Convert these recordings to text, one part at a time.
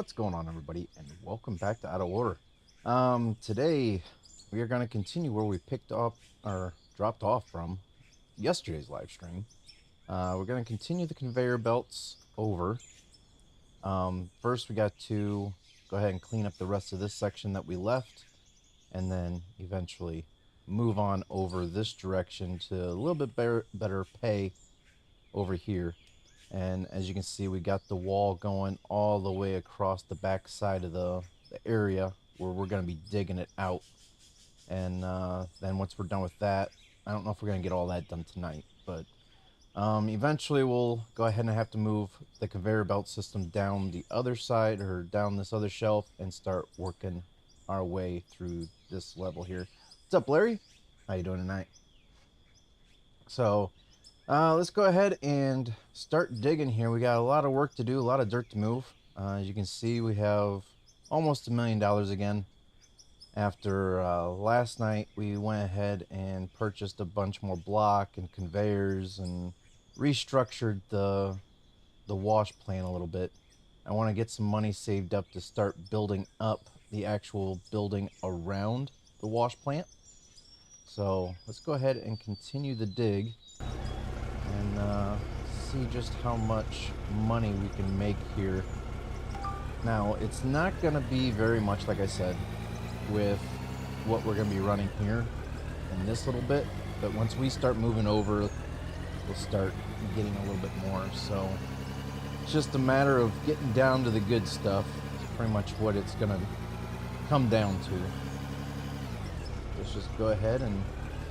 What's going on, everybody, and welcome back to Out of Order. Today we are going to continue where we picked up or dropped off from yesterday's live stream. We're going to continue the conveyor belts over. First we got to go ahead and clean up the rest of this section that we left, and then eventually move on over this direction to a little bit better pay over here. And as you can see, we got the wall going all the way across the back side of the area where we're going to be digging it out. And then once we're done with that, I don't know if we're going to get all that done tonight, but eventually we'll go ahead and have to move the conveyor belt system down the other side or down this other shelf and start working our way through this level here. What's up, Larry? How you doing tonight? So let's go ahead and start digging here. We got a lot of work to do, a lot of dirt to move. As you can see, we have almost $1 million again. After last night, we went ahead and purchased a bunch more block and conveyors and restructured the wash plant a little bit. I want to get some money saved up to start building up the actual building around the wash plant. So let's go ahead and continue the dig and see just how much money we can make here. Now, it's not going to be very much, like I said, with what we're going to be running here in this little bit, but once we start moving over, we'll start getting a little bit more. So it's just a matter of getting down to the good stuff. It's pretty much what it's going to come down to. Let's just go ahead and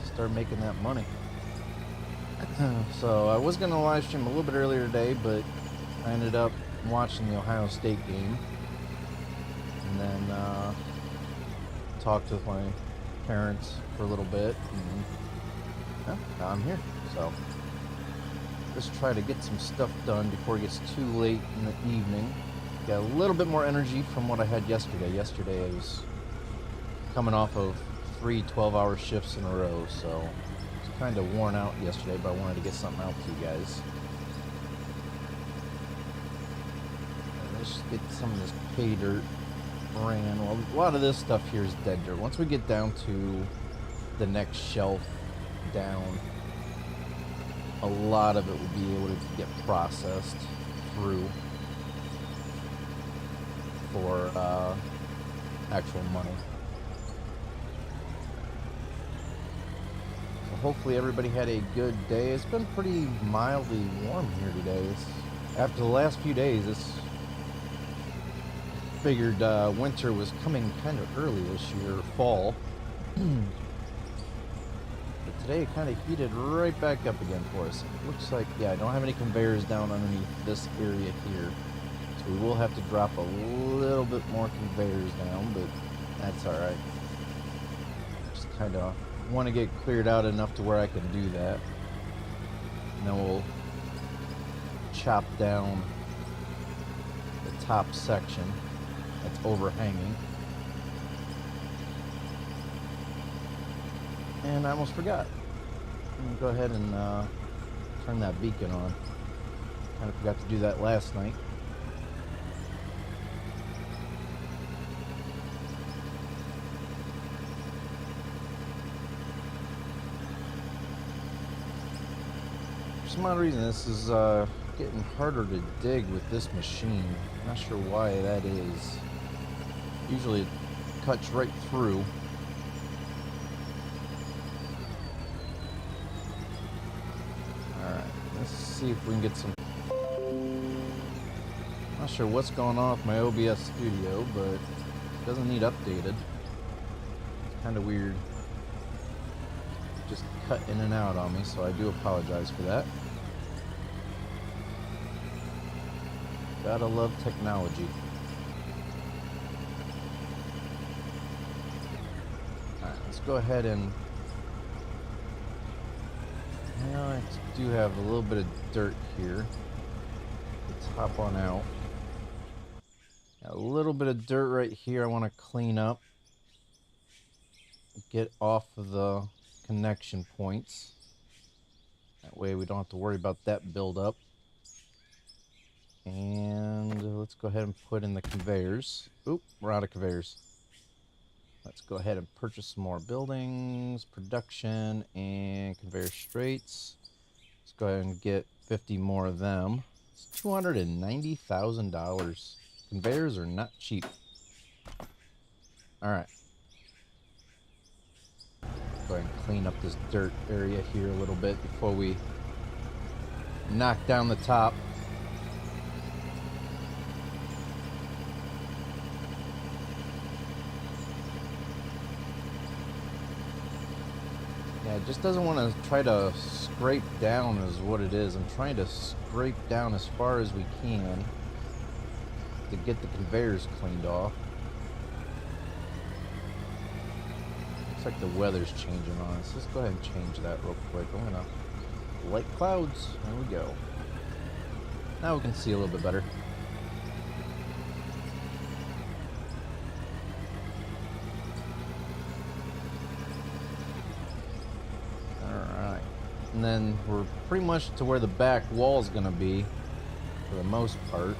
start making that money. So I was going to live stream a little bit earlier today, but I ended up watching the Ohio State game and then talked with my parents for a little bit, and now I'm here. So just try to get some stuff done before it gets too late in the evening. Got a little bit more energy from what I had yesterday. Yesterday I was coming off of 3 12-hour shifts in a row, so kind of worn out yesterday, but I wanted to get something out to you guys. Let's get some of this pay dirt ran. Well, a lot of this stuff here is dead dirt. Once we get down to the next shelf down, a lot of it will be able to get processed through for actual money. Hopefully everybody had a good day. It's been pretty mildly warm here today. After the last few days, it's figured winter was coming kind of early this year, fall. But today it kind of heated right back up again for us. It looks like, yeah, I don't have any conveyors down underneath this area here. So we will have to drop a little bit more conveyors down, but that's alright. Just kind of want to get cleared out enough to where I can do that, and then we'll chop down the top section that's overhanging. And I almost forgot. I'm gonna go ahead and turn that beacon on. Kind of forgot to do that last night. For some odd reason, this is getting harder to dig with this machine. I'm not sure why that is. Usually it cuts right through. Alright, let's see if we can get some... Not sure what's going on with my OBS studio, but it doesn't need updated. It's kind of weird. Just cut in and out on me, so I do apologize for that. Gotta love technology. Alright, let's go ahead and... Now I do have a little bit of dirt here. Let's hop on out. Got a little bit of dirt right here I want to clean up. Get off of the connection points. That way we don't have to worry about that build up. And let's go ahead and put in the conveyors. Oop, we're out of conveyors. Let's go ahead and purchase some more buildings, production, and conveyor straights. Let's go ahead and get 50 more of them. It's $290,000. Conveyors are not cheap. Alright. Go ahead and clean up this dirt area here a little bit before we knock down the top. Yeah, it just doesn't want to try to scrape down is what it is. I'm trying to scrape down as far as we can to get the conveyors cleaned off. Looks like the weather's changing on us. Let's go ahead and change that real quick. I'm gonna light clouds. There we go. Now we can see a little bit better. Alright. And then we're pretty much to where the back wall is gonna be for the most part.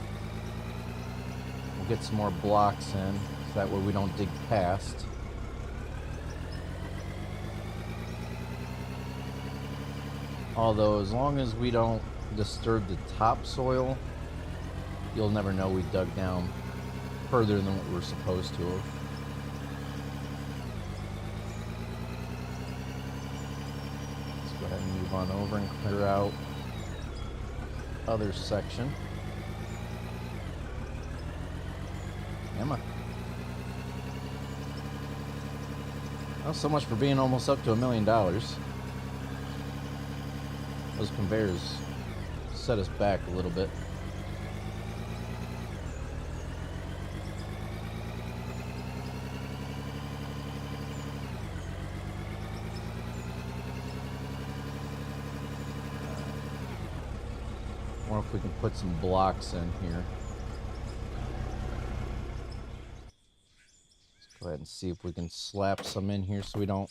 We'll get some more blocks in so that way we don't dig past. Although, as long as we don't disturb the topsoil, you'll never know we dug down further than what we're supposed to have. Let's go ahead and move on over and clear out other section. Emma. Well, so much for being almost up to $1 million. Those conveyors set us back a little bit. Or if we can put some blocks in here. Let's go ahead and see if we can slap some in here so we don't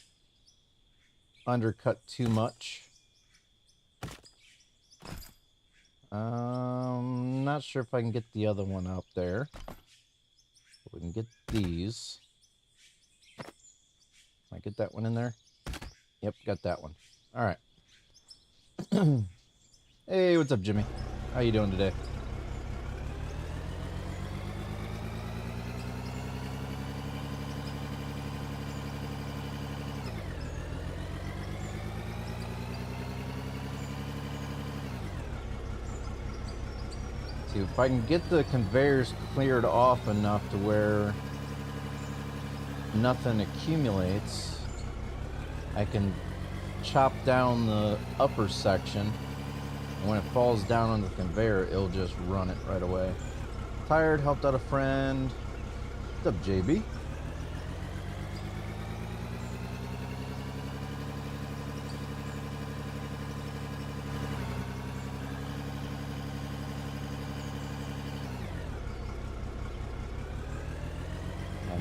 undercut too much. Not sure if I can get the other one out there. We can get these. Can I get that one in there? Yep, got that one. Alright. Hey, what's up, Jimmy? How you doing today? If I can get the conveyors cleared off enough to where nothing accumulates, I can chop down the upper section, and when it falls down on the conveyor, it'll just run it right away. Tired, helped out a friend. What's up, JB?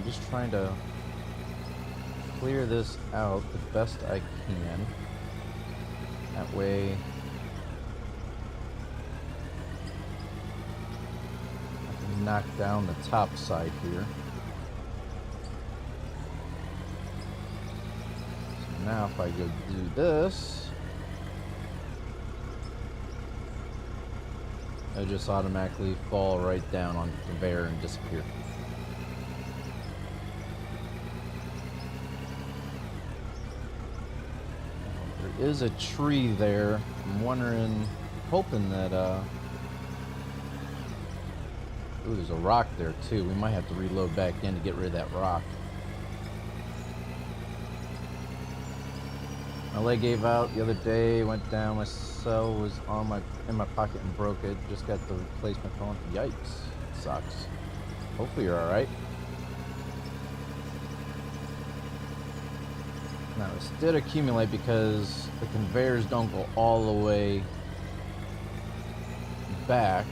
Just trying to clear this out the best I can. That way I can knock down the top side here. So now if I go do this, it'll just automatically fall right down on the conveyor and disappear. Is a tree there. I'm wondering, hoping that ooh, there's a rock there too. We might have to reload back in to get rid of that rock. My leg gave out the other day, went down, my cell was in my pocket and broke it. Just got the replacement phone. Yikes. It sucks. Hopefully you're alright. Now this did accumulate because the conveyors don't go all the way back.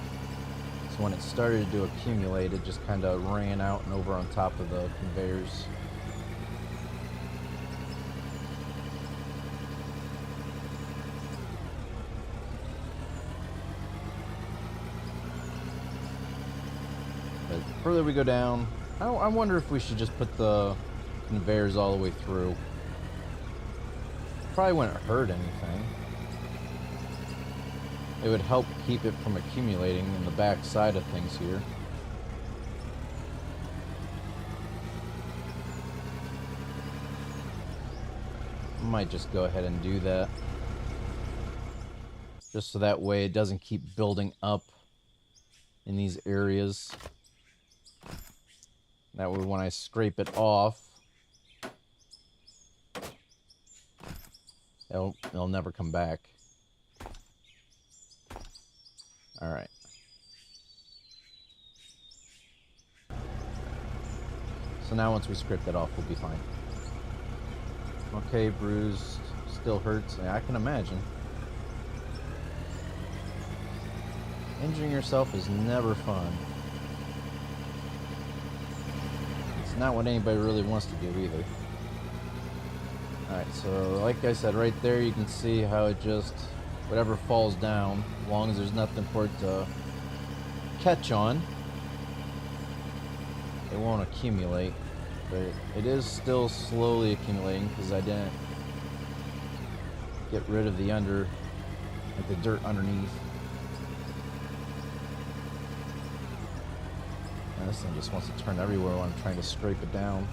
So when it started to accumulate, it just kind of ran out and over on top of the conveyors. further we go down, I wonder if we should just put the conveyors all the way through. Probably wouldn't hurt anything. It would help keep it from accumulating in the back side of things here. Might just go ahead and do that. Just so that way it doesn't keep building up in these areas. That way when I scrape it off, it'll never come back. Alright. So now once we scrape that off, we'll be fine. Okay, bruised. Still hurts. Yeah, I can imagine. Injuring yourself is never fun. It's not what anybody really wants to do either. Alright, so like I said, right there you can see how it just, whatever falls down, as long as there's nothing for it to catch on, it won't accumulate. But it is still slowly accumulating because I didn't get rid of the the dirt underneath. And this thing just wants to turn everywhere when I'm trying to scrape it down.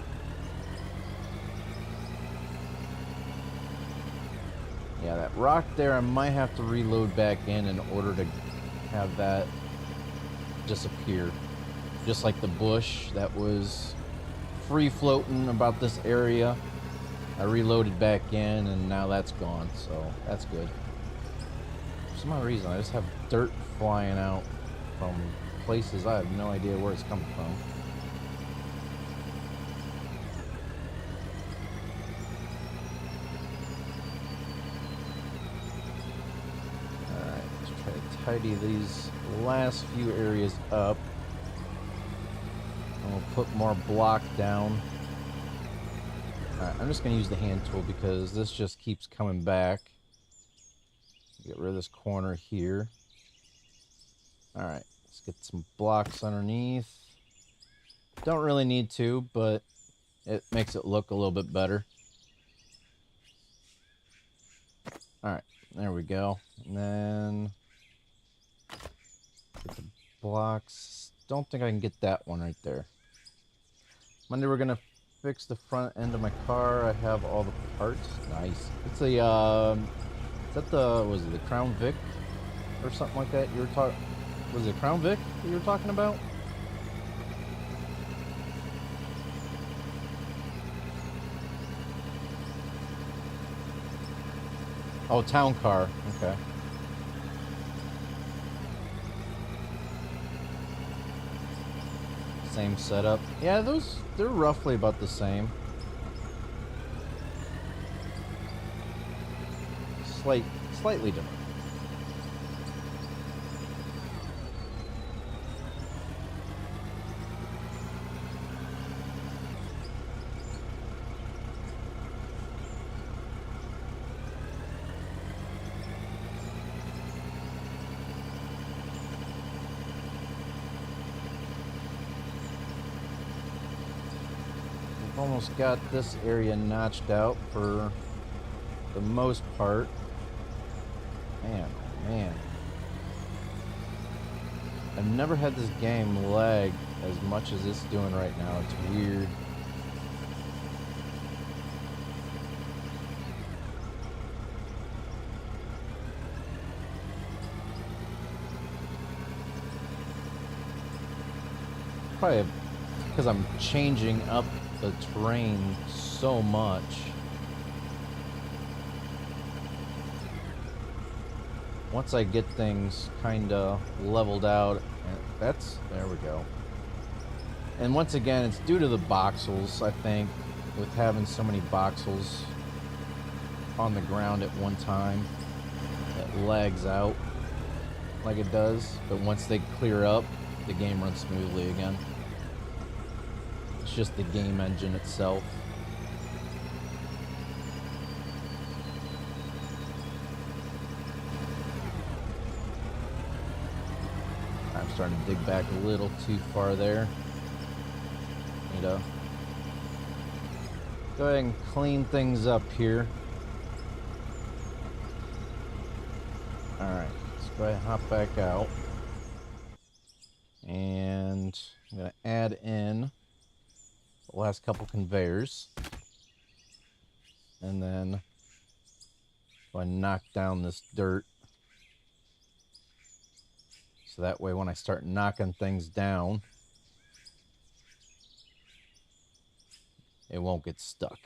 Yeah, that rock there, I might have to reload back in order to have that disappear. Just like the bush that was free floating about this area, I reloaded back in and now that's gone, so that's good. For some odd reason I just have dirt flying out from places I have no idea where it's coming from. Alright, let's try to tidy these last few areas up. We'll put more block down. Alright, I'm just going to use the hand tool because this just keeps coming back. Get rid of this corner here. Alright, let's get some blocks underneath. Don't really need to, but it makes it look a little bit better. Alright, there we go. And then get the blocks. Don't think I can get that one right there. Monday we're gonna fix the front end of my car. I have all the parts. Nice. It's a is that the, was it the Crown Vic or something like that? You were talking, was it Crown Vic that you were talking about? Oh, town car. Okay. Same setup. Yeah, they're roughly about the same. Slightly different. Almost got this area notched out for the most part. Man, oh man. I've never had this game lag as much as it's doing right now. It's weird. Probably because I'm changing up the terrain so much. Once I get things kind of leveled out, there we go. And once again, it's due to the voxels, I think, with having so many voxels on the ground at one time. It lags out like it does, but once they clear up, the game runs smoothly again. It's just the game engine itself. starting to dig back a little too far there. Need to go ahead and clean things up here. Alright, let's go ahead and hop back out. And I'm going to add in the last couple conveyors. And then go ahead and knock down this dirt. So that way when I start knocking things down, it won't get stuck.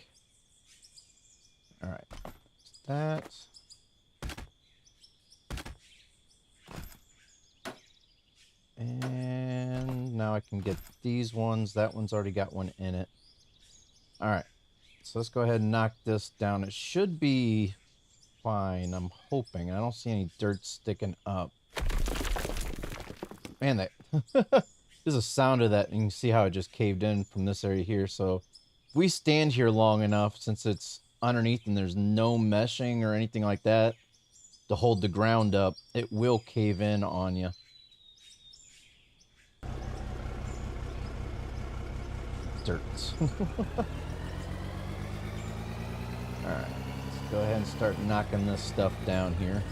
Alright, that. And now I can get these ones. That one's already got one in it. Alright, so let's go ahead and knock this down. It should be fine, I'm hoping. I don't see any dirt sticking up. Man, that there's a sound of that, and you can see how it just caved in from this area here. So if we stand here long enough, since it's underneath and there's no meshing or anything like that to hold the ground up, it will cave in on you. Dirt. Alright, let's go ahead and start knocking this stuff down here.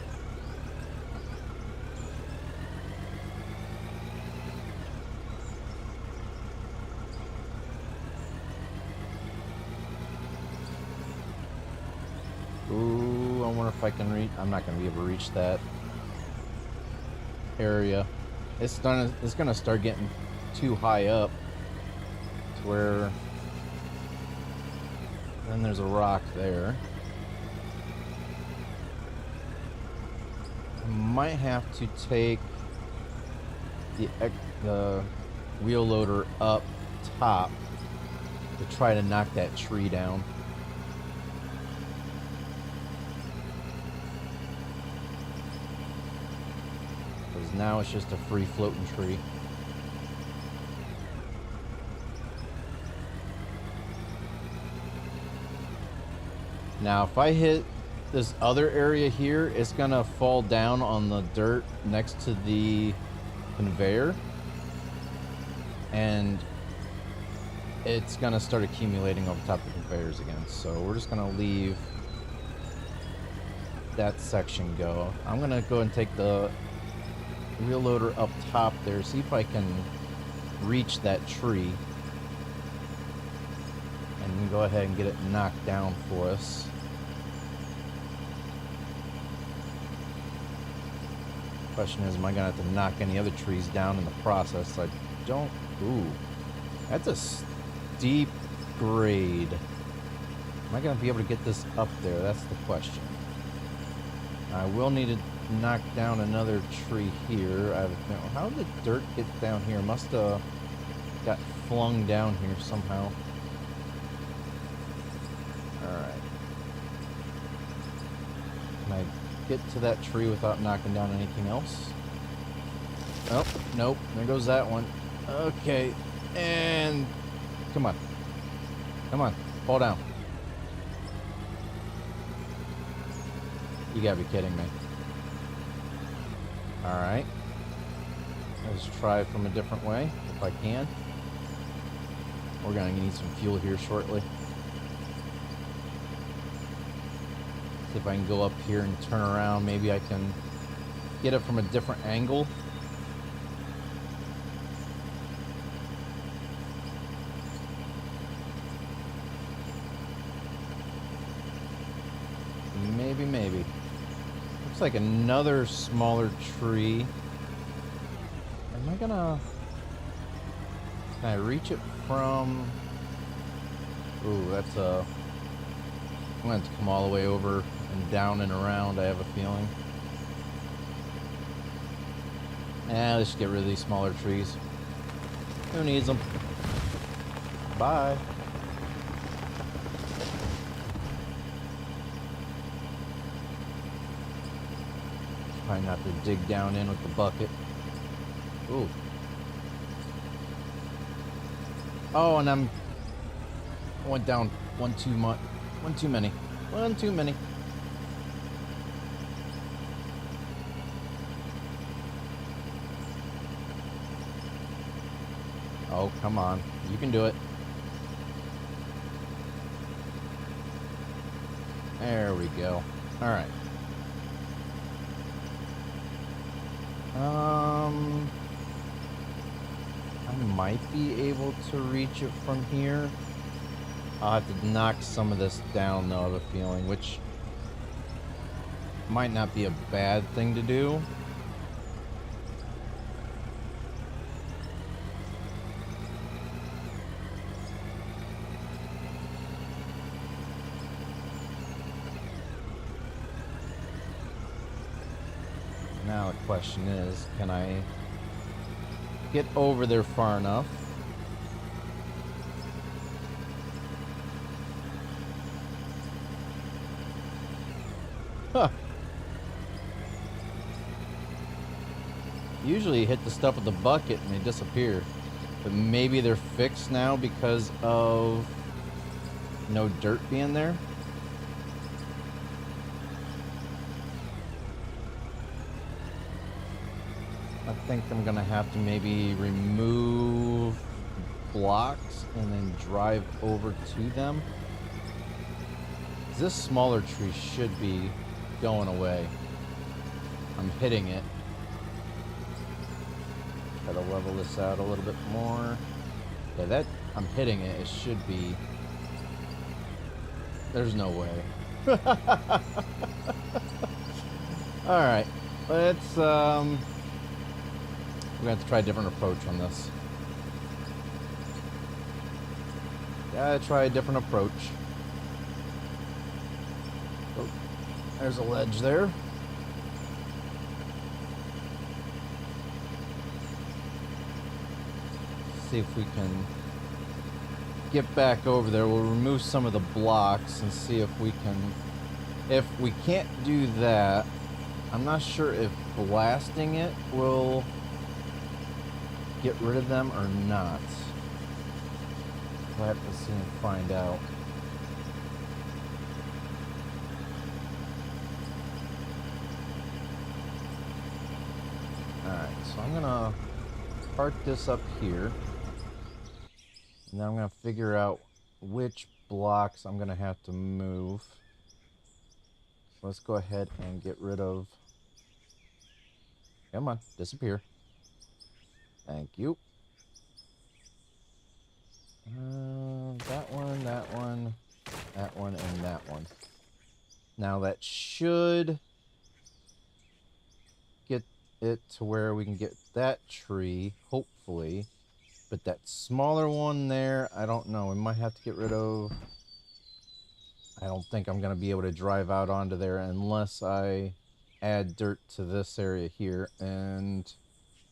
Ooh, I wonder if I can reach. I'm not going to be able to reach that area. It's gonna start getting too high up to where then there's a rock there. I might have to take the wheel loader up top to try to knock that tree down. Because now it's just a free floating tree. Now, if I hit this other area here, it's gonna fall down on the dirt next to the conveyor, and it's gonna start accumulating over top of the conveyors again. So we're just gonna leave that section go. I'm gonna go and take the wheel loader up top there, see if I can reach that tree, and go ahead and get it knocked down for us. Question is, am I gonna have to knock any other trees down in the process? I don't. Ooh, that's a steep grade. Am I gonna be able to get this up there? That's the question. I will need to knock down another tree here. How did the dirt get down here? Must have got flung down here somehow. Alright. Can I get to that tree without knocking down anything else? Oh, nope. There goes that one. Okay. And come on. Come on. Fall down. You gotta be kidding me. Alright. Let's try from a different way, if I can. We're gonna need some fuel here shortly. See if I can go up here and turn around. Maybe I can get it from a different angle. Maybe. Looks like another smaller tree. Am I gonna... Can I reach it from... Ooh, that's a... I'm gonna have to come all the way over and down and around, I have a feeling. Let's just get rid of these smaller trees. Who needs them? Bye. Try not to dig down in with the bucket. Ooh. Oh, and I went down one too many. Oh, come on. You can do it. There we go. All right. I might be able to reach it from here. I'll have to knock some of this down, though, I have a feeling, which might not be a bad thing to do. Now the question is, can I get over there far enough? Huh. Usually you hit the stuff with the bucket and they disappear. But maybe they're fixed now because of no dirt being there. I think I'm gonna have to maybe remove blocks and then drive over to them. This smaller tree should be going away. I'm hitting it. Try to level this out a little bit more. Yeah, that I'm hitting it. It should be. There's no way. All right, let's we're gonna have to try a different approach on this. Gotta try a different approach. Oh, there's a ledge there. See if we can get back over there. We'll remove some of the blocks and see if we can. If we can't do that, I'm not sure if blasting it will get rid of them or not. We'll have to see and find out. Alright, so I'm gonna park this up here. And then I'm gonna figure out which blocks I'm gonna have to move. Let's go ahead and get rid of. Come on, disappear. Thank you. That one, that one, that one, and that one. Now that should get it to where we can get that tree, hopefully. But that smaller one there, I don't know. We might have to get rid of. I don't think I'm going to be able to drive out onto there unless I add dirt to this area here. And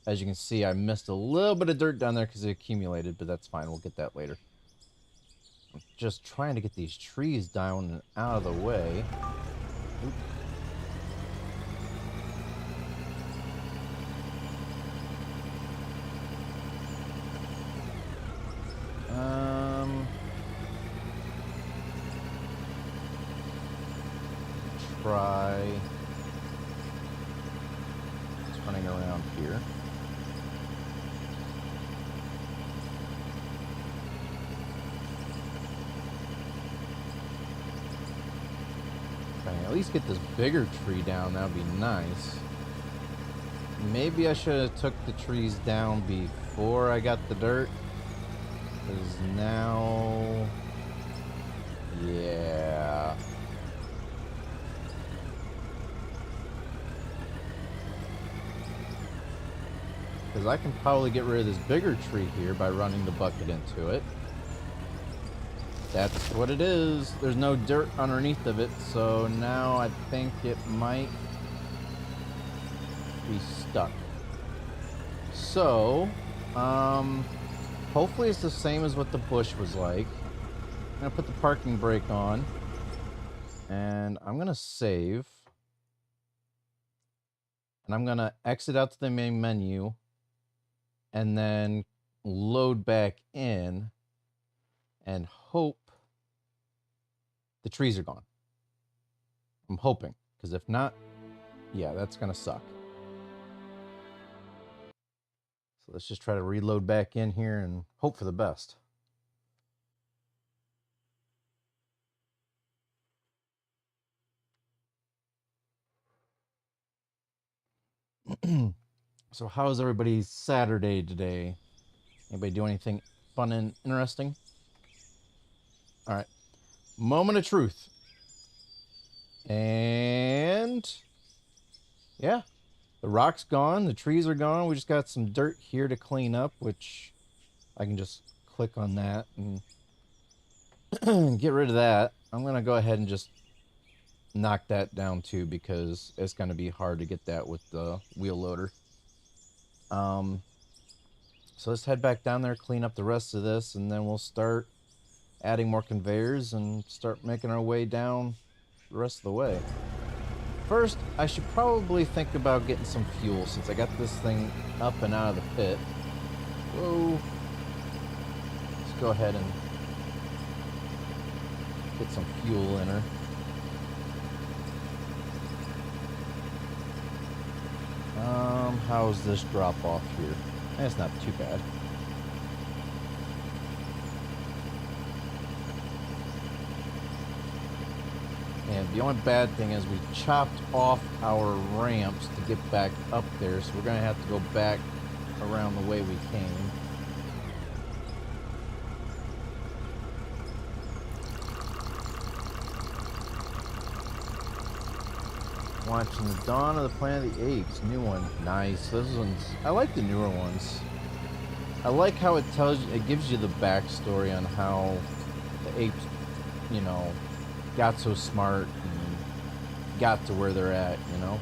as you can see, I missed a little bit of dirt down there because it accumulated, but that's fine. We'll get that later. I'm just trying to get these trees down and out of the way. Oops. Try turning around here. If I can at least get this bigger tree down, that would be nice. Maybe I should have took the trees down before I got the dirt. Because now... yeah... because I can probably get rid of this bigger tree here by running the bucket into it. That's what it is. There's no dirt underneath of it, so now I think it might be stuck. So, hopefully it's the same as what the bush was like. I'm gonna put the parking brake on, and I'm gonna save, and I'm gonna exit out to the main menu, and then load back in and hope the trees are gone. I'm hoping, because if not, yeah, that's gonna suck. So So let's just try to reload back in here and hope for the best. So how's everybody's Saturday today? Anybody do anything fun and interesting? All right. Moment of truth. And yeah, the rock's gone. The trees are gone. We just got some dirt here to clean up, which I can just click on that and get rid of that. I'm going to go ahead and just knock that down too, because it's going to be hard to get that with the wheel loader. So let's head back down there, clean up the rest of this, and then we'll start adding more conveyors and start making our way down the rest of the way. First, I should probably think about getting some fuel since I got this thing up and out of the pit. Whoa. Let's go ahead and get some fuel in her. How's this drop off here? That's not too bad. And the only bad thing is we chopped off our ramps to get back up there, so we're going to have to go back around the way we came. Watching the Dawn of the Planet of the Apes, new one, nice. Those ones, I like the newer ones. I like how it tells you, it gives you the backstory on how the apes, you know, got so smart and got to where they're at, you know.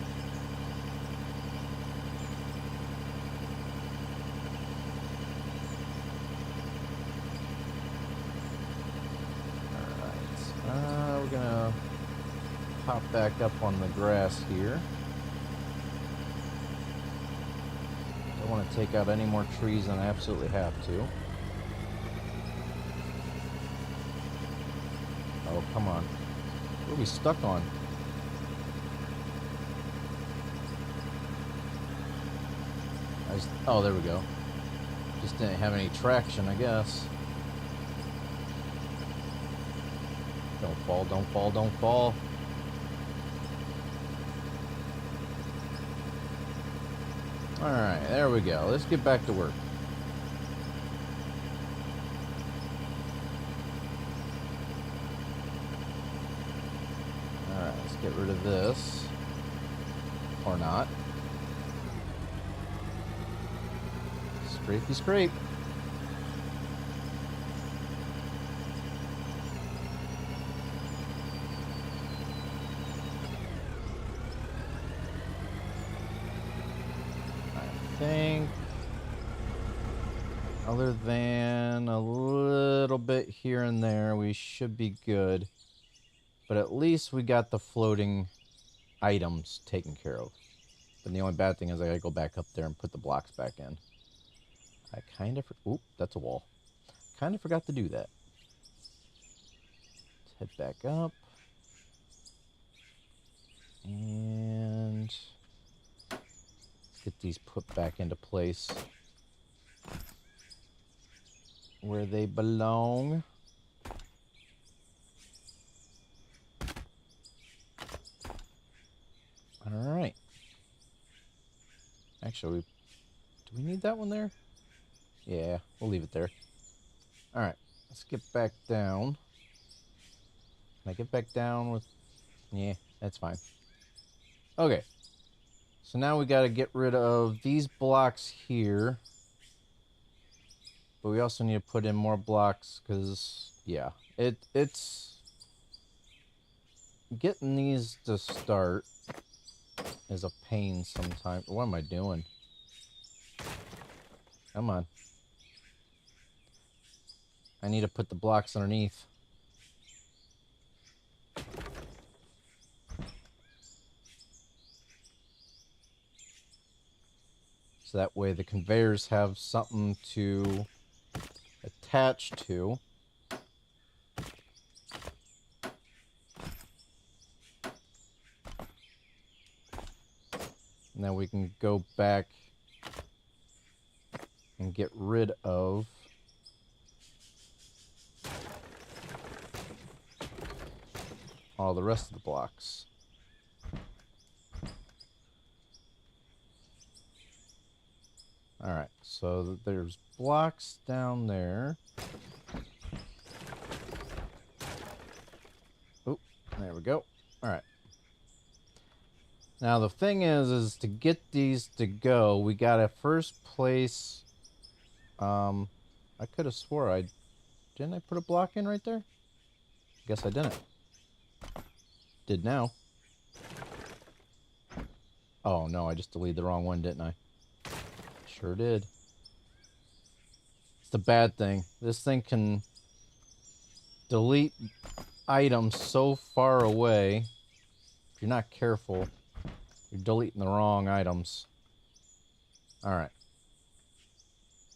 Alright, we're gonna pop back up on the grass here. Don't want to take out any more trees than I absolutely have to. Oh, come on. What are we stuck on? Oh, there we go. Just didn't have any traction, I guess. Don't fall, don't fall, don't fall. Alright, there we go. Let's get back to work. Alright, let's get rid of this. Or not. Scrapey scrape. Think other than a little bit here and there, we should be good. But at least we got the floating items taken care of. But the only bad thing is I gotta go back up there and put the blocks back in. I kind of... Oop, that's a wall. Kind of forgot to do that. Let's head back up. And... get these put back into place where they belong. All right. Actually, do we need that one there? Yeah, we'll leave it there. All right, let's get back down. Can I get back down with... Yeah, that's fine. Okay. So now we got to get rid of these blocks here. But we also need to put in more blocks because, yeah, it's... getting these to start is a pain sometimes. What am I doing? Come on. I need to put the blocks underneath. So that way the conveyors have something to attach to. And then we can go back and get rid of all the rest of the blocks. Alright, so there's blocks down there. Oh, there we go. Alright. Now the thing is to get these to go, we gotta first place... I could have swore Didn't I put a block in right there? Guess I didn't. Did now. Oh no, I just deleted the wrong one, didn't I? Sure did. It's the bad thing. This thing can delete items so far away. If you're not careful, you're deleting the wrong items. Alright.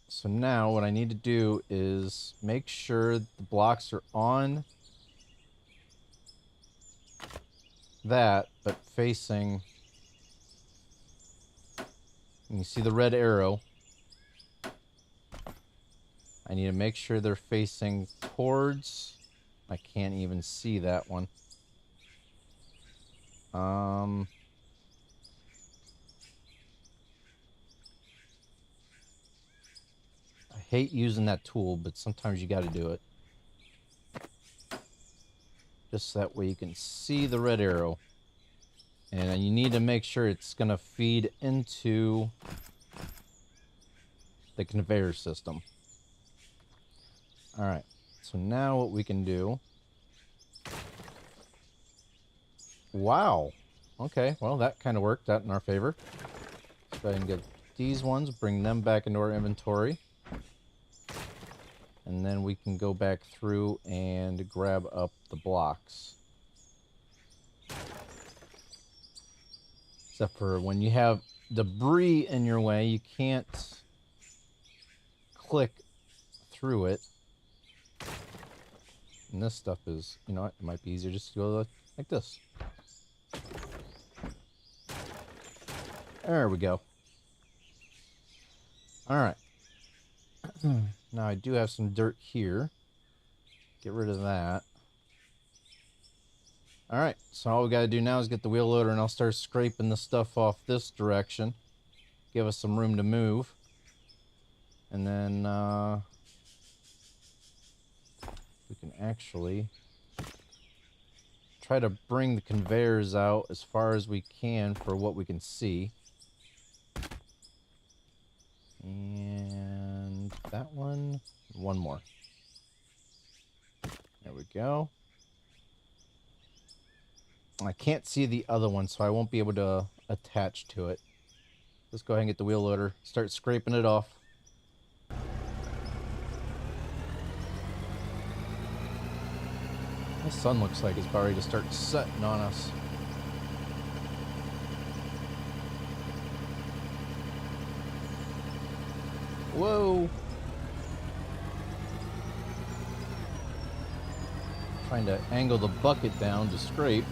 So now what I need to do is make sure the blocks are on that, but facing... You see the red arrow. I need to make sure they're facing towards... I can't even see that one. I hate using that tool, but sometimes you gotta do it. Just that way you can see the red arrow. And you need to make sure it's gonna feed into the conveyor system. Alright, so now what we can do... Wow! Okay, well that kind of worked out in our favor. Let's go ahead and get these ones, bring them back into our inventory. And then we can go back through and grab up the blocks. Except for when you have debris in your way, you can't click through it. And this stuff is, you know, it might be easier just to go like this. There we go. Alright. Now I do have some dirt here. Get rid of that. Alright, so all we gotta do now is get the wheel loader and I'll start scraping the stuff off this direction. Give us some room to move. And then, we can actually try to bring the conveyors out as far as we can for what we can see. And that one more. There we go. I can't see the other one, so I won't be able to attach to it. Let's go ahead and get the wheel loader, start scraping it off. The sun looks like it's about ready to start setting on us. Whoa! Trying to angle the bucket down to scrape.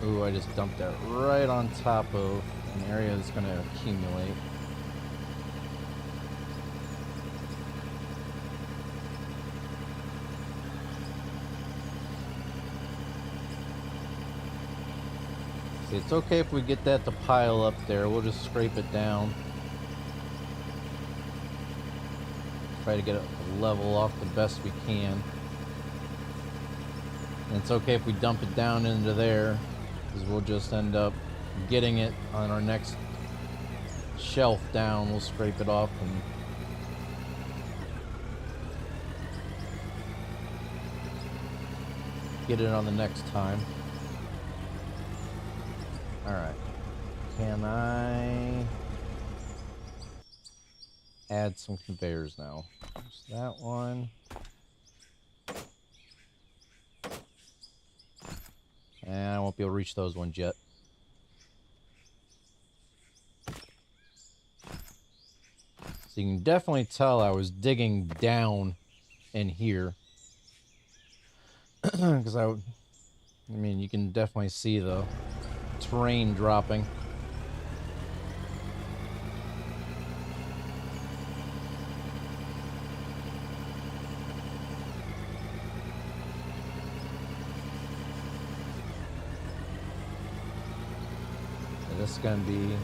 Ooh, I just dumped that right on top of an area that's going to accumulate. See, it's okay if we get that to pile up there. We'll just scrape it down. Try to get it level off the best we can. And it's okay if we dump it down into there, because we'll just end up getting it on our next shelf down. We'll scrape it off and get it on the next time. Alright. Can I add some conveyors now? There's that one. And I won't be able to reach those ones yet. So you can definitely tell I was digging down in here. Because I mean, you can definitely see the terrain dropping. This is going to be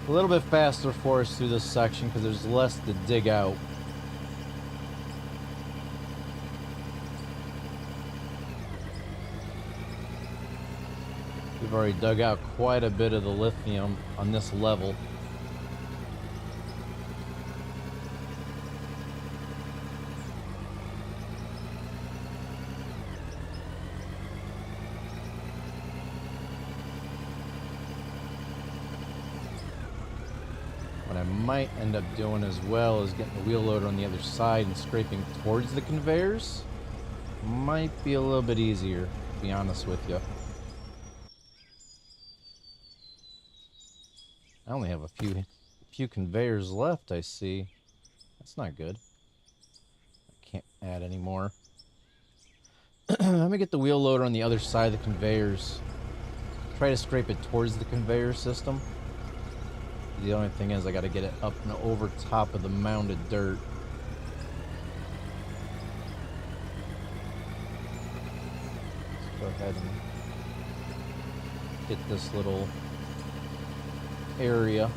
a little bit faster for us through this section because there's less to dig out. We've already dug out quite a bit of the lithium on this level. What I might end up doing as well is getting the wheel loader on the other side and scraping towards the conveyors. Might be a little bit easier, to be honest with you. I only have a few conveyors left, I see. That's not good. I can't add any more. Let me get the wheel loader on the other side of the conveyors. Try to scrape it towards the conveyor system. The only thing is I gotta get it up and over top of the mounded dirt. Let's go ahead and get this little area.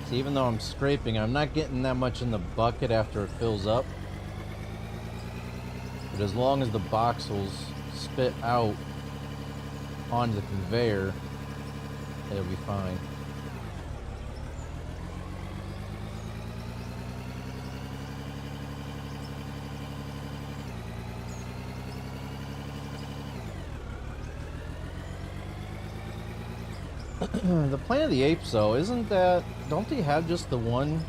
See, even though I'm scraping, I'm not getting that much in the bucket after it fills up. But as long as the boxels spit out onto the conveyor, it'll be fine. The Planet of the Apes, though, isn't that... Don't they have just the one?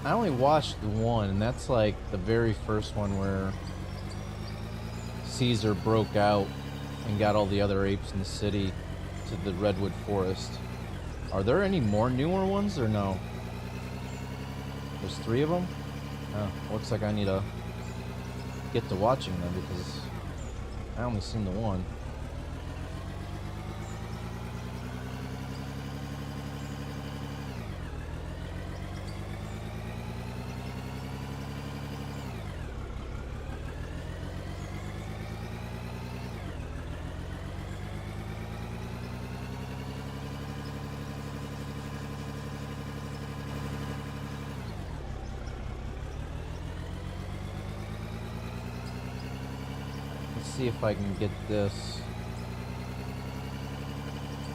I only watched the one, and that's like the very first one where Caesar broke out and got all the other apes in the city to the redwood forest. Are there any more newer ones, or no? There's 3 of them? Oh, looks like I need to get to watching them because I only seen the one. See if I can get this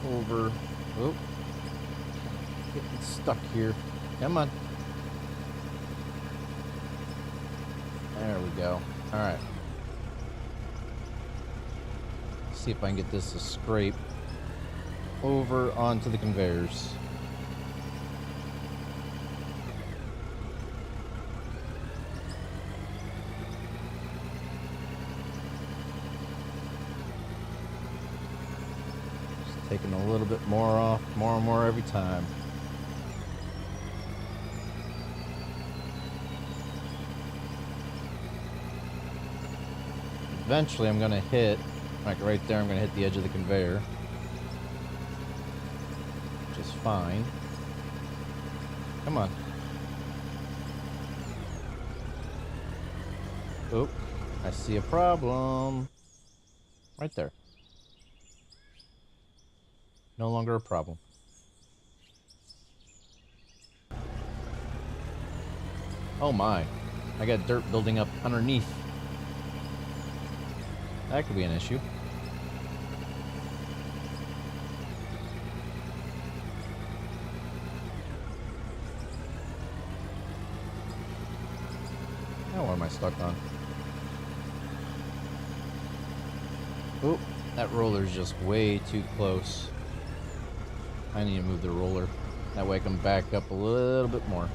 over. Oh, getting stuck here. Come on. There we go. All right. See if I can get this to scrape over onto the conveyors. Taking a little bit more off, more and more every time. Eventually I'm gonna hit, like right there, I'm gonna hit the edge of the conveyor. Which is fine. Come on. Oh, I see a problem. Right there. No longer a problem. Oh my. I got dirt building up underneath. That could be an issue. Now what am I stuck on? Oh, that roller's just way too close. I need to move the roller. That way I can back up a little bit more.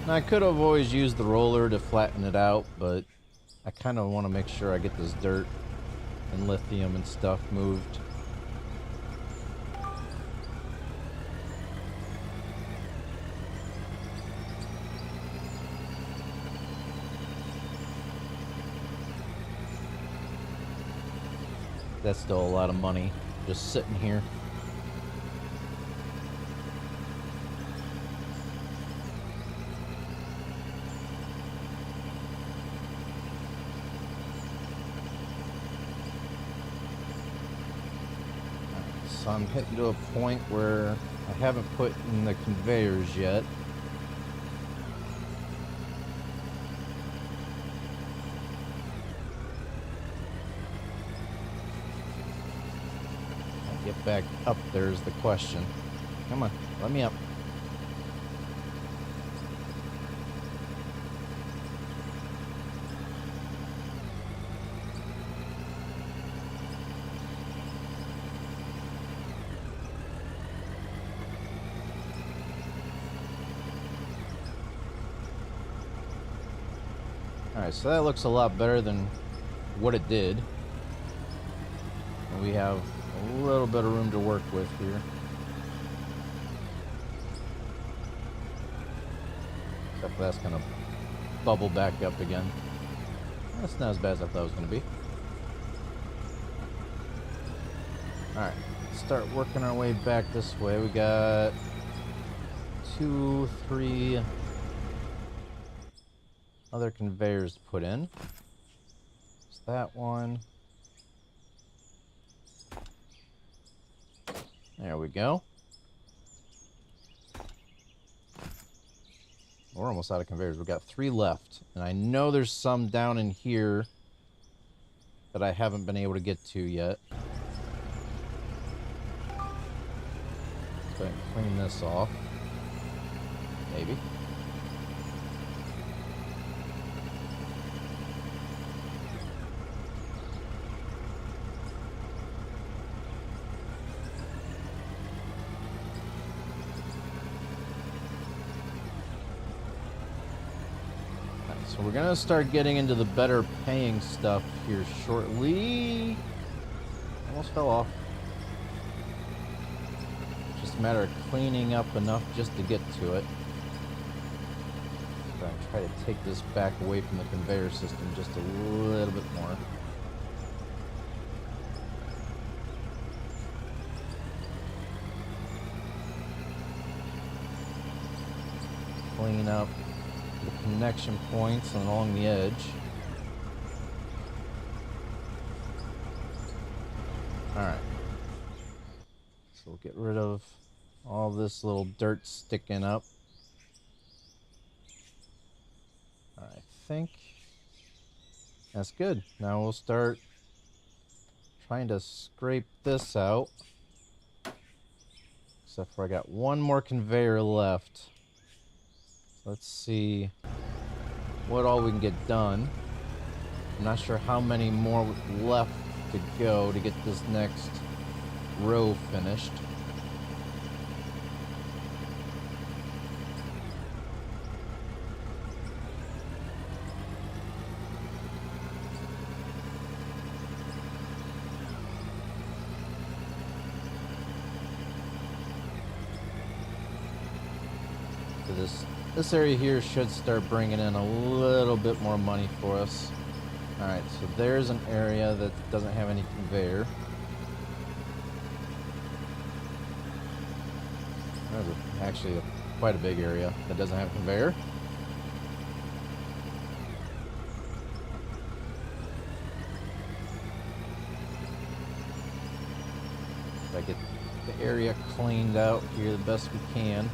Now, I could have always used the roller to flatten it out, but I kind of want to make sure I get this dirt and lithium and stuff moved. That's still a lot of money just sitting here. So I'm hitting to a point where I haven't put in the conveyors yet. Get back up there's the question. Come on, let me up. Alright, so that looks a lot better than what it did. And we have a little bit of room to work with here. Except for that's gonna bubble back up again. That's not as bad as I thought it was gonna be. Alright, let's start working our way back this way. We got 2, 3 other conveyors to put in. It's that one. There we go. We're almost out of conveyors. We've got 3 left. And I know there's some down in here that I haven't been able to get to yet. Let's go ahead and clean this off. Maybe. So we're gonna start getting into the better paying stuff here shortly. Almost fell off. Just a matter of cleaning up enough just to get to it. I'm gonna try to take this back away from the conveyor system just a little bit more. Clean up the connection points along the edge. Alright. So we'll get rid of all this little dirt sticking up. I think that's good. Now we'll start trying to scrape this out. Except for I got one more conveyor left. Let's see what all we can get done. I'm not sure how many more left to go to get this next row finished. So this area here should start bringing in a little bit more money for us. Alright, so there's an area that doesn't have any conveyor. There's actually quite a big area that doesn't have conveyor. Try to get the area cleaned out here the best we can.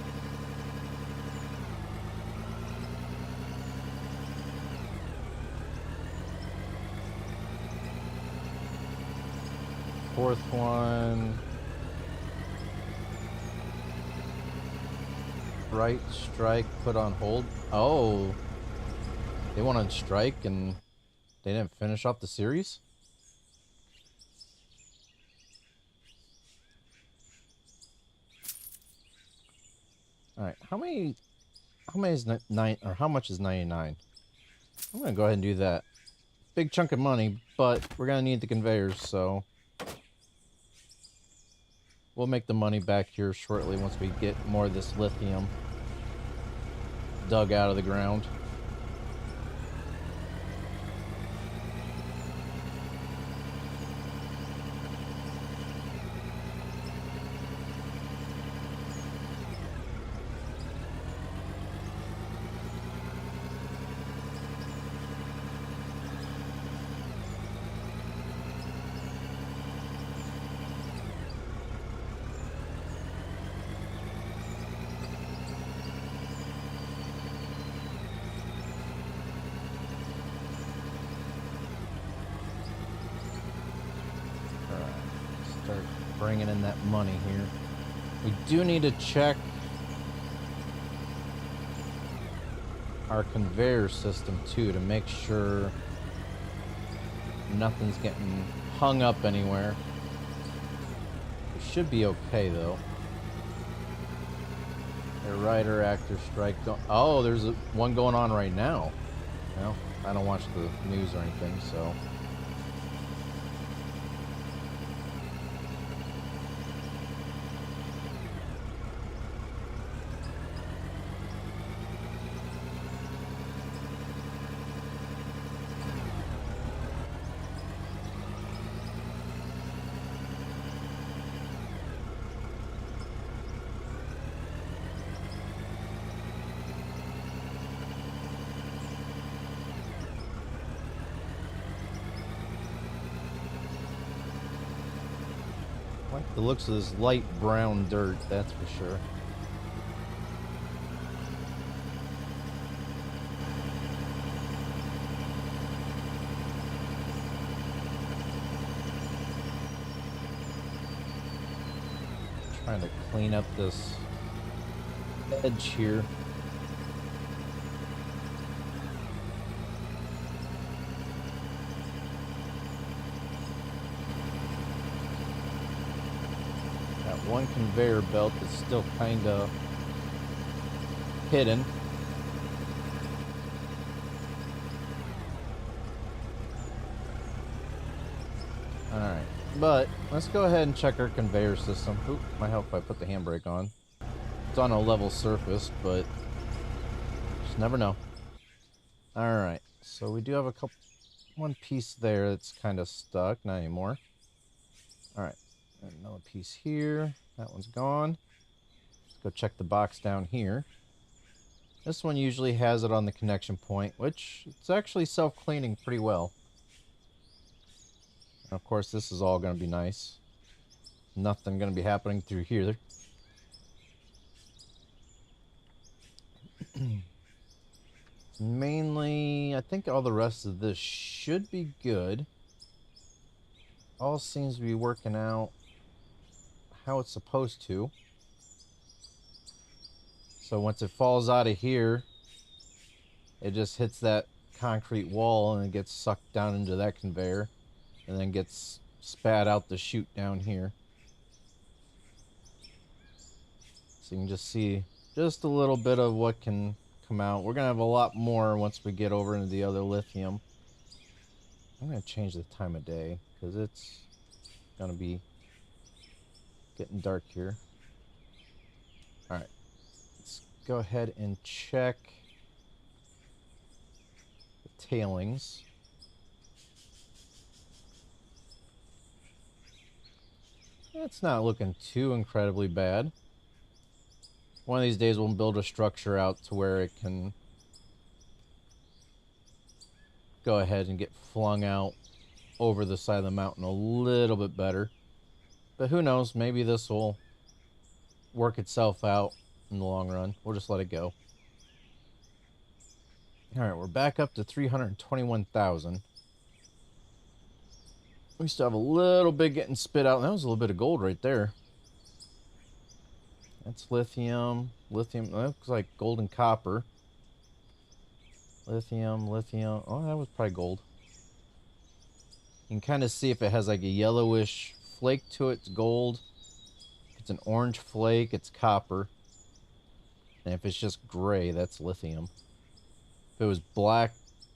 Fourth one. Right strike put on hold. Oh, they went on strike and they didn't finish off the series? All right, how many is nine, or how much is 99? I'm gonna go ahead and do that. Big chunk of money, but we're gonna need the conveyors, so we'll make the money back here shortly once we get more of this lithium dug out of the ground. Start bringing in that money here. We do need to check our conveyor system too to make sure nothing's getting hung up anywhere. We should be okay though. A writer actor strike. Oh, there's one going on right now. Well, I don't watch the news or anything, so. Like the looks of this light brown dirt, that's for sure. Trying to clean up this edge here. One conveyor belt that's still kind of hidden. Alright, but let's go ahead and check our conveyor system. Oop, might help if I put the handbrake on. It's on a level surface, but just never know. Alright, so we do have one piece there that's kind of stuck, not anymore. Alright, another piece here. That one's gone. Let's go check the box down here. This one usually has it on the connection point, which it's actually self-cleaning pretty well. And of course, this is all going to be nice. Nothing going to be happening through here. Mainly, I think all the rest of this should be good. All seems to be working out how it's supposed to. So once it falls out of here, it just hits that concrete wall and it gets sucked down into that conveyor and then gets spat out the chute down here. So you can just see just a little bit of what can come out. We're gonna have a lot more once we get over into the other lithium. I'm gonna change the time of day because it's gonna be getting dark here. All right, let's go ahead and check the tailings. It's not looking too incredibly bad. One of these days we'll build a structure out to where it can go ahead and get flung out over the side of the mountain a little bit better. But who knows, maybe this will work itself out in the long run. We'll just let it go. Alright, we're back up to 321,000. We still have a little bit getting spit out. That was a little bit of gold right there. That's lithium. Lithium, that looks like gold and copper. Lithium. Oh, that was probably gold. You can kind of see if it has like a yellowish flake to it, it's gold. If it's an orange flake, it's copper. And if it's just gray, that's lithium. If it was black,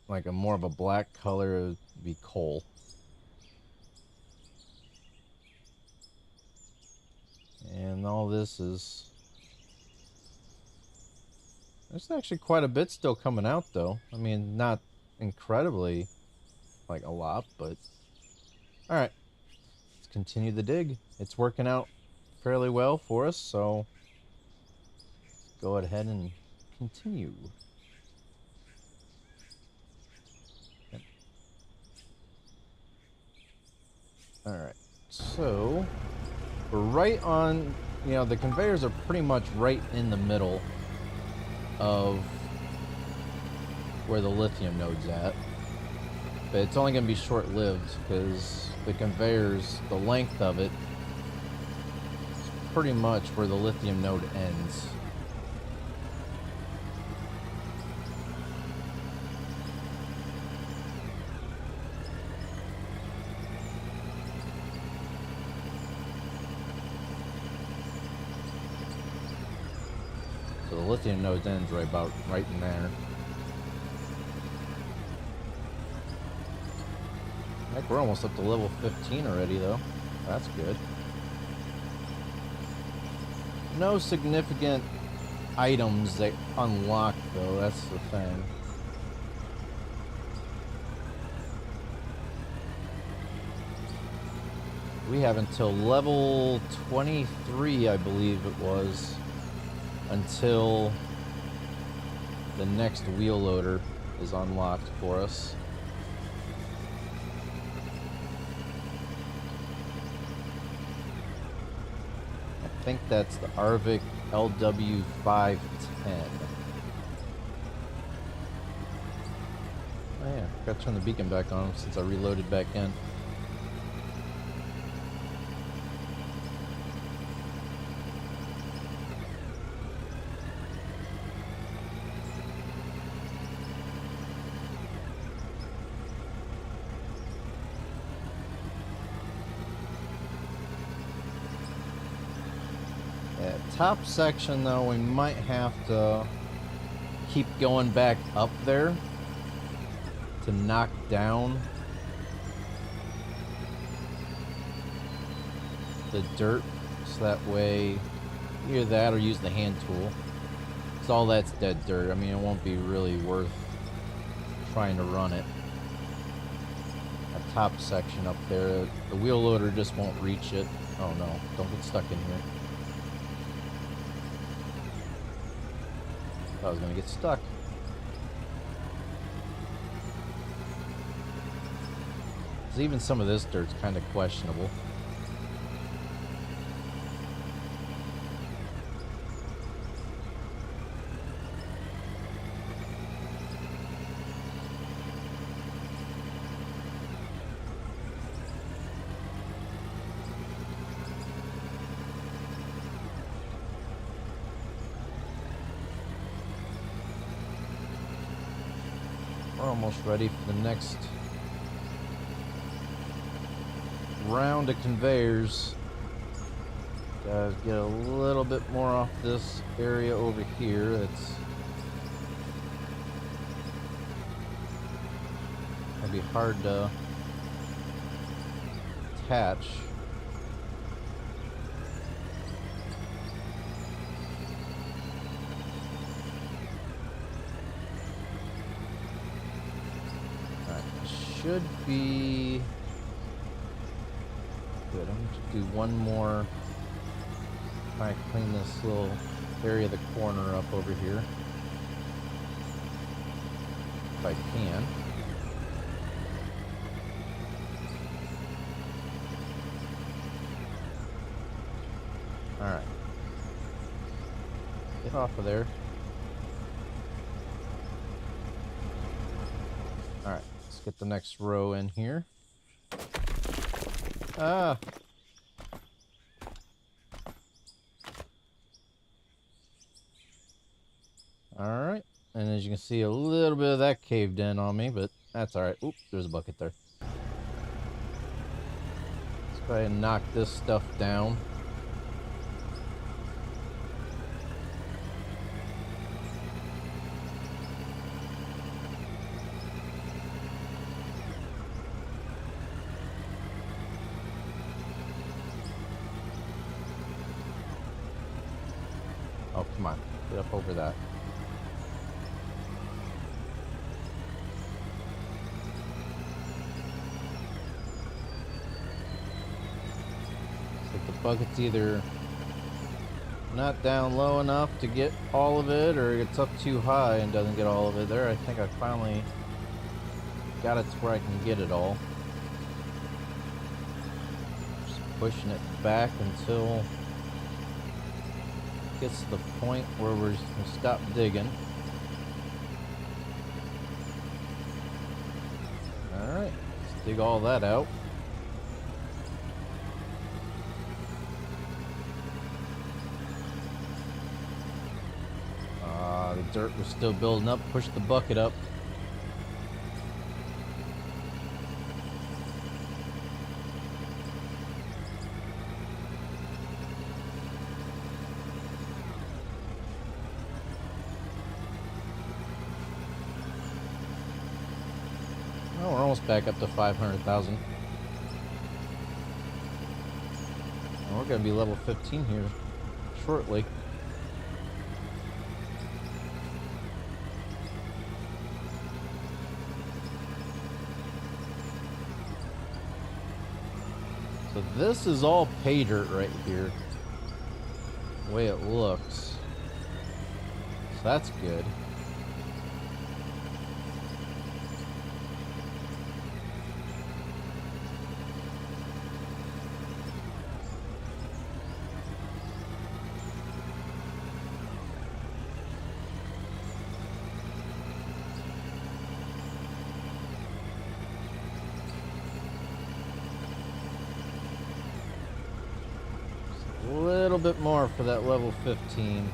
like a more of a black color, it would be coal. And all this is... There's actually quite a bit still coming out, though. I mean, not incredibly, like, a lot, but... Alright, let's continue the dig. It's working out fairly well for us, so... Let's go ahead and continue. Alright, so... We're right on... You know, the conveyors are pretty much right in the middle of where the lithium node's at. But it's only going to be short-lived because the conveyors, the length of it, is pretty much where the lithium node ends. So the lithium node ends right in there. Heck, we're almost up to level 15 already, though. That's good. No significant items that unlock, though. That's the thing. We have until level 23, I believe it was, until the next wheel loader is unlocked for us. I think that's the Arvik LW510. Oh yeah, forgot to turn the beacon back on since I reloaded back in. Top section, though, we might have to keep going back up there to knock down the dirt, so that way either that or use the hand tool. So all that's dead dirt. I mean, it won't be really worth trying to run it. That top section up there, the wheel loader just won't reach it. Oh no, don't get stuck in here. I was gonna get stuck. Because even some of this dirt's kind of questionable. We're almost ready for the next round of conveyors. Gotta get a little bit more off this area over here. That's gonna be hard to attach. Should be good. I'm going to do one more. Try to clean this little area of the corner up over here, if I can. All right, get off of there. All right. Get the next row in here. Ah. Alright. And as you can see, a little bit of that caved in on me, but that's alright. Oop, there's a bucket there. Let's go ahead and knock this stuff down. Come on, get up over that. The bucket's either not down low enough to get all of it, or it's up too high and doesn't get all of it. There, I think I finally got it to where I can get it all. Just pushing it back until it gets to the point where we're just gonna stop digging. Alright, let's dig all that out. The dirt was still building up. Push the bucket up. Oh, we're almost back up to 500,000. We're going to be level 15 here shortly. So this is all pay dirt right here, the way it looks. So that's good. A little bit more for that level 15.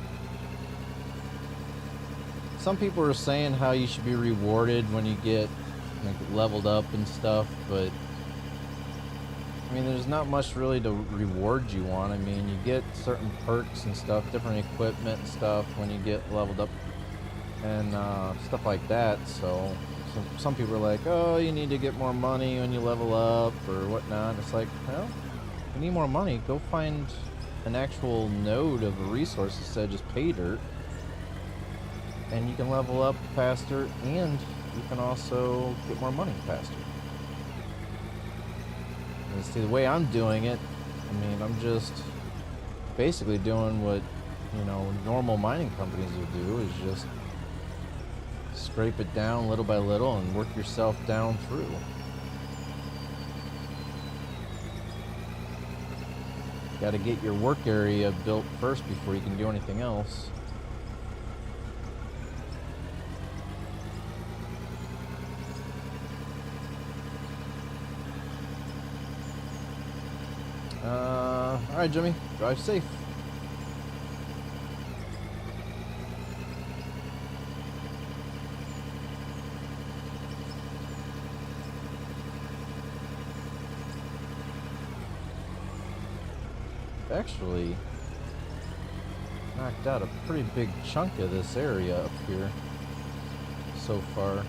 Some people are saying how you should be rewarded when you get like leveled up and stuff, but I mean there's not much really to reward you on. I mean you get certain perks and stuff, different equipment and stuff when you get leveled up and stuff like that. So some people are like, oh, you need to get more money when you level up or whatnot. It's like, well, if you need more money, go find an actual node of a resource instead of just pay dirt, and you can level up faster and you can also get more money faster. And see, the way I'm doing it, I mean, I'm just basically doing what, you know, normal mining companies will do, is just scrape it down little by little and work yourself down through. Got to get your work area built first before you can do anything else. Alright, Jimmy, drive safe. Actually knocked out a pretty big chunk of this area up here so far.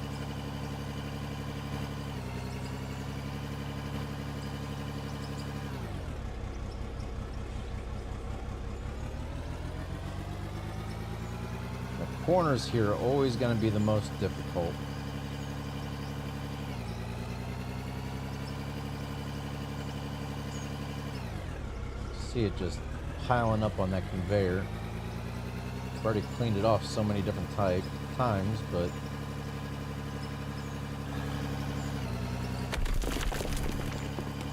The corners here are always going to be the most difficult. See it just piling up on that conveyor. I've already cleaned it off so many different times, but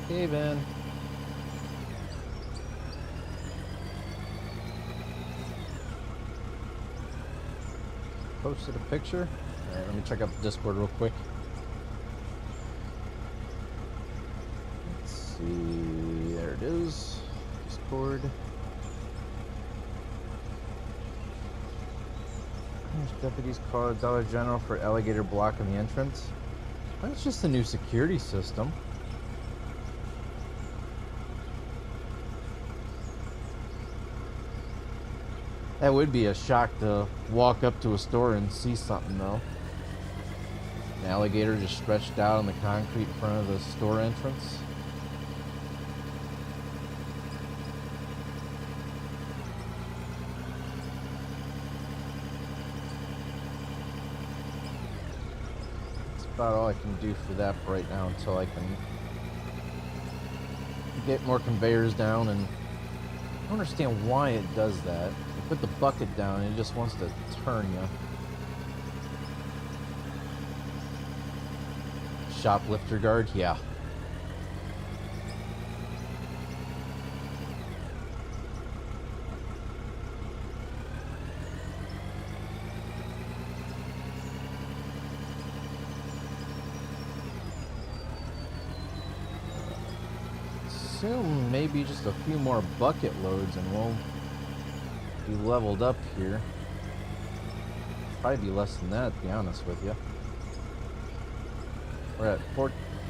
cave in. Posted a picture. Alright, let me check out the Discord real quick. Let's see, there it is. Discord. Deputies call Dollar General for alligator blocking the entrance. That's just a new security system. That would be a shock to walk up to a store and see something though. An alligator just stretched out on the concrete in front of the store entrance. about all I can do for that for right now until I can get more conveyors down. And I don't understand why it does that. You put the bucket down and it just wants to turn you. Shoplifter guard, yeah. Assume maybe just a few more bucket loads and we'll be leveled up here. Probably be less than that, to be honest with you. We're at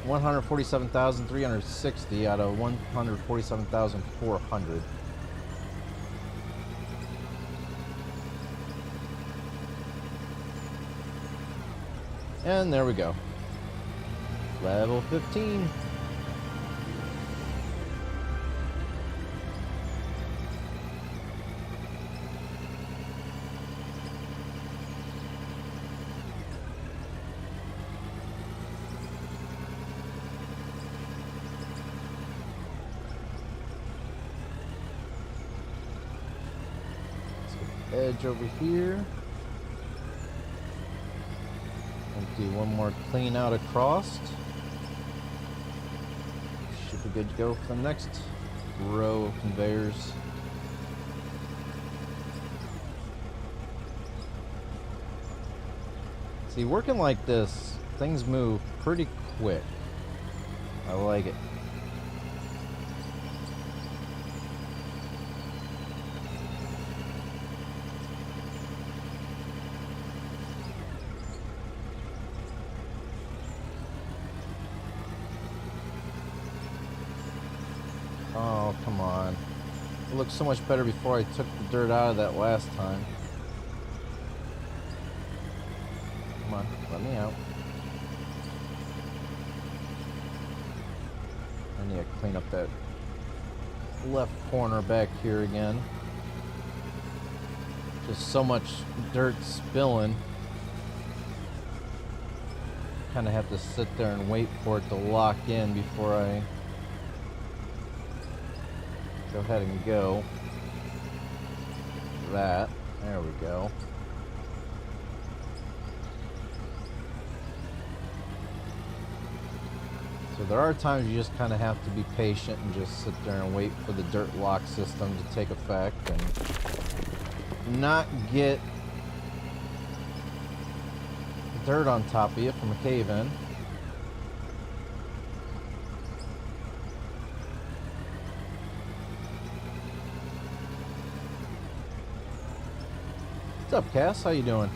147,360 out of 147,400. And there we go. Level 15. Edge over here. And do one more clean out across. Should be good to go for the next row of conveyors. See, working like this, things move pretty quick. I like it. Oh, come on. It looked so much better before I took the dirt out of that last time. Come on, let me out. I need to clean up that left corner back here again. Just so much dirt spilling. Kind of have to sit there and wait for it to lock in before I go ahead and go. That. There we go. So there are times you just kind of have to be patient and just sit there and wait for the dirt lock system to take effect and not get dirt on top of you from a cave-in. What's up, Cass? How you doing?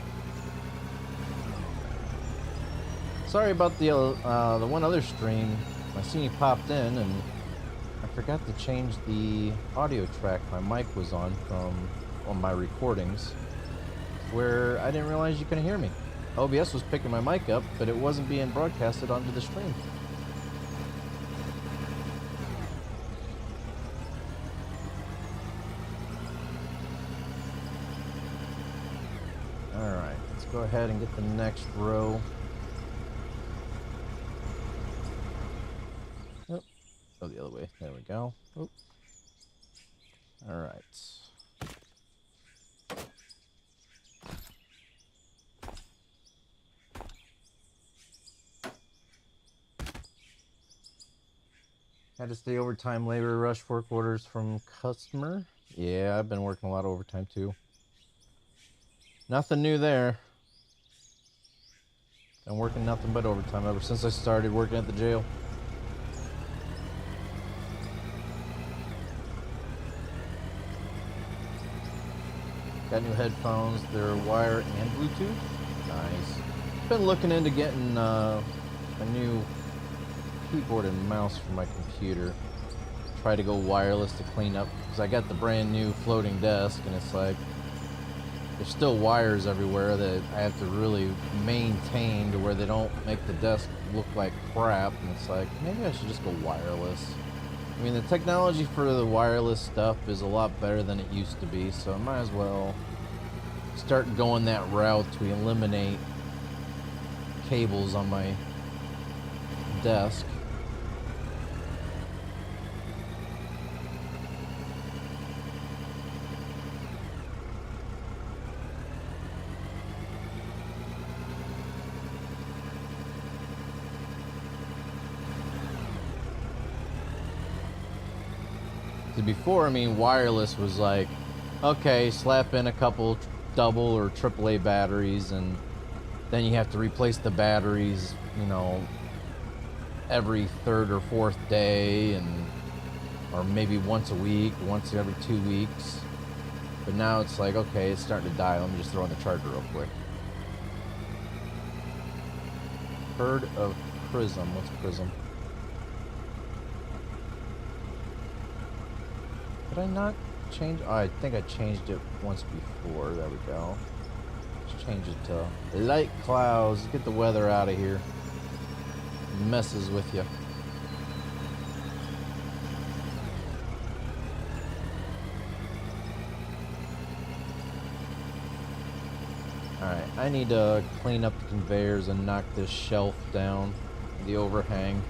Sorry about the one other stream. I seen you popped in, and I forgot to change the audio track my mic was on my recordings, where I didn't realize you couldn't hear me. OBS was picking my mic up, but it wasn't being broadcasted onto the stream. Alright, let's go ahead and get the next row. Oh, go the other way. There we go. Oh. Alright. Had to stay overtime labor, rush work orders from customer. Yeah, I've been working a lot of overtime too. Nothing new there. Been working nothing but overtime ever since I started working at the jail. Got new headphones. They're wire and Bluetooth. Nice. Been looking into getting a new keyboard and mouse for my computer. Try to go wireless to clean up, because I got the brand new floating desk, and it's like there's still wires everywhere that I have to really maintain to where they don't make the desk look like crap. And it's like, maybe I should just go wireless. I mean, the technology for the wireless stuff is a lot better than it used to be, so I might as well start going that route to eliminate cables on my desk. Before, I mean, wireless was like, okay, slap in a couple double or AAA batteries, and then you have to replace the batteries, you know, every third or fourth day, and or maybe once a week, once every 2 weeks. But now it's like, okay, it's starting to die. Let me just throw in the charger real quick. Herd of Prism. What's Prism? Did I not change? Oh, I think I changed it once before. There we go. Let's change it to light clouds. Get the weather out of here. Messes with you. Alright, I need to clean up the conveyors and knock this shelf down. The overhang.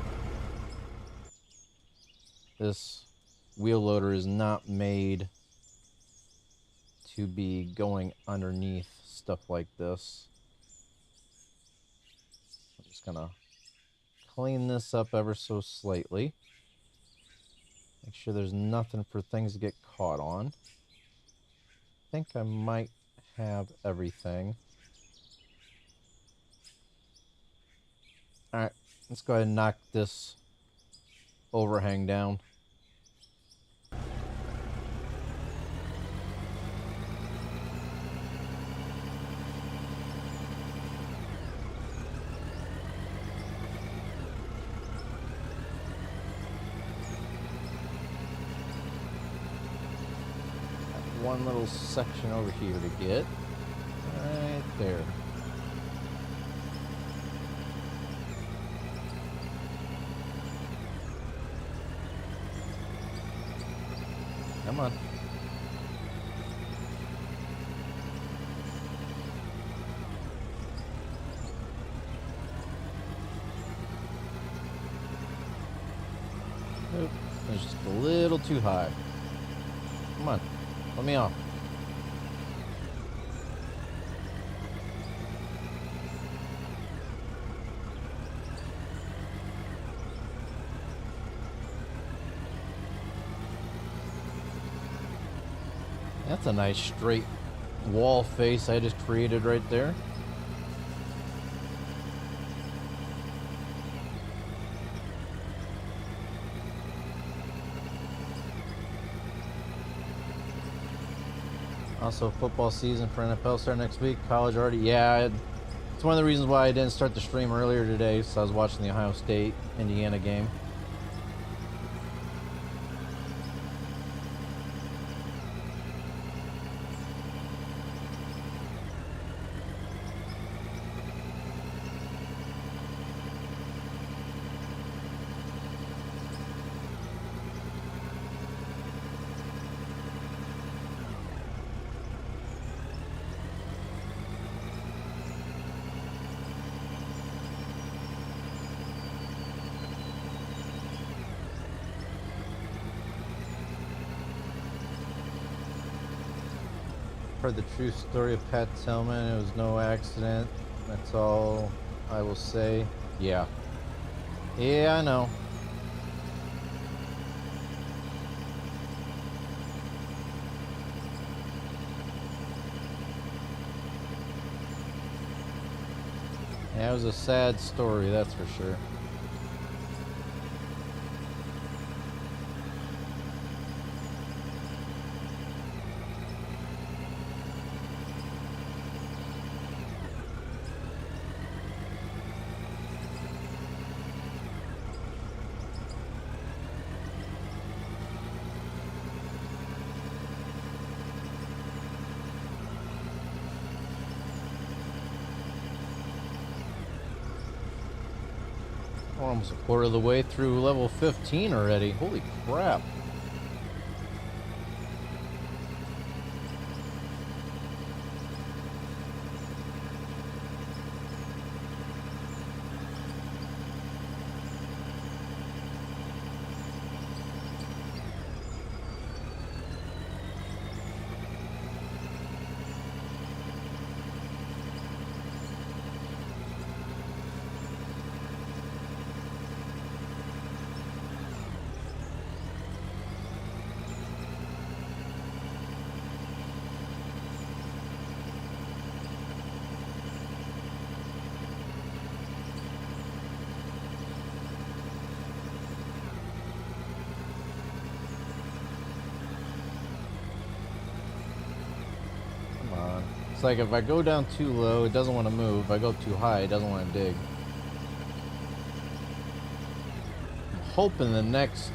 This wheel loader is not made to be going underneath stuff like this. I'm just gonna clean this up ever so slightly. Make sure there's nothing for things to get caught on. I think I might have everything. Alright, let's go ahead and knock this overhang down. One little section over here to get. Right there. Come on. Nope, it's just a little too high. Come on, let me off. That's a nice straight wall face I just created right there. Also, football season for NFL start next week. College already, yeah. It's one of the reasons why I didn't start the stream earlier today, so I was watching the Ohio State Indiana game. Heard the true story of Pat Tillman. It was no accident. That's all I will say. Yeah. Yeah, I know. Yeah, it was a sad story, that's for sure. We're almost a quarter of the way through level 15 already. Holy crap. like if I go down too low, it doesn't want to move. If I go too high, it doesn't want to dig. I'm hoping the next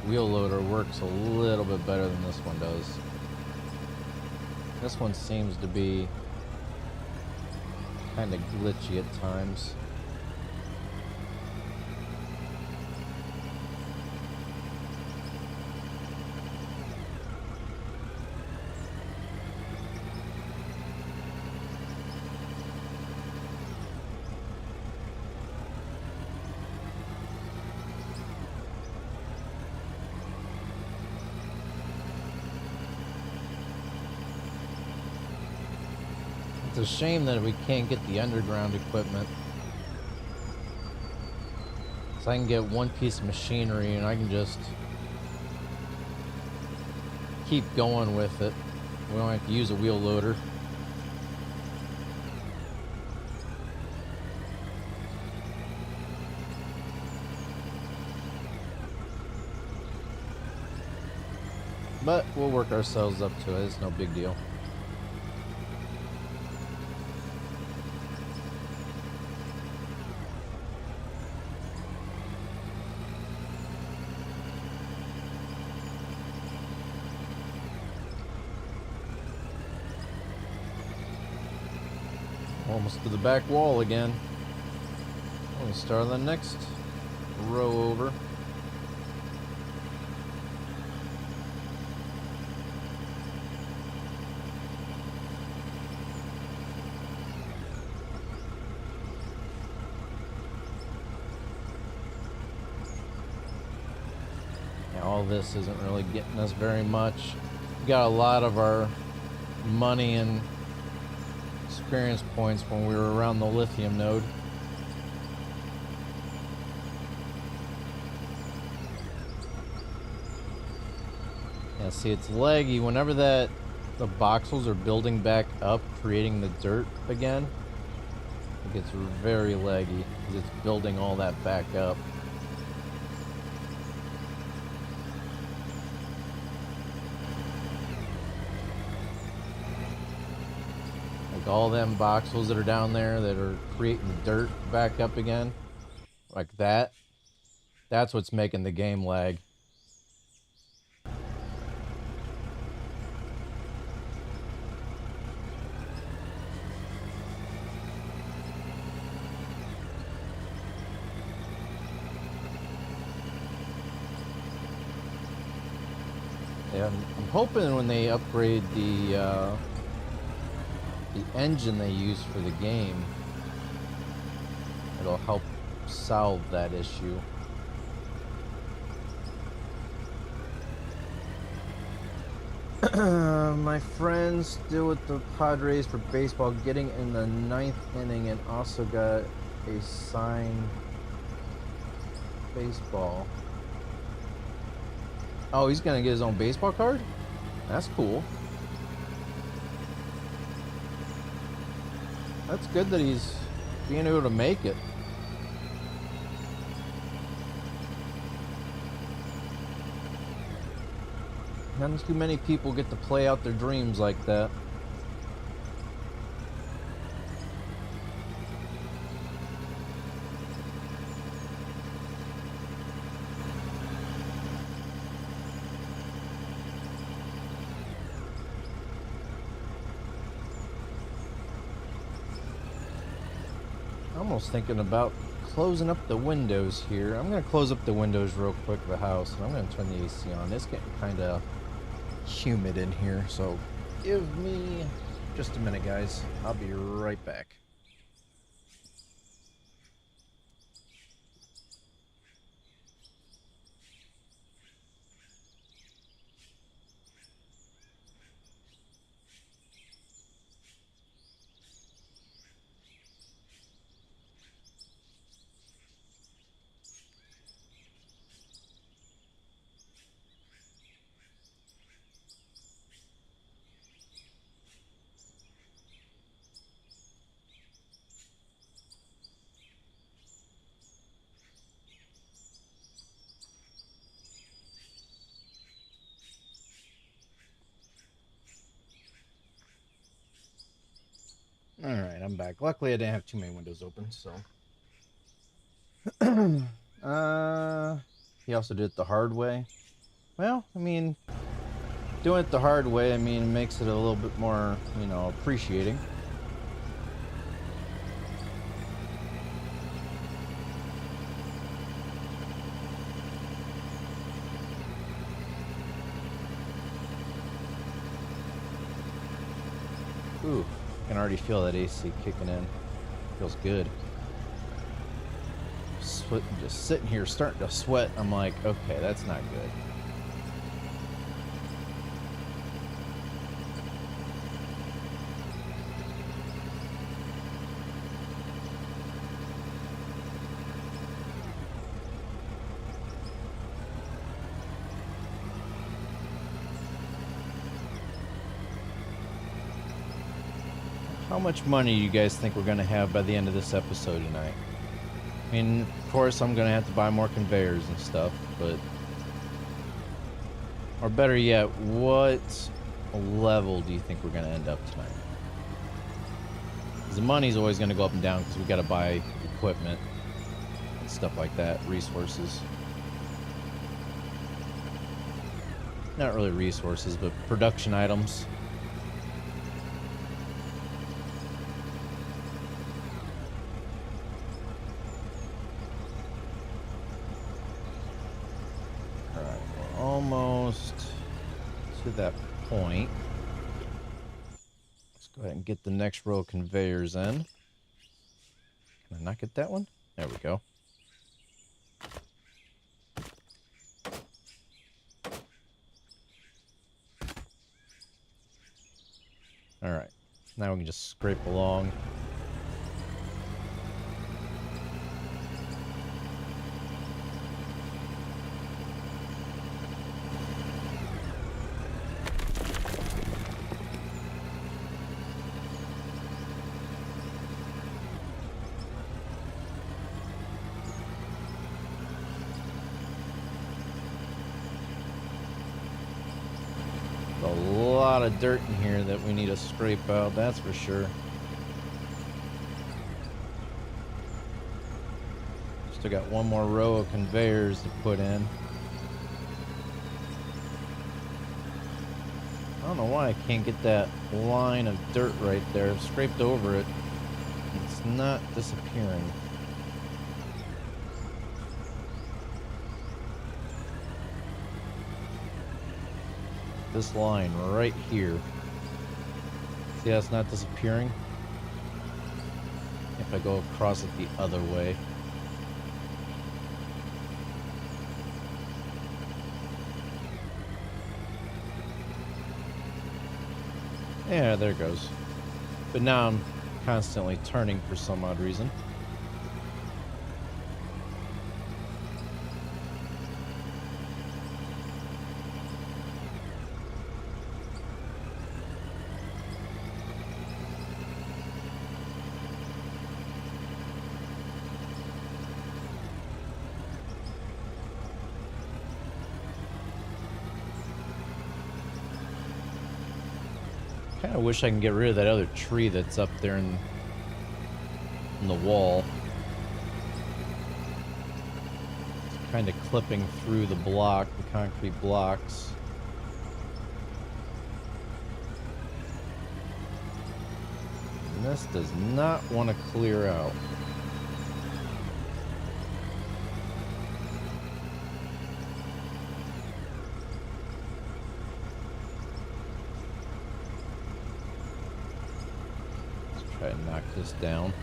wheel loader works a little bit better than this one does. This one seems to be kind of glitchy at times. It's a shame that we can't get the underground equipment. So I can get one piece of machinery and I can just keep going with it. We don't have to use a wheel loader. But we'll work ourselves up to it. It's no big deal. Almost to the back wall again. We'll start on the next row over. Yeah, all this isn't really getting us very much. We got a lot of our money and experience points when we were around the lithium node. Yeah, see, it's laggy. Whenever the voxels are building back up, creating the dirt again, it gets very laggy because it's building all that back up. Like all them voxels that are down there that are creating the dirt back up again, like that. That's what's making the game lag. Yeah, I'm hoping when they upgrade the engine they use for the game, it'll help solve that issue. My friend still with the Padres for baseball, getting in the 9th inning, and also got a signed baseball. Oh, he's gonna get his own baseball card? That's cool. That's good that he's being able to make it. Not too many people get to play out their dreams like that. Almost thinking about closing up the windows here. I'm going to close up the windows real quick of the house, and I'm going to turn the AC on. It's getting kind of humid in here, so give me just a minute, guys. I'll be right back. I'm back. Luckily, I didn't have too many windows open, so. He also did it the hard way. Well, I mean, doing it the hard way, I mean, makes it a little bit more, you know, appreciating. Ooh, I can already feel that AC kicking in. Feels good. Just sitting here starting to sweat. I'm like, okay, that's not good. How much money do you guys think we're going to have by the end of this episode tonight? I mean, of course, I'm going to have to buy more conveyors and stuff, but... Or better yet, what level do you think we're going to end up tonight? Because the money's always going to go up and down because we got to buy equipment and stuff like that, resources. Not really resources, but production items. Almost to that point. Let's go ahead and get the next row of conveyors in. Can I not get that one? There we go. Alright. Now we can just scrape along. A lot of dirt in here that we need to scrape out, that's for sure. Still got one more row of conveyors to put in. I don't know why I can't get that line of dirt right there. I've scraped over it. It's not disappearing. This line right here. See how it's not disappearing? If I go across it the other way. Yeah, there it goes. But now I'm constantly turning for some odd reason. Kind of wish I can get rid of that other tree that's up there in the wall. It's kind of clipping through the block, the concrete blocks. And this does not want to clear out. Try to knock this down.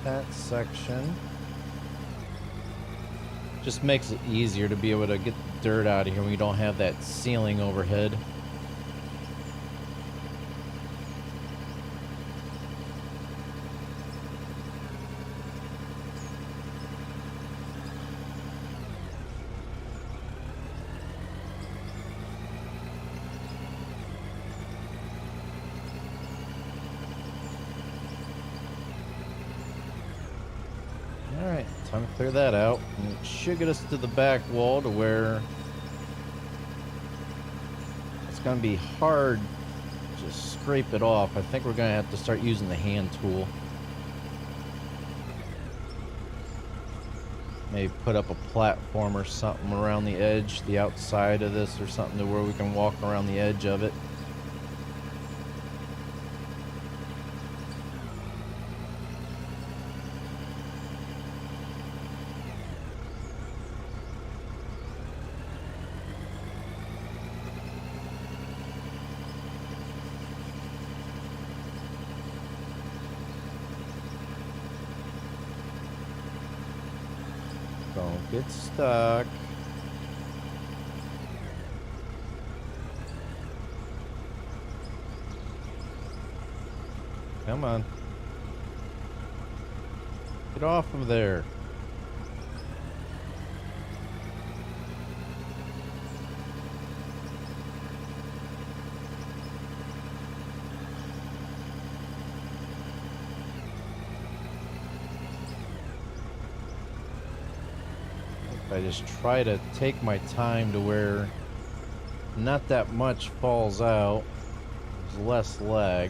That section just makes it easier to be able to get the dirt out of here when you don't have that ceiling overhead. Alright, time to clear that out. And it should get us to the back wall to where it's going to be hard to just scrape it off. I think we're going to have to start using the hand tool. Maybe put up a platform or something around the edge, the outside of this or something, to where we can walk around the edge of it. Don't get stuck. Come on. Get off of there. I just try to take my time to where not that much falls out. There's less lag.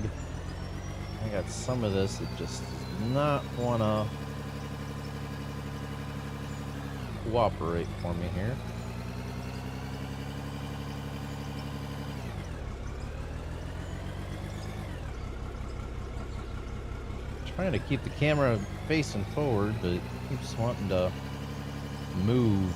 I got some of this that just does not want to cooperate for me here. Trying to keep the camera facing forward, but it keeps wanting to move.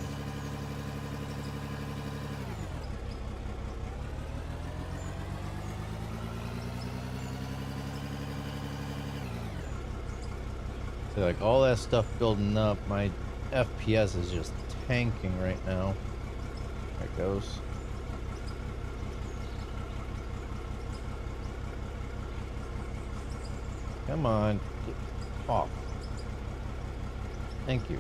So like all that stuff building up, my FPS is just tanking right now. There it goes. Come on, get off. Thank you.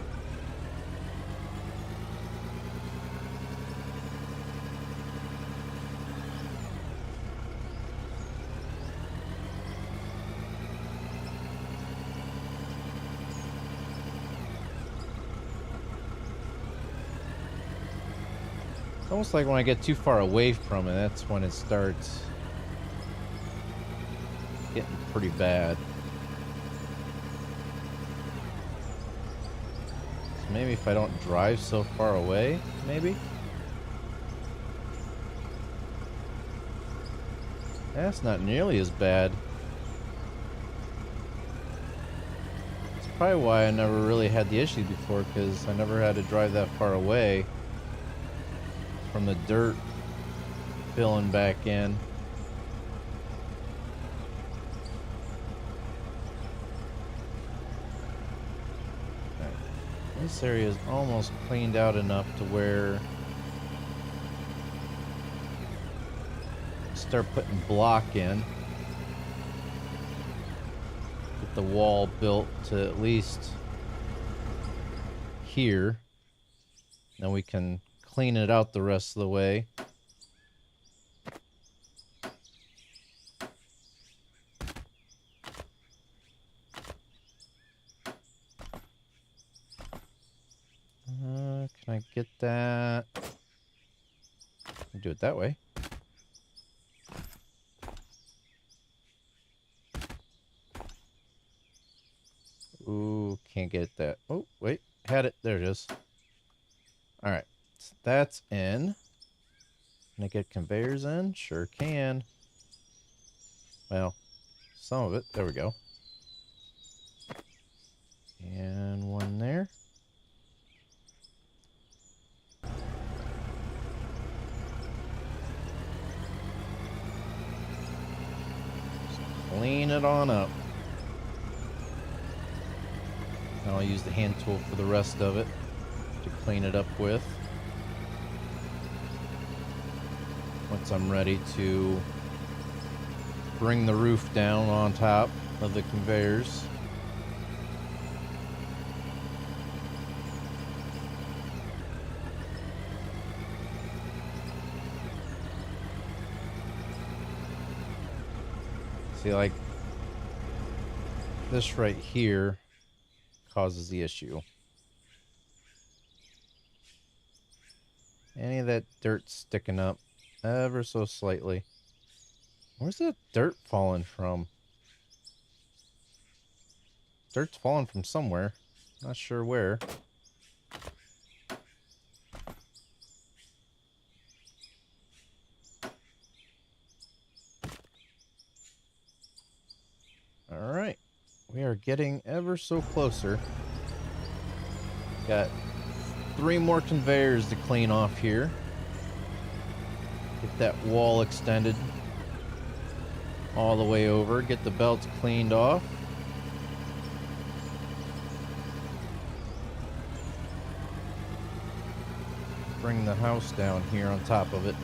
It's almost like when I get too far away from it, that's when it starts getting pretty bad. So maybe if I don't drive so far away, maybe? That's not nearly as bad. It's probably why I never really had the issue before, because I never had to drive that far away from the dirt filling back in. Right. This area is almost cleaned out enough to where start putting block in. Get the wall built to at least here. Then we can clean it out the rest of the way. Can I get that? I'll do it that way. Ooh, can't get that. Oh, wait. Had it. There it is. Alright. So that's in. Can I get conveyors in? Sure can. Well, some of it. There we go. And one there. Just clean it on up. And I'll use the hand tool for the rest of it to clean it up with. Once I'm ready to bring the roof down on top of the conveyors. See, like this right here causes the issue. Any of that dirt sticking up ever so slightly. Where's that dirt falling from? Dirt's falling from somewhere. Not sure where. Alright. We are getting ever so closer. Got 3 more conveyors to clean off here. Get that wall extended all the way over. Get the belts cleaned off. Bring the house down here on top of it.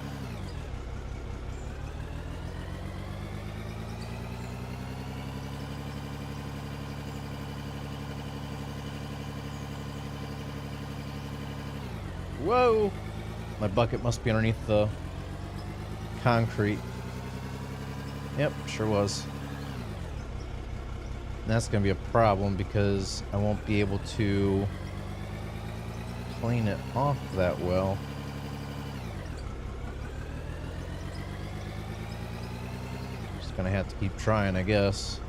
Whoa! My bucket must be underneath the concrete. Yep, sure was. And that's going to be a problem because I won't be able to clean it off that well. Just going to have to keep trying, I guess.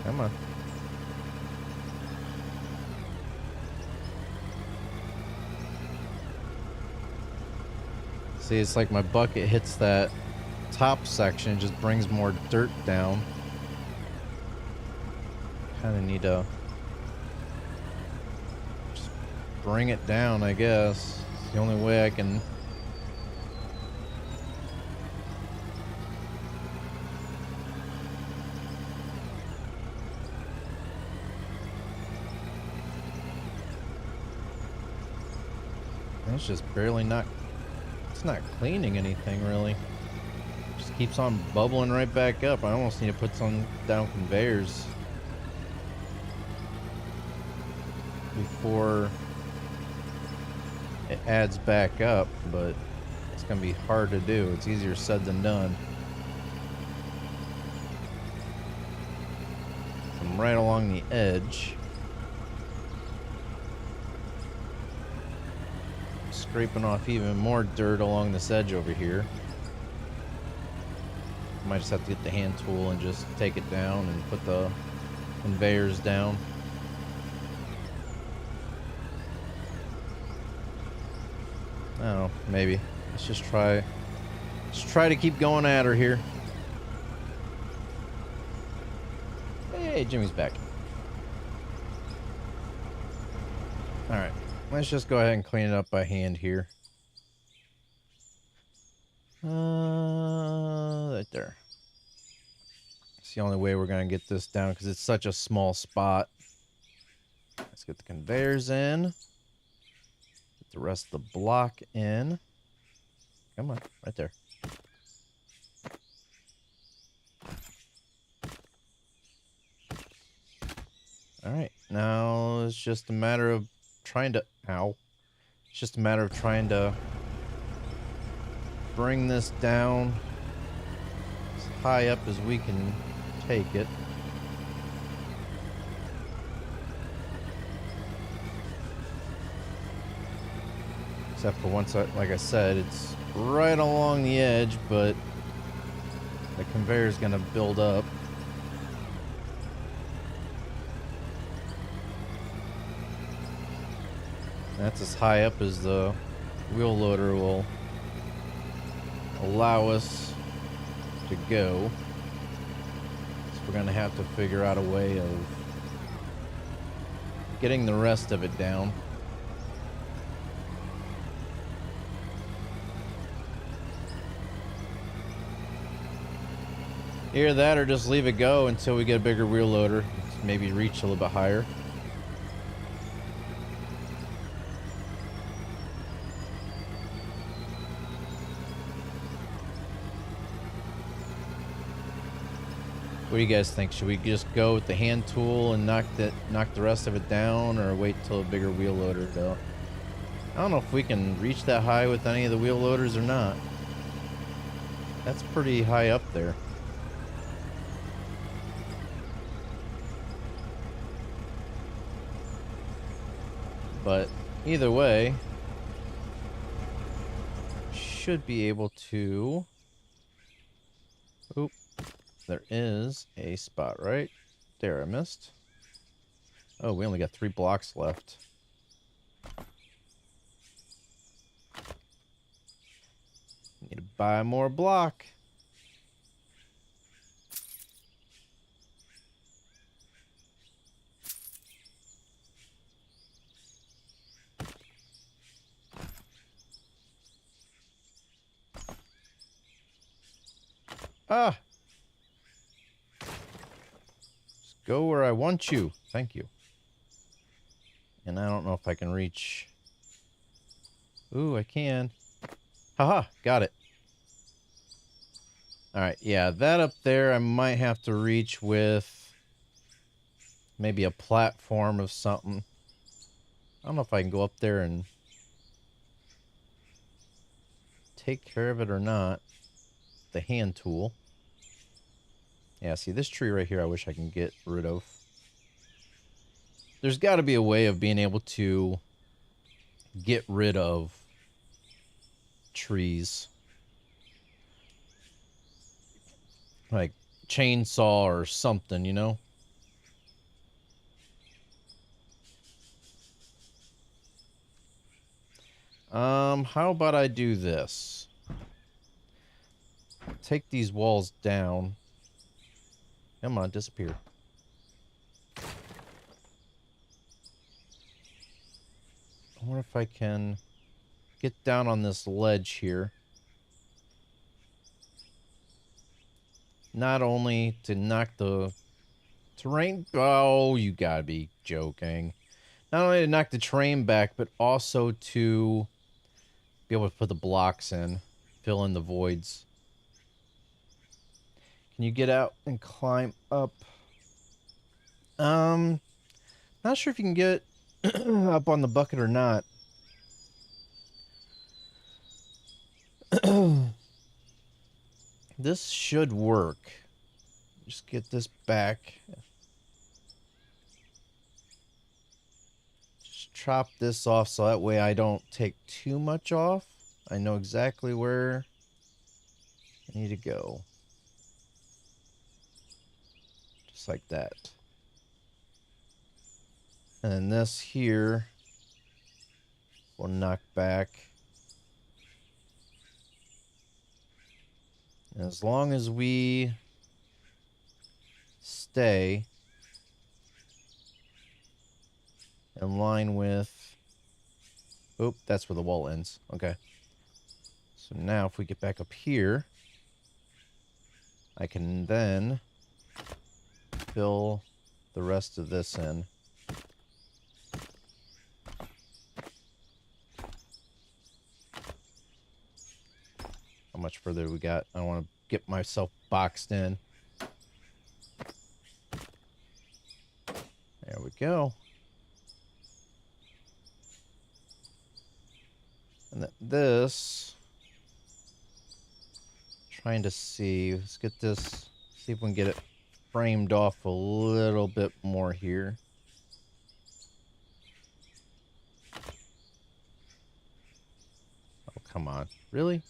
Come on. See, it's like my bucket hits that top section, just brings more dirt down. Kind of need to just bring it down, I guess. It's the only way I can. It's just barely not. It's not cleaning anything really. Just keeps on bubbling right back up. I almost need to put some down conveyors before it adds back up, but it's gonna be hard to do. It's easier said than done. I'm right along the edge. Scraping off even more dirt along this edge over here. Might just have to get the hand tool and just take it down and put the conveyors down. I don't know, maybe. Let's just try. Let's try to keep going at her here. Hey, Jimmy's back. Alright. Let's just go ahead and clean it up by hand here. Right there. It's the only way we're going to get this down because it's such a small spot. Let's get the conveyors in. Get the rest of the block in. Come on, right there. Alright, now it's just a matter of trying to, it's just a matter of trying to bring this down as high up as we can take it. Except for once, like I said, it's right along the edge, but the conveyor is going to build up. That's as high up as the wheel loader will allow us to go. So we're going to have to figure out a way of getting the rest of it down. Either that or just leave it go until we get a bigger wheel loader. Maybe reach a little bit higher. What do you guys think? Should we just go with the hand tool and knock the rest of it down, or wait till a bigger wheel loader go? I don't know if we can reach that high with any of the wheel loaders or not. That's pretty high up there. But either way, should be able to... Oop. There is a spot right there. I missed. Oh, we only got 3 blocks left. Need to buy more block. Ah! Just go where I want you. Thank you. And I don't know if I can reach... Ooh, I can. Haha, got it. Alright, yeah, that up there I might have to reach with maybe a platform of something. I don't know if I can go up there and take care of it or not. The hand tool. Yeah, see, this tree right here I wish I can get rid of. There's got to be a way of being able to get rid of trees. Like chainsaw or something, you know? How about I do this? Take these walls down. Come on, disappear. I wonder if I can get down on this ledge here. Not only to knock the terrain... Oh, you gotta be joking. Not only to knock the terrain back, but also to be able to put the blocks in. Fill in the voids. Can you get out and climb up? Not sure if you can get up on the bucket or not. This should work. Just get this back. Just chop this off so that way I don't take too much off. I know exactly where I need to go. Just like that. And then this here will knock back. And as long as we stay in line with... Oop, that's where the wall ends. Okay. So now if we get back up here, I can then fill the rest of this in. How much further we got? I want to get myself boxed in. There we go. And this... Trying to see. Let's get this... See if we can get it framed off a little bit more here. Oh, come on. Really?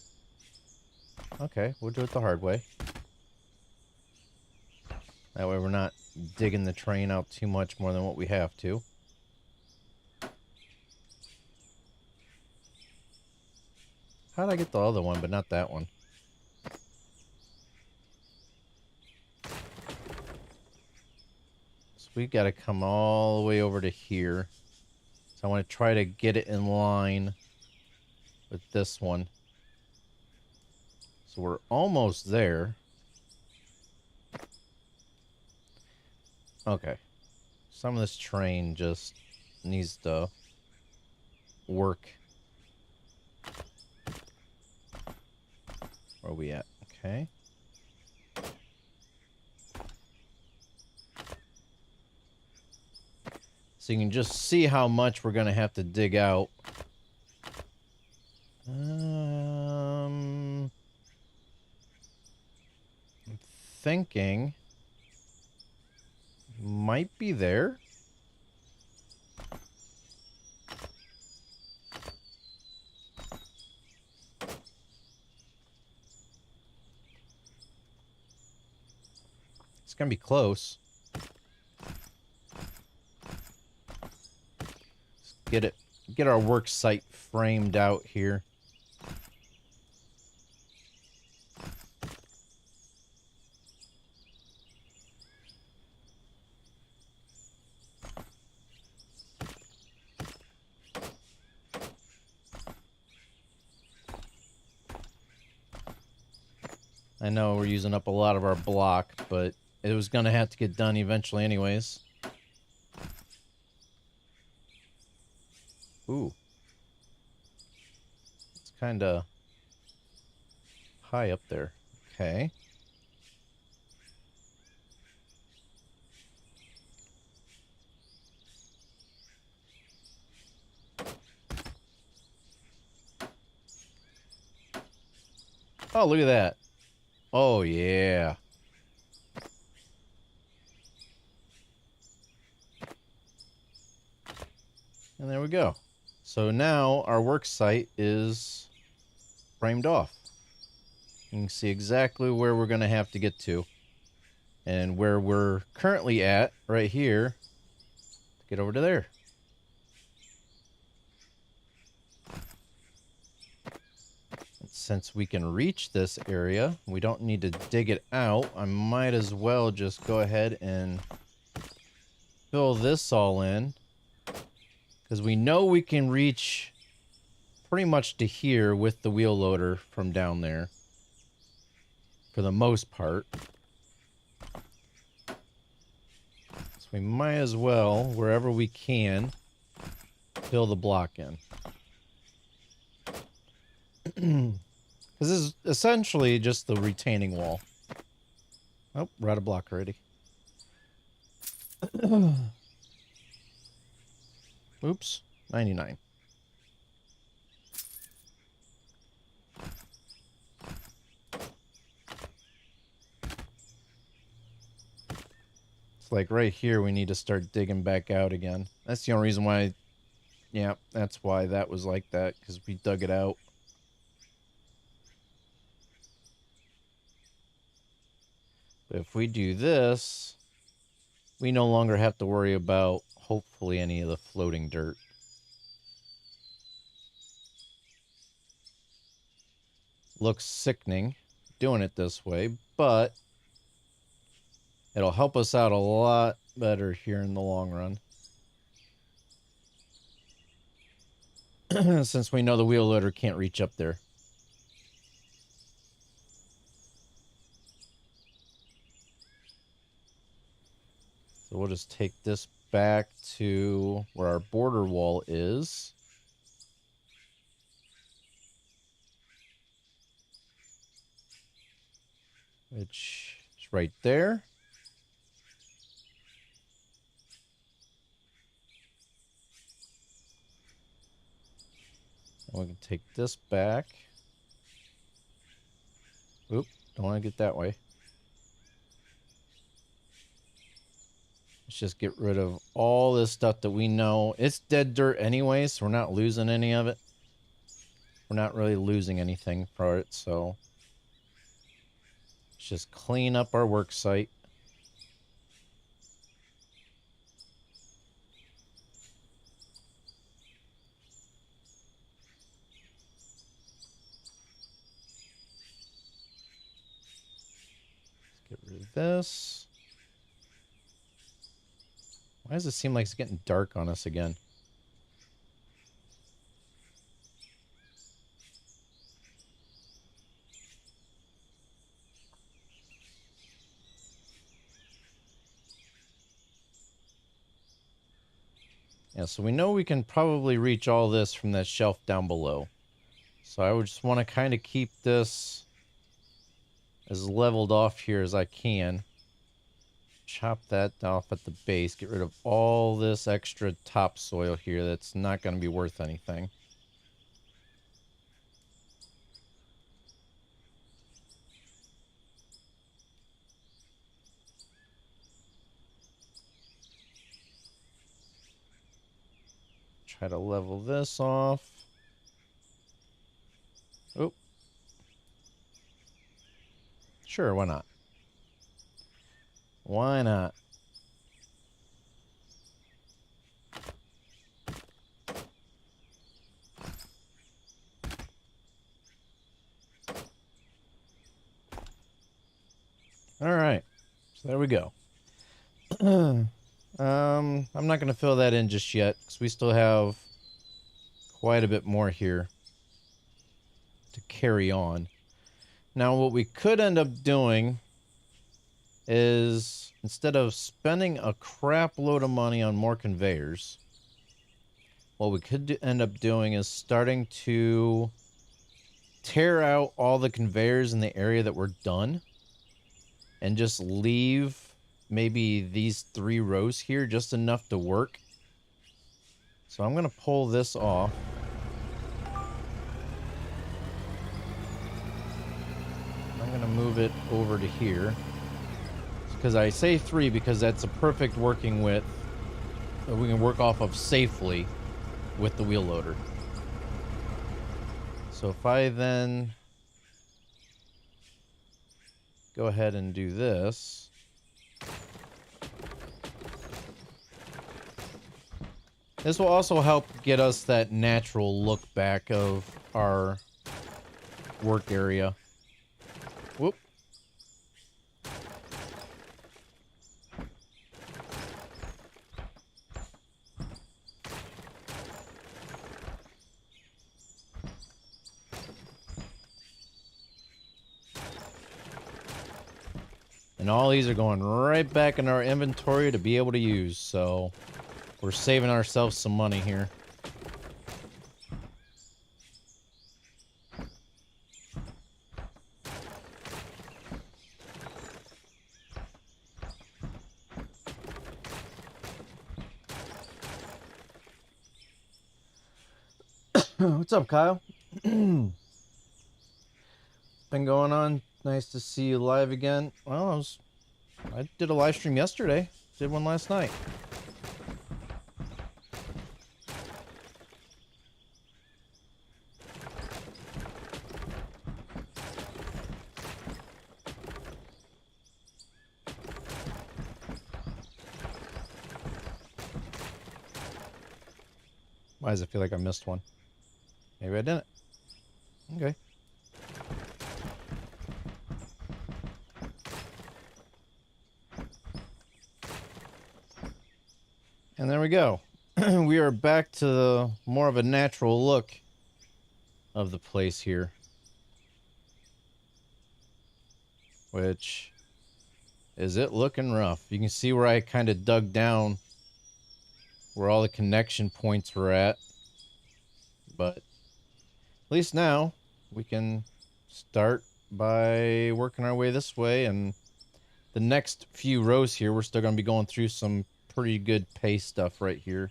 Okay, we'll do it the hard way. That way we're not digging the train out too much more than what we have to. How'd I get the other one, but not that one? So we gotta come all the way over to here. So I want to try to get it in line with this one. So we're almost there. Okay. Some of this train just needs to work. Where are we at? Okay. So you can just see how much we're going to have to dig out. I'm thinking might be there. It's gonna be close. Let's get our work site framed out here. I know we're using up a lot of our block, but it was gonna have to get done eventually anyways. Ooh. It's kinda high up there. Okay. Oh, look at that. Oh, yeah. And there we go. So now our work site is framed off. You can see exactly where we're going to have to get to. And where we're currently at, right here, to get over to there. And since we can reach this area, we don't need to dig it out. I might as well just go ahead and fill this all in. Because we know we can reach pretty much to here with the wheel loader from down there. For the most part. So we might as well, wherever we can, fill the block in. Because this is essentially just the retaining wall. Oh, we're out of block already. Oops, 99. It's like right here we need to start digging back out again. That's the only reason why... Yeah, that's why that was like that, because we dug it out. But if we do this, we no longer have to worry about, hopefully, any of the floating dirt. Looks sickening doing it this way, but it'll help us out a lot better here in the long run. Since we know the wheel loader can't reach up there. So we'll just take this back to where our border wall is. Which is right there. And we can take this back. Oop, don't want to get that way. Let's just get rid of all this stuff that we know. It's dead dirt anyway, so we're not losing any of it. We're not really losing anything for it, so... Let's just clean up our work site. Let's get rid of this. Why does it seem like it's getting dark on us again? Yeah, so we know we can probably reach all this from that shelf down below. So I would just want to kind of keep this as leveled off here as I can. Chop that off at the base. Get rid of all this extra topsoil here that's not going to be worth anything. Try to level this off. Oh. Sure, why not? Why not? All right. So there we go. I'm not going to fill that in just yet because we still have quite a bit more here to carry on. Now, what we could end up doing is, instead of spending a crap load of money on more conveyors, what we could end up doing is starting to tear out all the conveyors in the area that we're done and just leave maybe these 3 rows here, just enough to work. So I'm going to pull this off. I'm going to move it over to here. Because I say 3 because that's a perfect working width that we can work off of safely with the wheel loader. So if I then go ahead and do this, this will also help get us that natural look back of our work area. Whoop. And all these are going right back in our inventory to be able to use, so we're saving ourselves some money here. What's up, Kyle? Been going on? Nice to see you live again. Well, I did a live stream yesterday. Did one last night. Why does it feel like I missed one? Maybe I didn't. Okay. And there we go. We are back to more of a natural look of the place here. Which is it looking rough. You can see where I kind of dug down where all the connection points were at. But at least now we can start by working our way this way, and the next few rows here we're still going to be going through some pretty good pay stuff right here.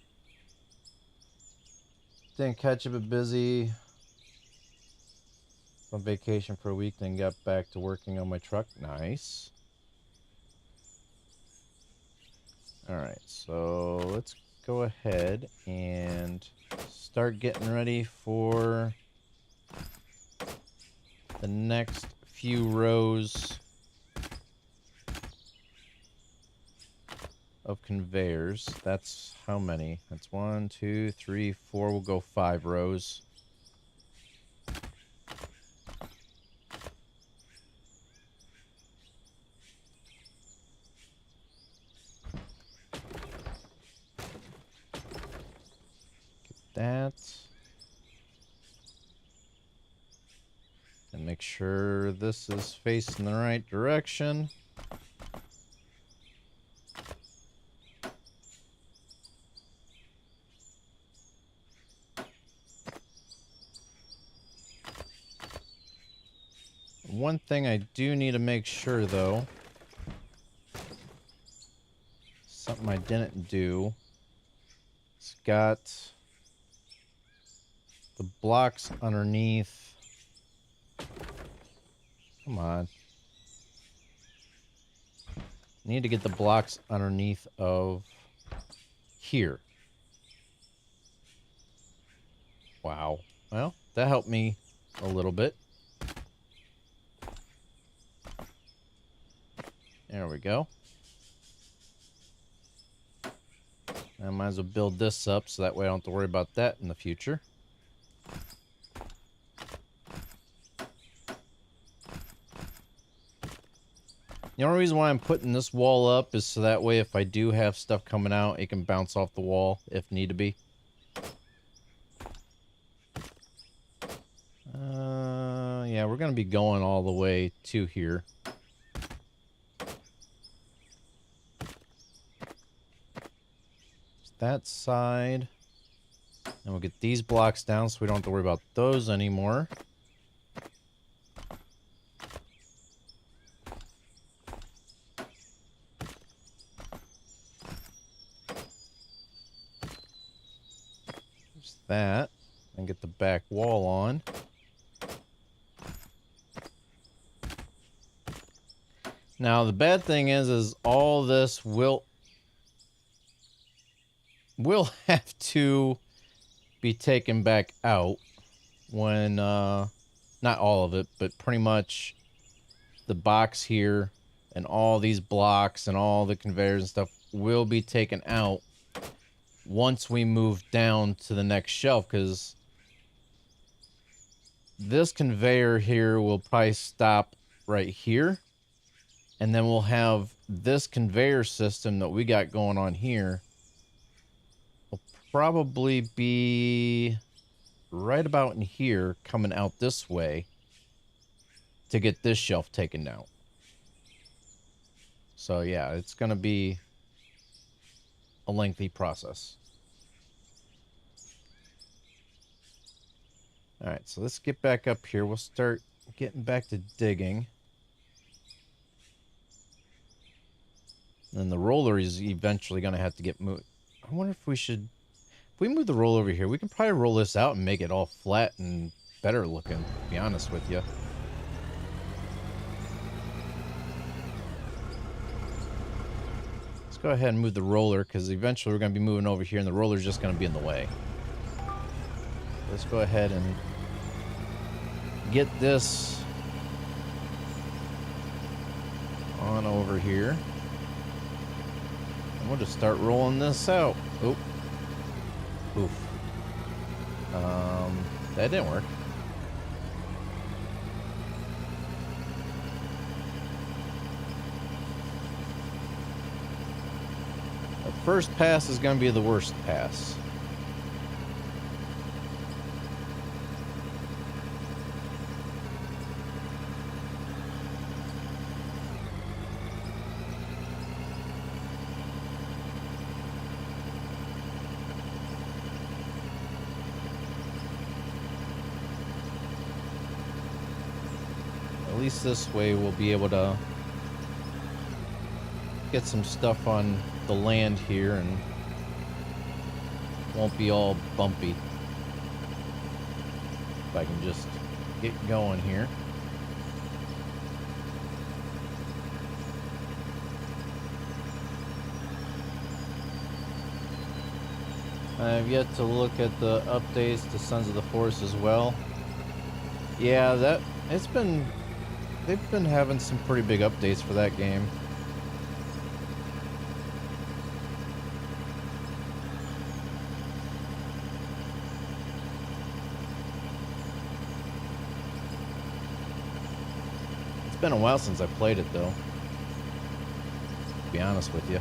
Didn't catch a bit busy on vacation for a week, then got back to working on my truck. Nice. Alright, so let's go ahead and start getting ready for the next few rows of conveyors. That's how many? That's 1, 2, 3, 4. We'll go 5 rows. That. And make sure this is facing the right direction. One thing I do need to make sure, though, something I didn't do, it's got the blocks underneath. Come on. Need to get the blocks underneath of here. Wow. Well, that helped me a little bit. There we go. I might as well build this up so that way I don't have to worry about that in the future. The only reason why I'm putting this wall up is so that way if I do have stuff coming out, it can bounce off the wall if need to be. Yeah, we're going to be going all the way to here. That side. And we'll get these blocks down so we don't have to worry about those anymore. There's that. And get the back wall on. Now, the bad thing is all this will have to be taken back out when, not all of it, but pretty much the box here and all these blocks and all the conveyors and stuff will be taken out once we move down to the next shelf, because this conveyor here will probably stop right here. And then we'll have this conveyor system that we got going on here will probably be right about in here coming out this way to get this shelf taken down. So yeah, it's going to be a lengthy process. All right, so let's get back up here. We'll start getting back to digging. And the roller is eventually going to have to get moved. I wonder if we should... If we move the roller over here, we can probably roll this out and make it all flat and better looking, to be honest with you. Let's go ahead and move the roller, because eventually we're going to be moving over here, and the roller's just going to be in the way. Let's go ahead and get this on over here. We'll just start rolling this out. Oop. Oof. That didn't work. The first pass is going to be the worst pass. At least this way we'll be able to get some stuff on the land here and won't be all bumpy. If I can just get going here. I've yet to look at the updates to Sons of the Forest as well. Yeah, they've been having some pretty big updates for that game. It's been a while since I played it, though, to be honest with you.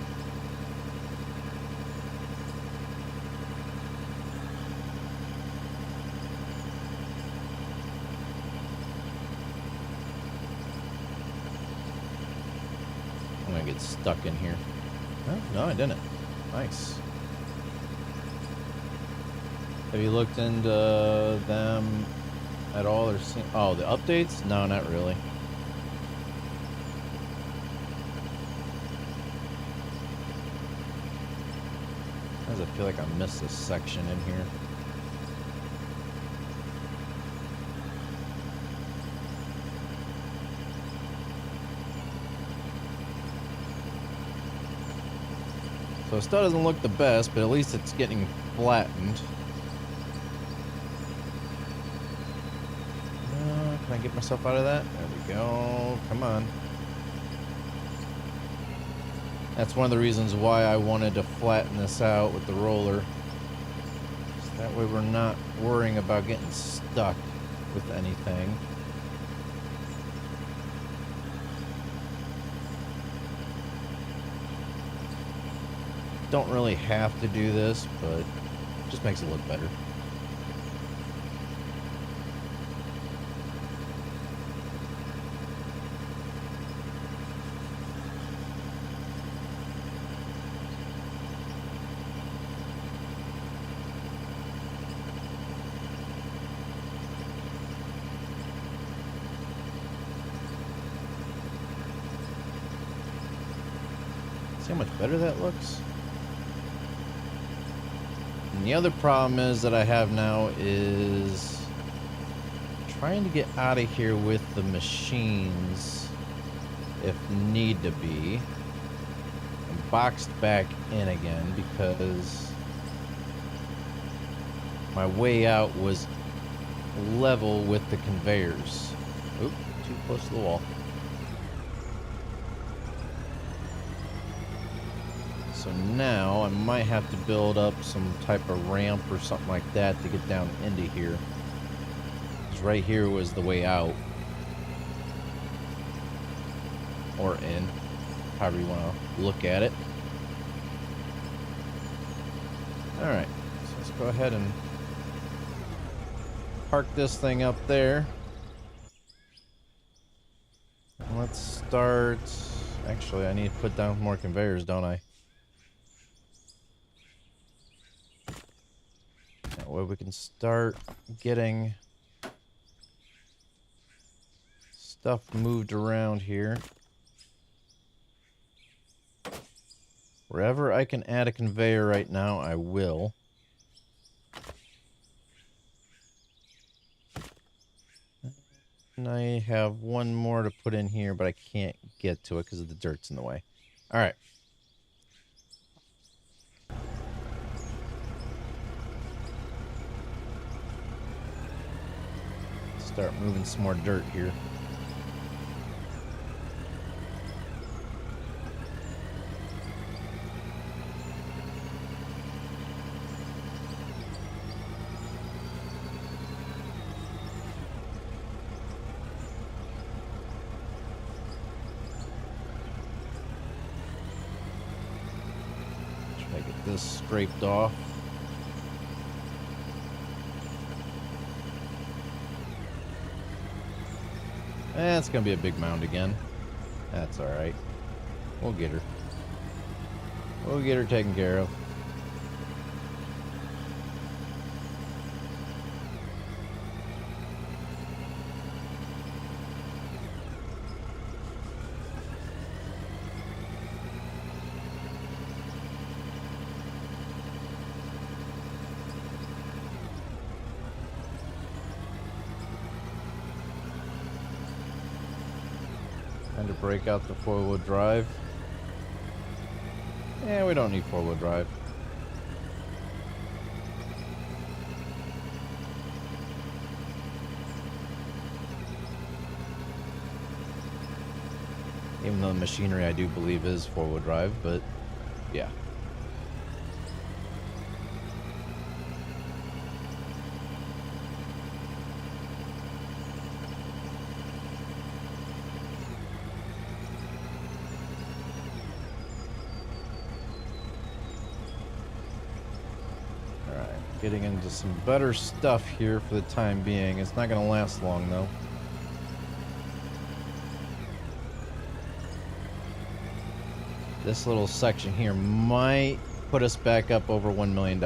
I'm gonna get stuck in here. Oh, no, I didn't. Nice. Have you looked into them at all or seen? Oh, the updates? No, not really. I feel like I missed this section in here. So it still doesn't look the best, but at least it's getting flattened. Can I get myself out of that? There we go. Come on. That's one of the reasons why I wanted to flatten this out with the roller. So that way we're not worrying about getting stuck with anything. Don't really have to do this, but it just makes it look better. See how much better that looks? And the other problem is that I have now is trying to get out of here with the machines if need to be. I'm boxed back in again because my way out was level with the conveyors. Oop, too close to the wall. So now I might have to build up some type of ramp or something like that to get down into here. Because right here was the way out. Or in. However you want to look at it. Alright. So let's go ahead and park this thing up there. And let's start... Actually, I need to put down more conveyors, don't I? That way we can start getting stuff moved around here. Wherever I can add a conveyor right now, I will. And I have one more to put in here, but I can't get to it because the dirt's in the way. Alright. Start moving some more dirt here. Try to get this scraped off. It's gonna be a big mound again. That's alright. We'll get her. We'll get her taken care of. Time to break out the four-wheel drive. Yeah, we don't need four-wheel drive. Even though the machinery I do believe is four-wheel drive, but yeah. Getting into some better stuff here for the time being. It's not going to last long, though. This little section here might put us back up over $1 million.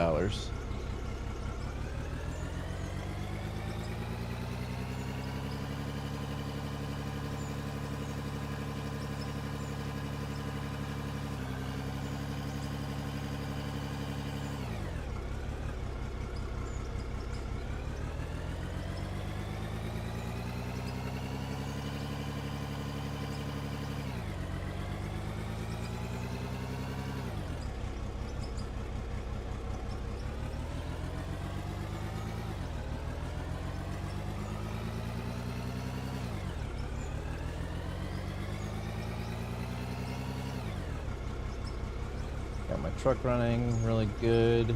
Got my truck running really good.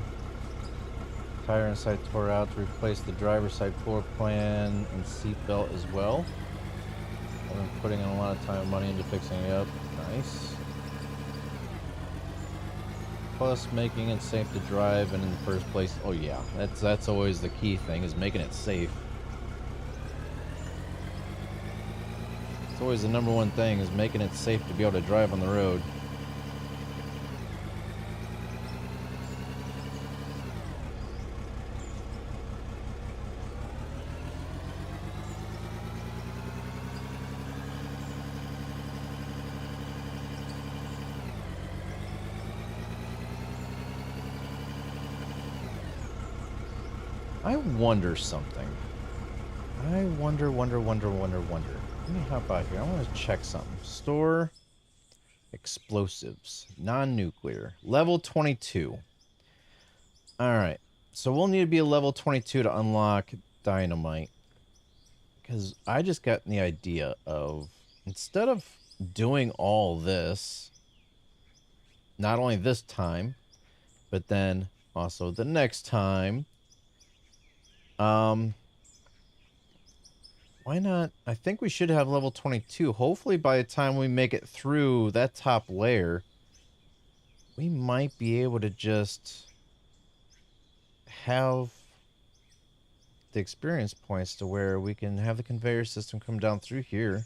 Tire inside tore out to replace the driver's side floor plan and seat belt as well. I've been putting in a lot of time and money into fixing it up. Nice. Plus making it safe to drive, and in the first place, oh yeah, that's always the key thing, is making it safe. It's always the number one thing, is making it safe to be able to drive on the road. I wonder something. I wonder. Let me hop out here. I want to check something. Store explosives. Non-nuclear. Level 22. Alright. So we'll need to be a level 22 to unlock dynamite. Because I just got the idea of, instead of doing all this, not only this time, but then also the next time, why not? I think we should have level 22. Hopefully by the time we make it through that top layer, we might be able to just have the experience points to where we can have the conveyor system come down through here.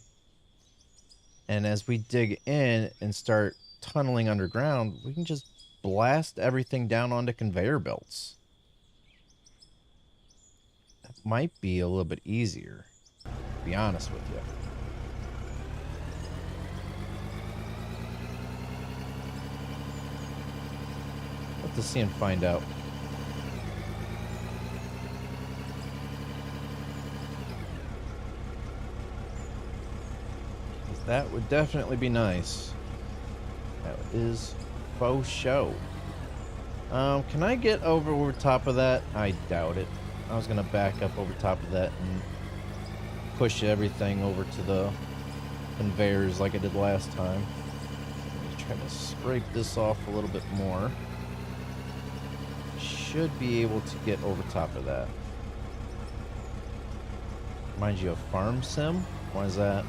And as we dig in and start tunneling underground, we can just blast everything down onto conveyor belts. That might be a little bit easier, to be honest with you. We'll have to see and find out. That would definitely be nice. That is faux show. Can I get over top of that? I doubt it. I was gonna back up over top of that and push everything over to the conveyors like I did last time. Let me try to scrape this off a little bit more. Should be able to get over top of that. Reminds you of Farm Sim? Why is that?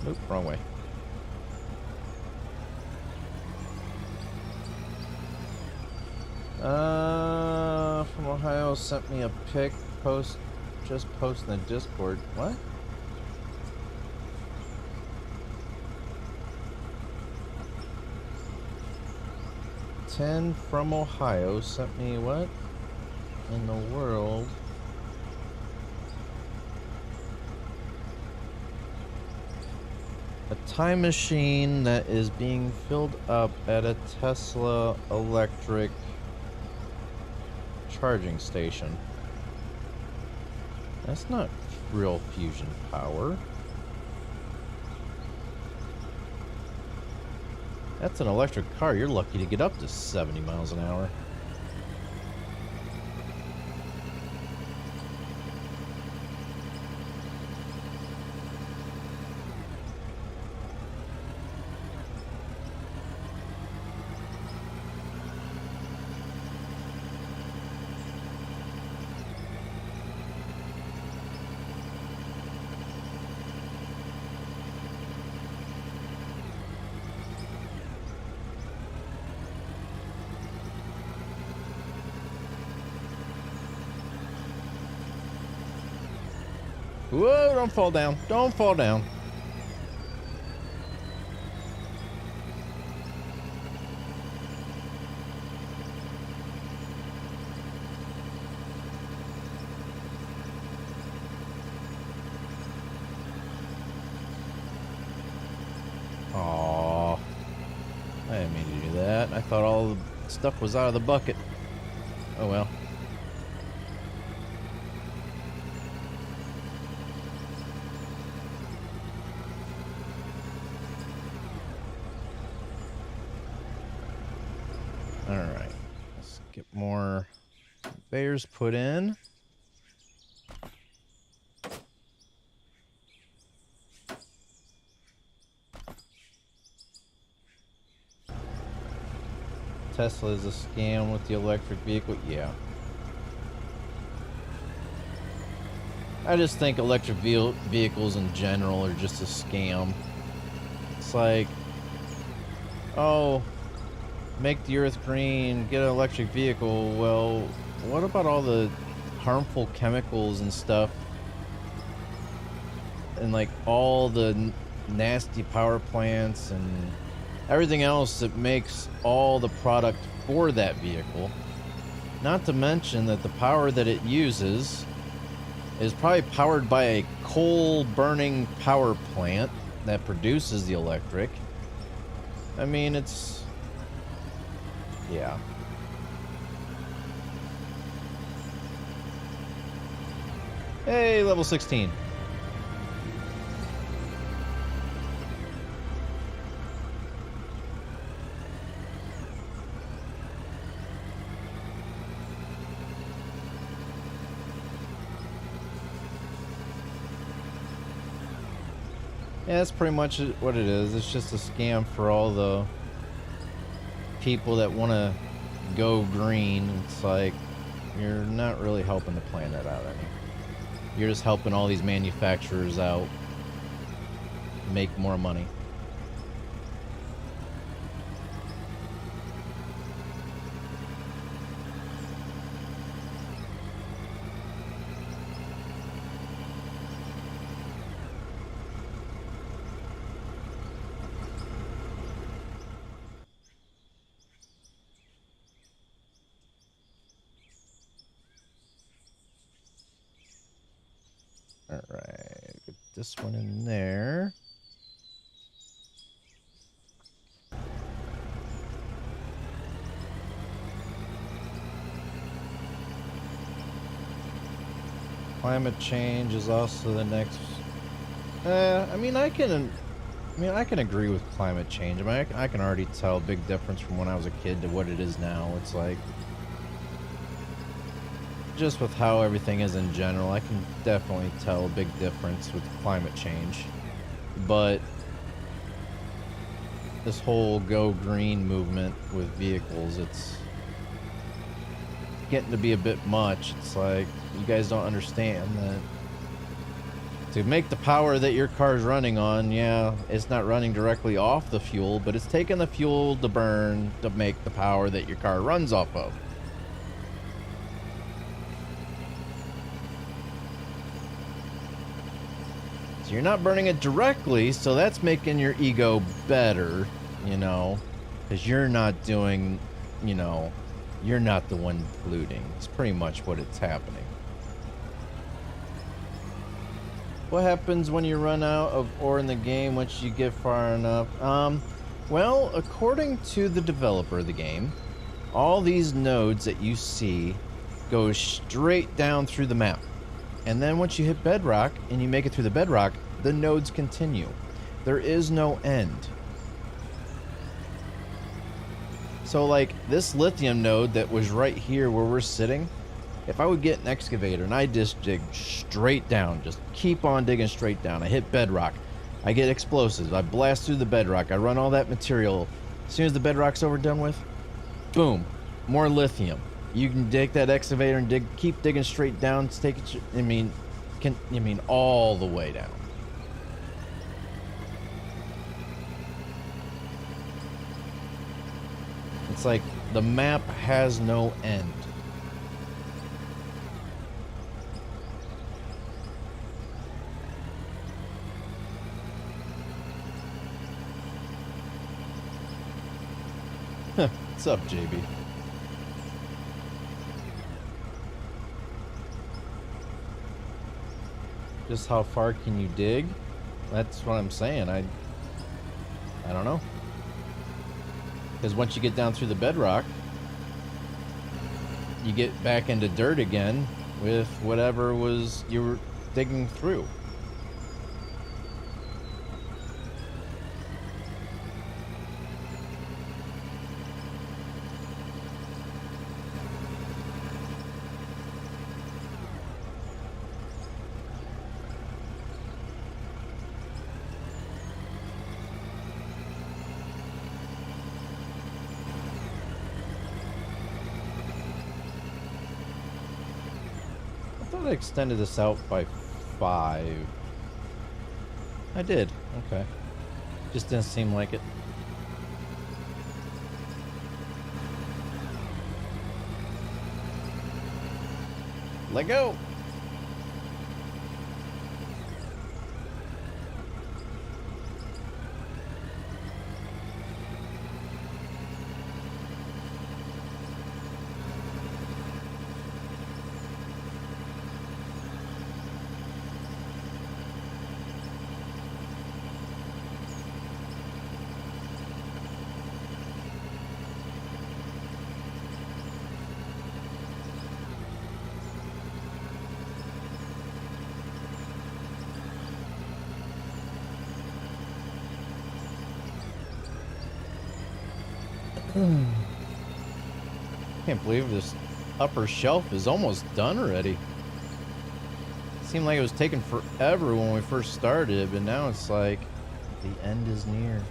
Nope, wrong way. From Ohio sent me a pic just post in the Discord. What? Ten from Ohio sent me what in the world? A time machine that is being filled up at a Tesla electric charging station. That's not real fusion power. That's an electric car. You're lucky to get up to 70 miles an hour. Whoa, don't fall down. Don't fall down. Aww. I didn't mean to do that. I thought all the stuff was out of the bucket. Oh well. Get more conveyors put in. Tesla is a scam with the electric vehicle. Yeah. I just think electric vehicles in general are just a scam. It's like, oh, make the earth green, get an electric vehicle. Well, what about all the harmful chemicals and stuff? And like all the nasty power plants and everything else that makes all the product for that vehicle. Not to mention that the power that it uses is probably powered by a coal-burning power plant that produces the electric. I mean, it's... yeah. Hey, level 16. Yeah, that's pretty much what it is. It's just a scam for all the people that want to go green. It's like, you're not really helping the planet out any. You're just helping all these manufacturers out make more money. Alright, get this one in there. Climate change is also the next... I mean, I can agree with climate change. I mean, I can already tell a big difference from when I was a kid to what it is now. It's like... just with how everything is in general, I can definitely tell a big difference with climate change. But this whole go green movement with vehicles, it's getting to be a bit much. It's like, you guys don't understand that to make the power that your car's running on, yeah, it's not running directly off the fuel, but it's taking the fuel to burn to make the power that your car runs off of. You're not burning it directly, so that's making your ego better, you know, because you're not doing, you know, you're not the one polluting. It's pretty much what it's happening. What happens when you run out of ore in the game once you get far enough? Well, according to the developer of the game, all these nodes that you see go straight down through the map. And then once you hit bedrock and you make it through the bedrock, the nodes continue. There is no end. So like this lithium node that was right here where we're sitting, if I would get an excavator and I just dig straight down, just keep on digging straight down, I hit bedrock, I get explosives, I blast through the bedrock, I run all that material. As soon as the bedrock's over done with, boom, more lithium. You can take that excavator and keep digging straight down. Take it. All the way down. It's like the map has no end. What's up, JB? Just how far can you dig? That's what I'm saying. I don't know. Because once you get down through the bedrock, you get back into dirt again with whatever was you were digging through. thought I extended this out by 5. I did. Okay. Just didn't seem like it. Let go! Can't believe this upper shelf is almost done already. Seemed like it was taking forever when we first started, but now it's like the end is near.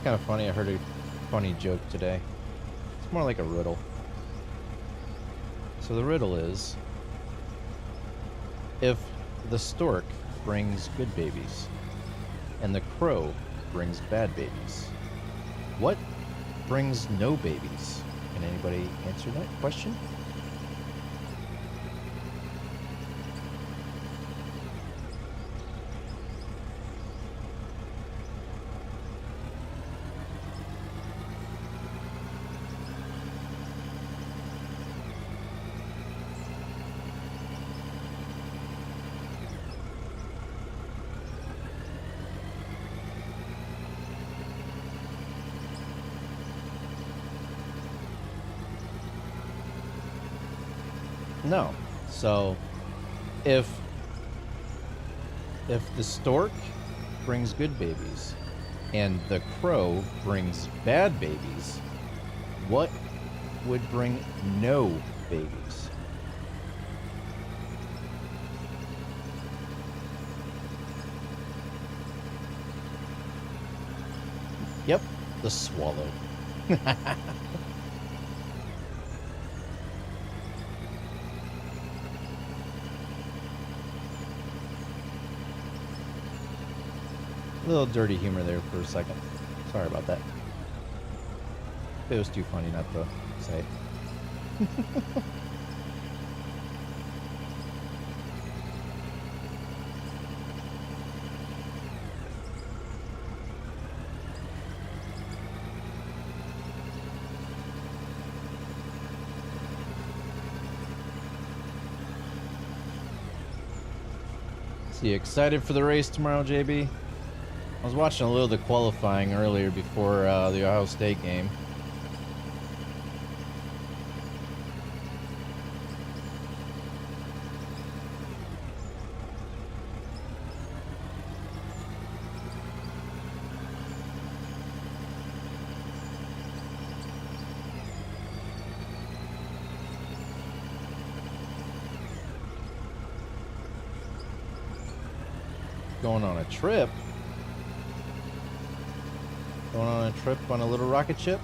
Kind of funny, I heard a funny joke today. It's more like a riddle. So the riddle is, if the stork brings good babies and the crow brings bad babies, what brings no babies? Can anybody answer that question? No. So, if the stork brings good babies and the crow brings bad babies, what would bring no babies? Yep, the swallow. A little dirty humor there for a second. Sorry about that. It was too funny not to say. So you excited for the race tomorrow, JB? I was watching a little of the qualifying earlier before the Ohio State game. Going on a trip? Going on a trip on a little rocket ship?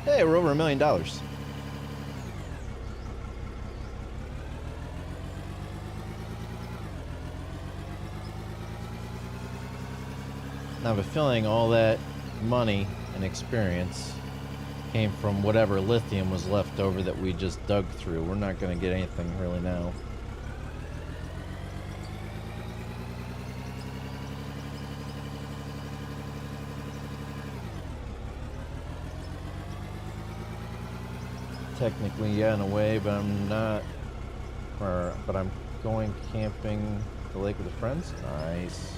Hey, we're over $1 million. Now I have a feeling all that money and experience came from whatever lithium was left over that we just dug through. We're not going to get anything really now. Technically, yeah, in a way, but I'm not. But I'm going camping at the lake with the friends. Nice.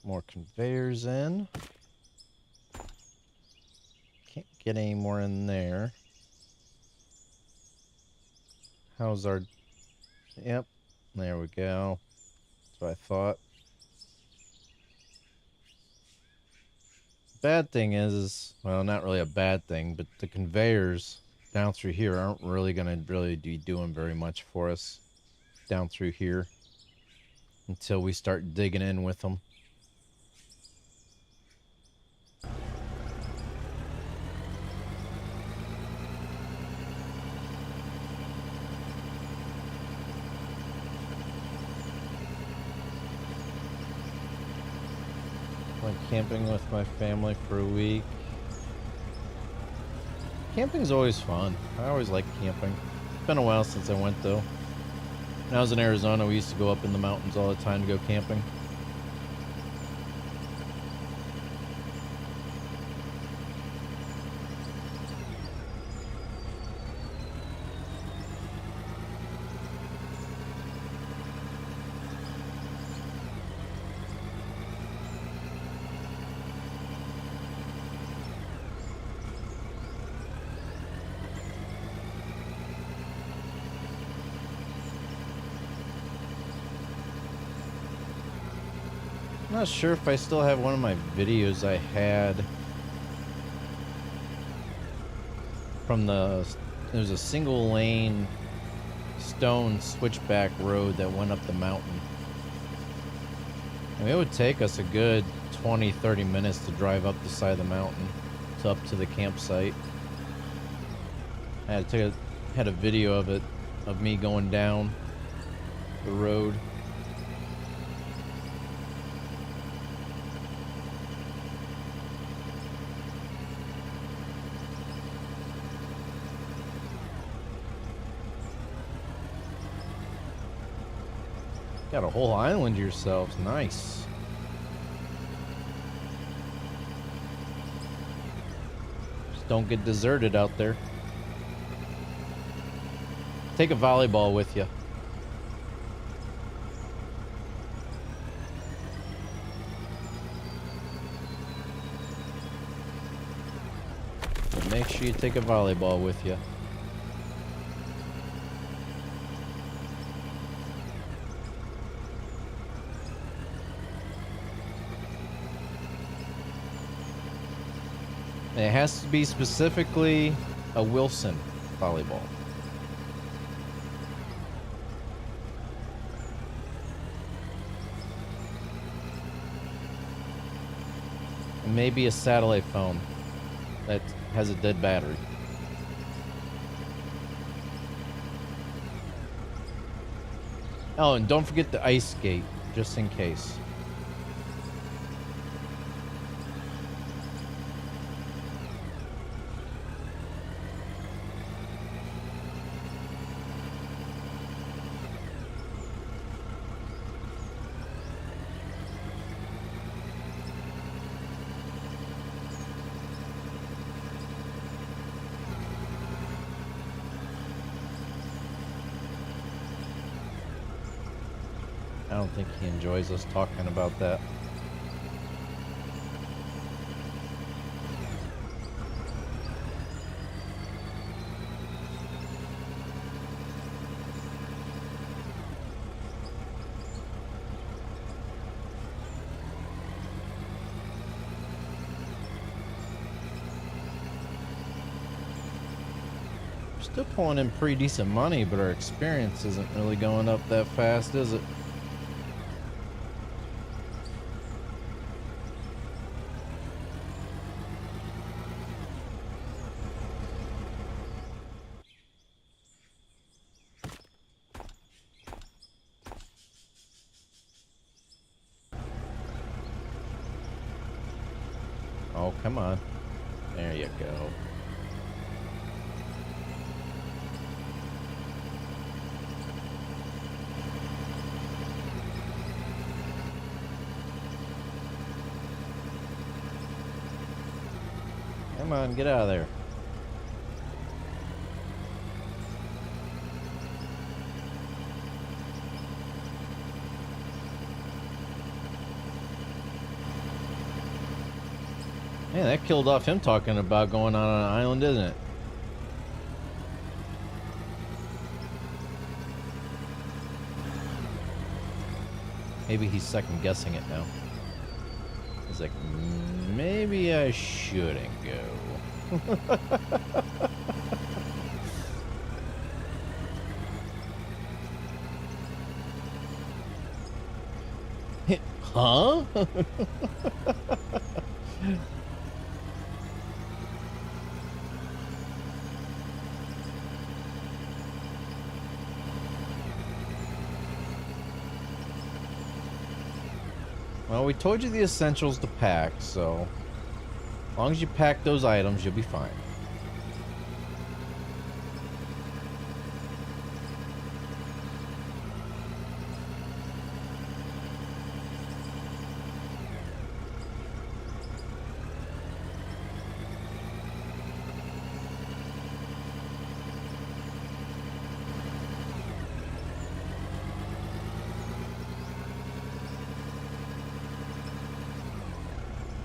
more conveyors in. Can't get any more in there. How's our... Yep, there we go. That's what I thought. Bad thing is, well, not really a bad thing, but the conveyors down through here aren't really going to be doing very much for us down through here until we start digging in with them. Went camping with my family for a week. Camping's always fun. I always like camping. It's been a while since I went though. When I was in Arizona, we used to go up in the mountains all the time to go camping. I'm not sure if I still have one of my videos I had from there's a single lane stone switchback road that went up the mountain. I mean, it would take us a good 20-30 minutes to drive up the side of the mountain up to the campsite. I had a video of it, of me going down the road. Got a whole island yourselves. Nice. Just don't get deserted out there. Take a volleyball with you. But make sure you take a volleyball with you. It has to be specifically a Wilson volleyball. And maybe a satellite phone that has a dead battery. Oh, and don't forget the ice skate, just in case. I don't think he enjoys us talking about that. We're still pulling in pretty decent money, but our experience isn't really going up that fast, is it? Oh, come on. There you go. Come on, get out of there. Man, that killed off him talking about going on an island, isn't it? Maybe he's second guessing it now. He's like, maybe I shouldn't go. Huh? Well, we told you the essentials to pack, so as long as you pack those items, you'll be fine.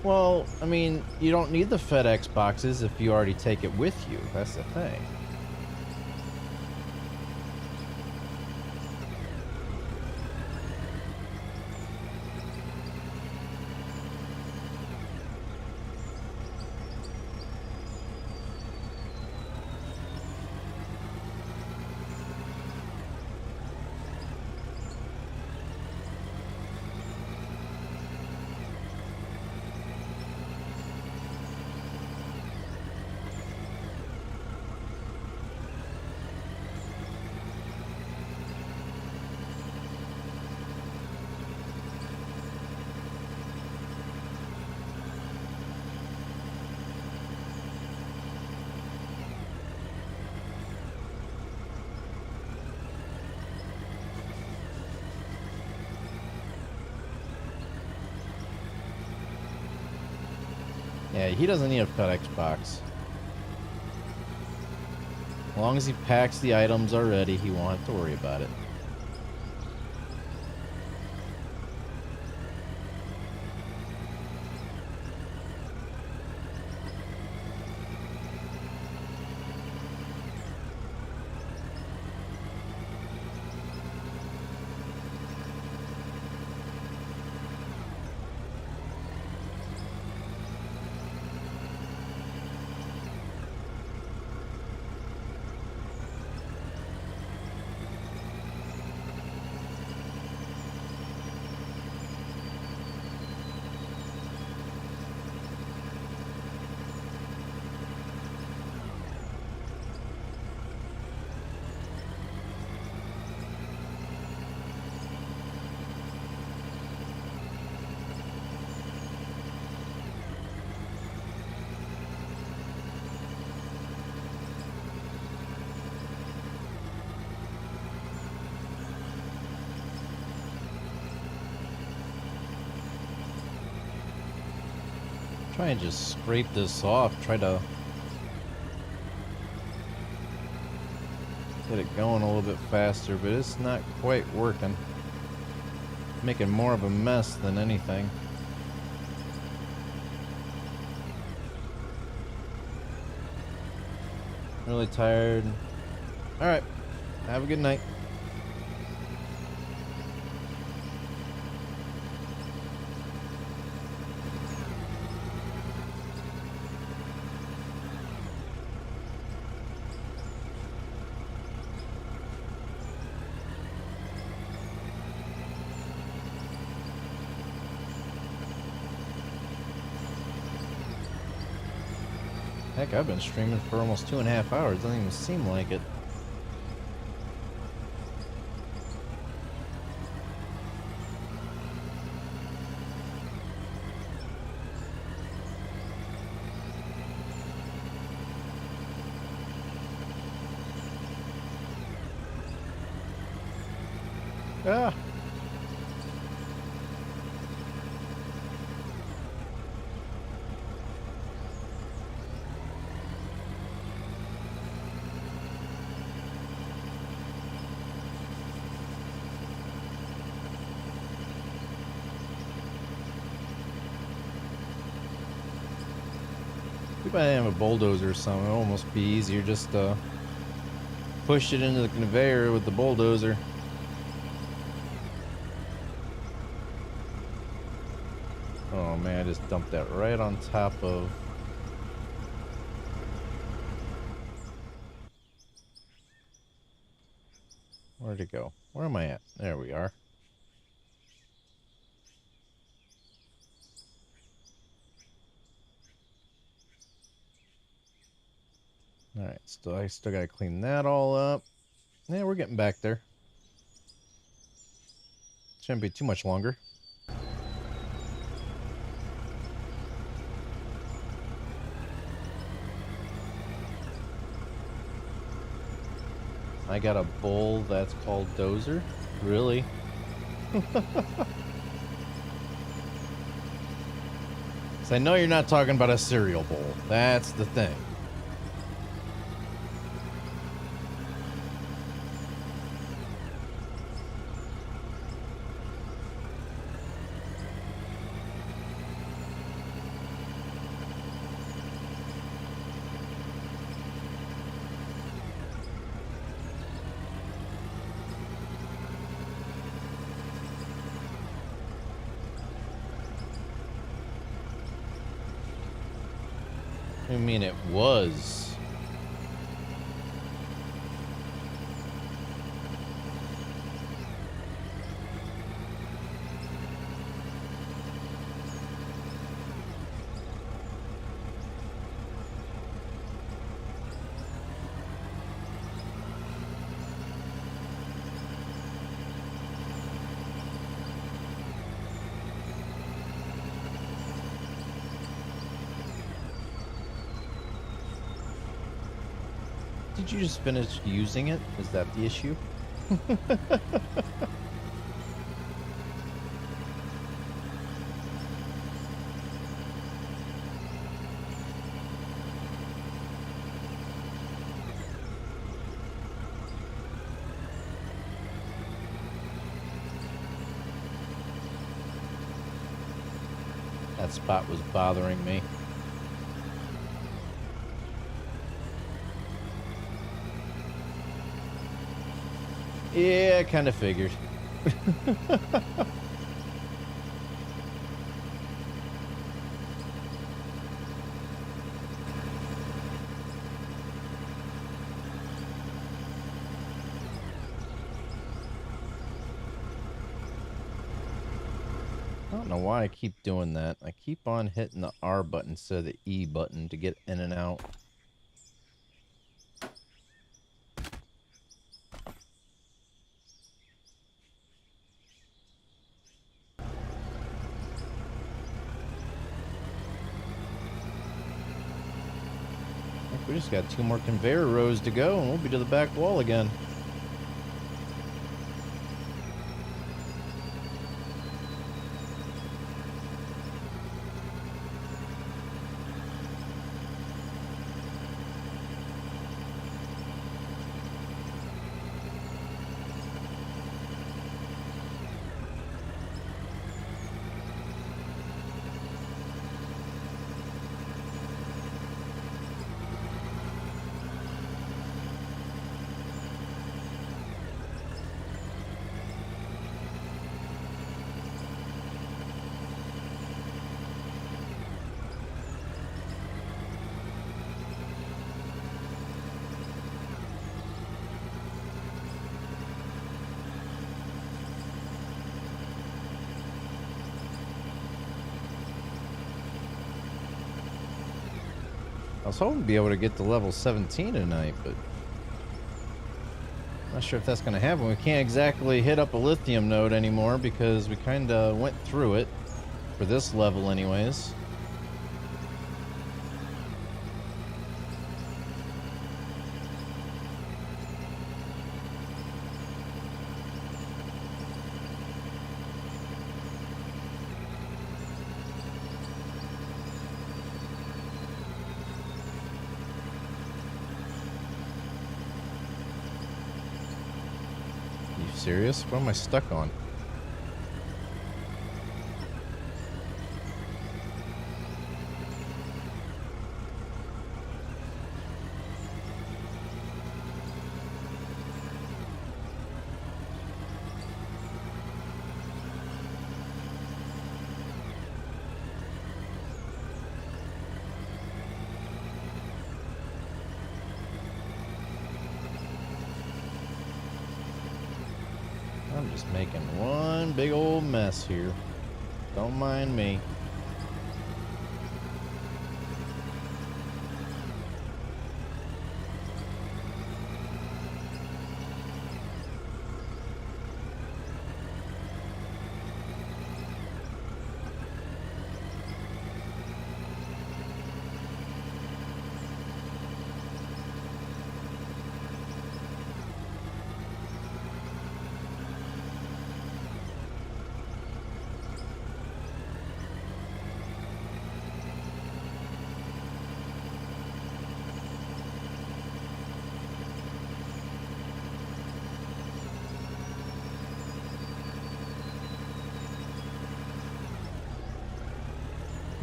Well, I mean, you don't need the FedEx boxes if you already take it with you. That's the thing. Yeah, he doesn't need a FedEx box. As long as he packs the items already, he won't have to worry about it. Try and just scrape this off. Try to get it going a little bit faster, but it's not quite working. Making more of a mess than anything. Really tired. Alright. Have a good night. Heck, I've been streaming for almost 2.5 hours. Doesn't even seem like it. Ah. Too bad I didn't have a bulldozer or something. It'd almost be easier just to push it into the conveyor with the bulldozer. Oh man, I just dumped that right on top of... Where'd it go? Where am I at? There we are. Alright, I still gotta clean that all up. Yeah, we're getting back there. Shouldn't be too much longer. I got a bull that's called Dozer? Really? So I know you're not talking about a cereal bowl. That's the thing. I mean, it was. Did you just finish using it? Is that the issue? That spot was bothering me. Yeah, I kind of figured. I don't know why I keep doing that. I keep on hitting the R button instead of the E button to get in and out. We just got 2 more conveyor rows to go and we'll be to the back wall again. I was hoping to be able to get to level 17 tonight, but I'm not sure if that's going to happen. We can't exactly hit up a lithium node anymore because we kind of went through it for this level anyways. Serious? What am I stuck on? just making one big old mess here. Don't mind me.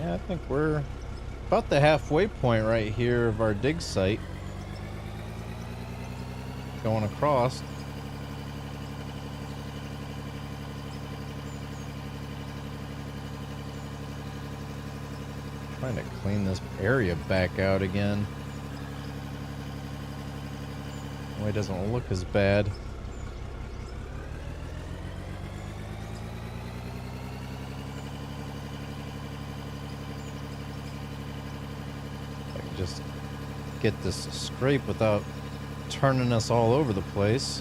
Yeah, I think we're about the halfway point right here of our dig site. Going across. Trying to clean this area back out again. Well, it doesn't look as bad. Just get this scrape without turning us all over the place.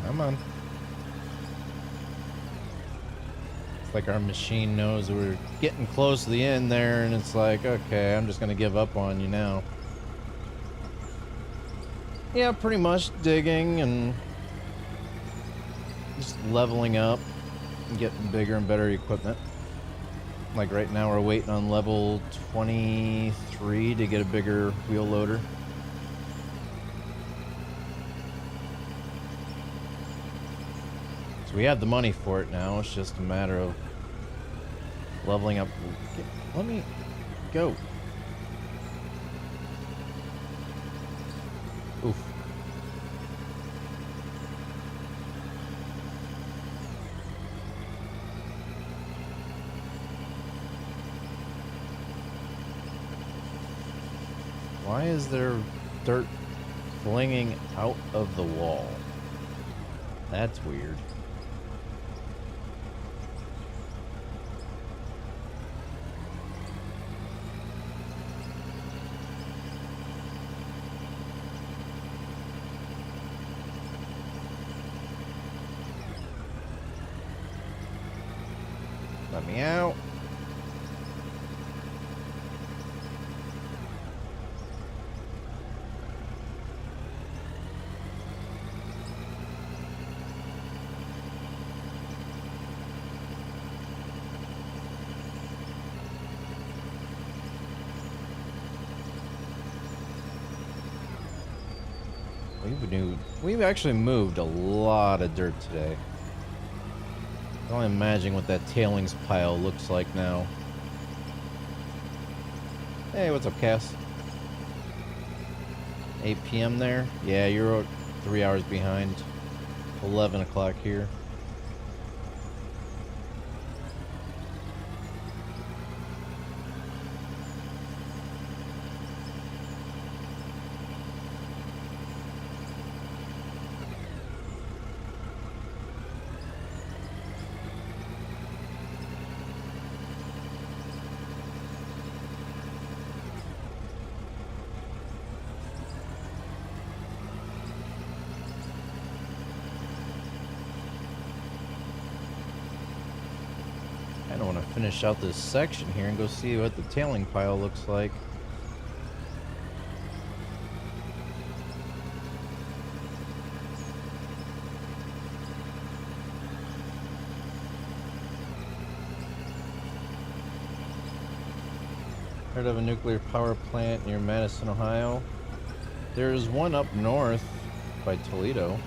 Come on. Like our machine knows we're getting close to the end there, and it's like, okay, I'm just gonna give up on you now. Yeah, pretty much digging and just leveling up and getting bigger and better equipment. Like right now we're waiting on level 23 to get a bigger wheel loader. So we have the money for it now. It's just a matter of leveling up. Let me go. Oof. Why is there dirt flinging out of the wall? That's weird. Let me out. We've actually moved a lot of dirt today. I can only imagine what that tailings pile looks like now. Hey, what's up, Cass? 8 p.m. there? Yeah, you're 3 hours behind. 11 o'clock here. I don't want to finish out this section here and go see what the tailing pile looks like. Heard of a nuclear power plant near Madison, Ohio? There's one up north by Toledo.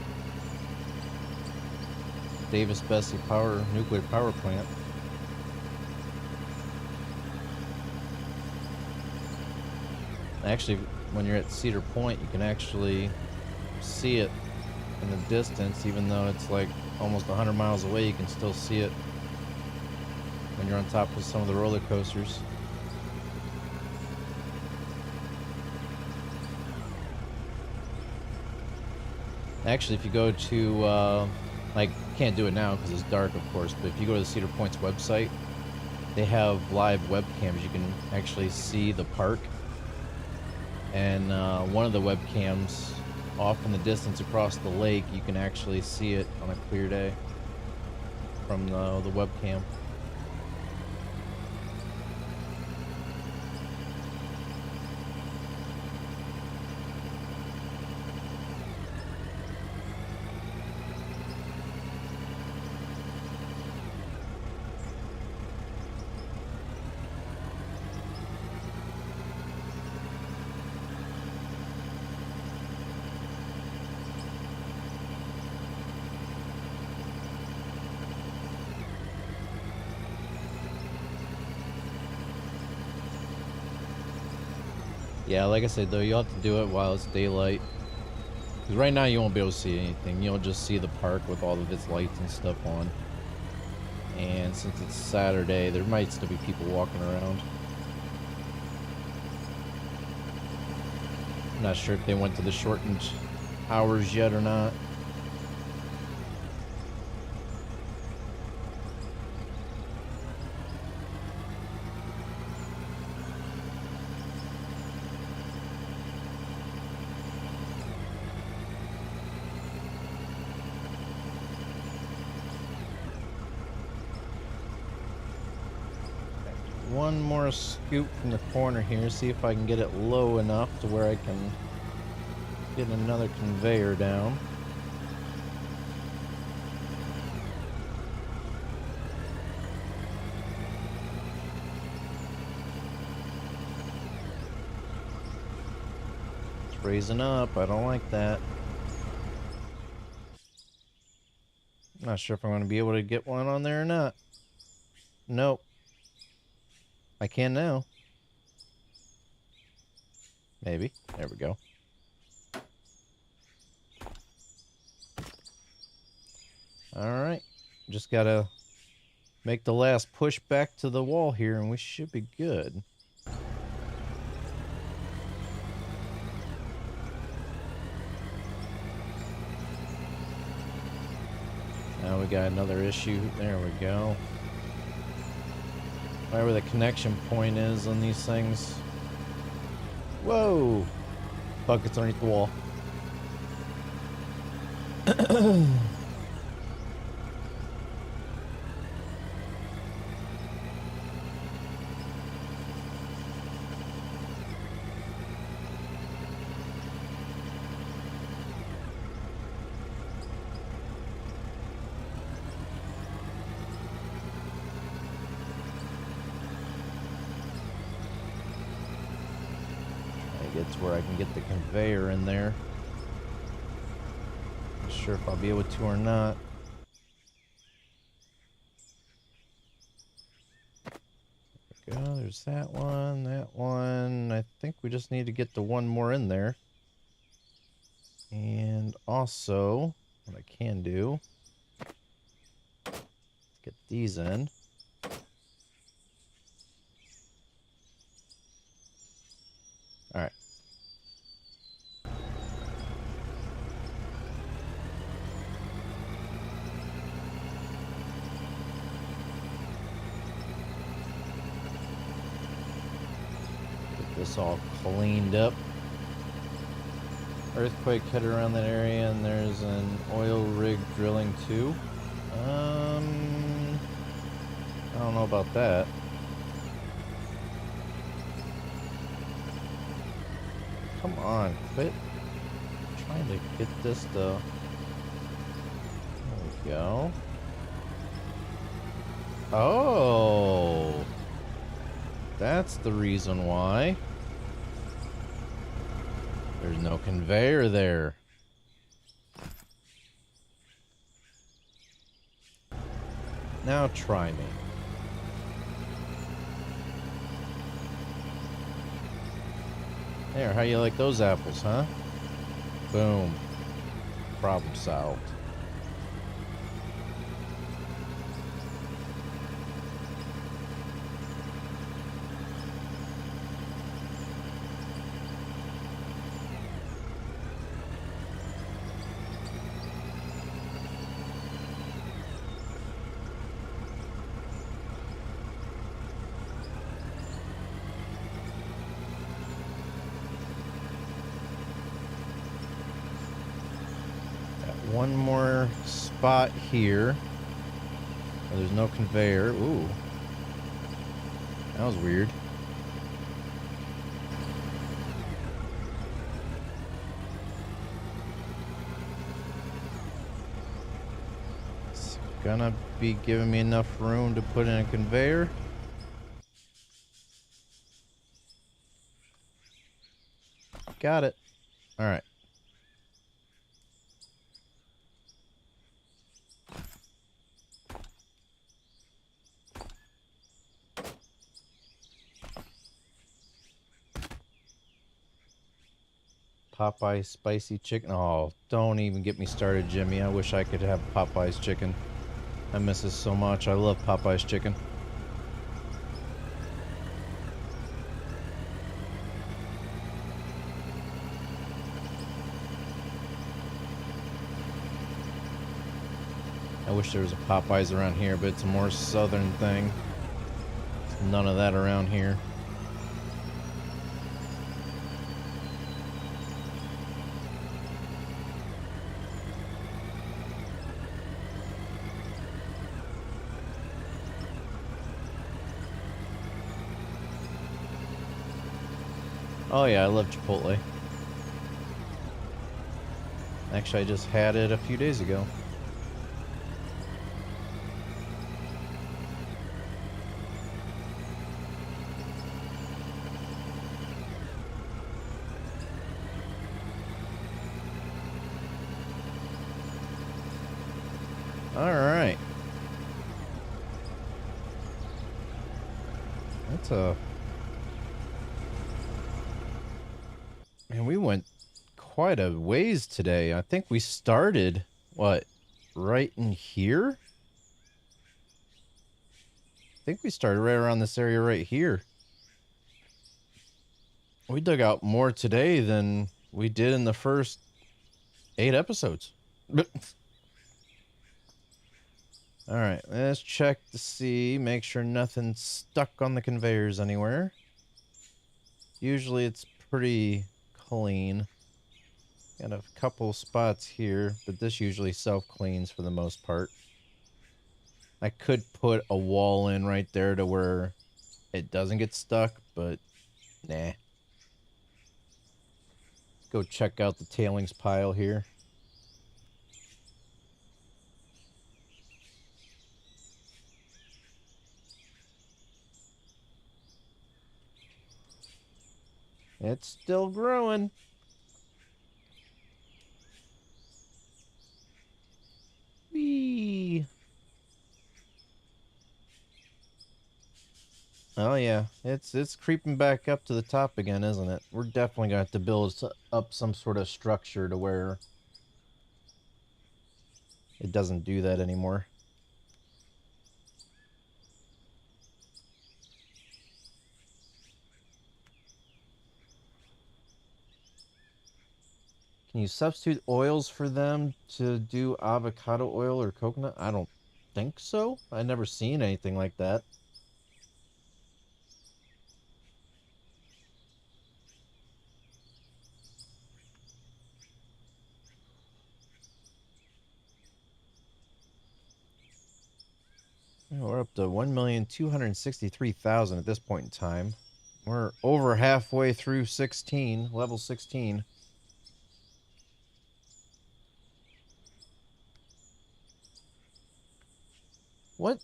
Davis-Besse nuclear power plant. Actually, when you're at Cedar Point, you can actually see it in the distance, even though it's like almost 100 miles away. You can still see it when you're on top of some of the roller coasters. Actually, if you go to, like, you can't do it now because it's dark, of course, but if you go to the Cedar Point's website, they have live webcams. You can actually see the park. And one of the webcams off in the distance across the lake, you can actually see it on a clear day from the webcam. Yeah, like I said, though, you'll have to do it while it's daylight. Because right now you won't be able to see anything. You'll just see the park with all of its lights and stuff on. And since it's Saturday, there might still be people walking around. I'm not sure if they went to the shortened hours yet or not. One more scoop from the corner here, see if I can get it low enough to where I can get another conveyor down. It's raising up, I don't like that. I'm not sure if I'm going to be able to get one on there or not. Nope. I can now. Maybe. There we go. Alright. Just gotta make the last push back to the wall here and we should be good. Now we got another issue. There we go. Right where the connection point is on these things. Whoa! Buckets underneath the wall. Get to where I can get the conveyor in there. Not sure if I'll be able to or not. There we go. There's that one, that one. I think we just need to get the one more in there. And also, what I can do, get these in. All right. Get this all cleaned up. Earthquake hit around that area, and there's an oil rig drilling too. I don't know about that. Come on, quit trying to get this to... There we go. Oh! That's the reason why. There's no conveyor there. Now try me. There, how you like those apples, huh? Boom. Problem solved. One more spot here. Oh, there's no conveyor. Ooh. That was weird. It's gonna be giving me enough room to put in a conveyor. Got it. All right. Popeye spicy chicken. Oh, don't even get me started, Jimmy. I wish I could have Popeye's chicken. I miss it so much. I love Popeye's chicken. I wish there was a Popeyes around here, but it's a more southern thing. There's none of that around here. Oh yeah, I love Chipotle. Actually, I just had it a few days ago. Alright. That's a... Man, we went quite a ways today. I think we started, what, right in here? I think we started right around this area right here. We dug out more today than we did in the first 8 episodes. Alright, let's check to see, make sure nothing's stuck on the conveyors anywhere. Usually it's pretty clean. Got a couple spots here, but this usually self-cleans for the most part. I could put a wall in right there to where it doesn't get stuck, but nah. Let's go check out the tailings pile here. It's still growing. Whee! Oh yeah, it's creeping back up to the top again, isn't it? We're definitely gonna have to build up some sort of structure to where it doesn't do that anymore. Can you substitute oils for them to do avocado oil or coconut? I don't think so. I've never seen anything like that. We're up to 1,263,000 at this point in time. We're over halfway through 16, level 16. What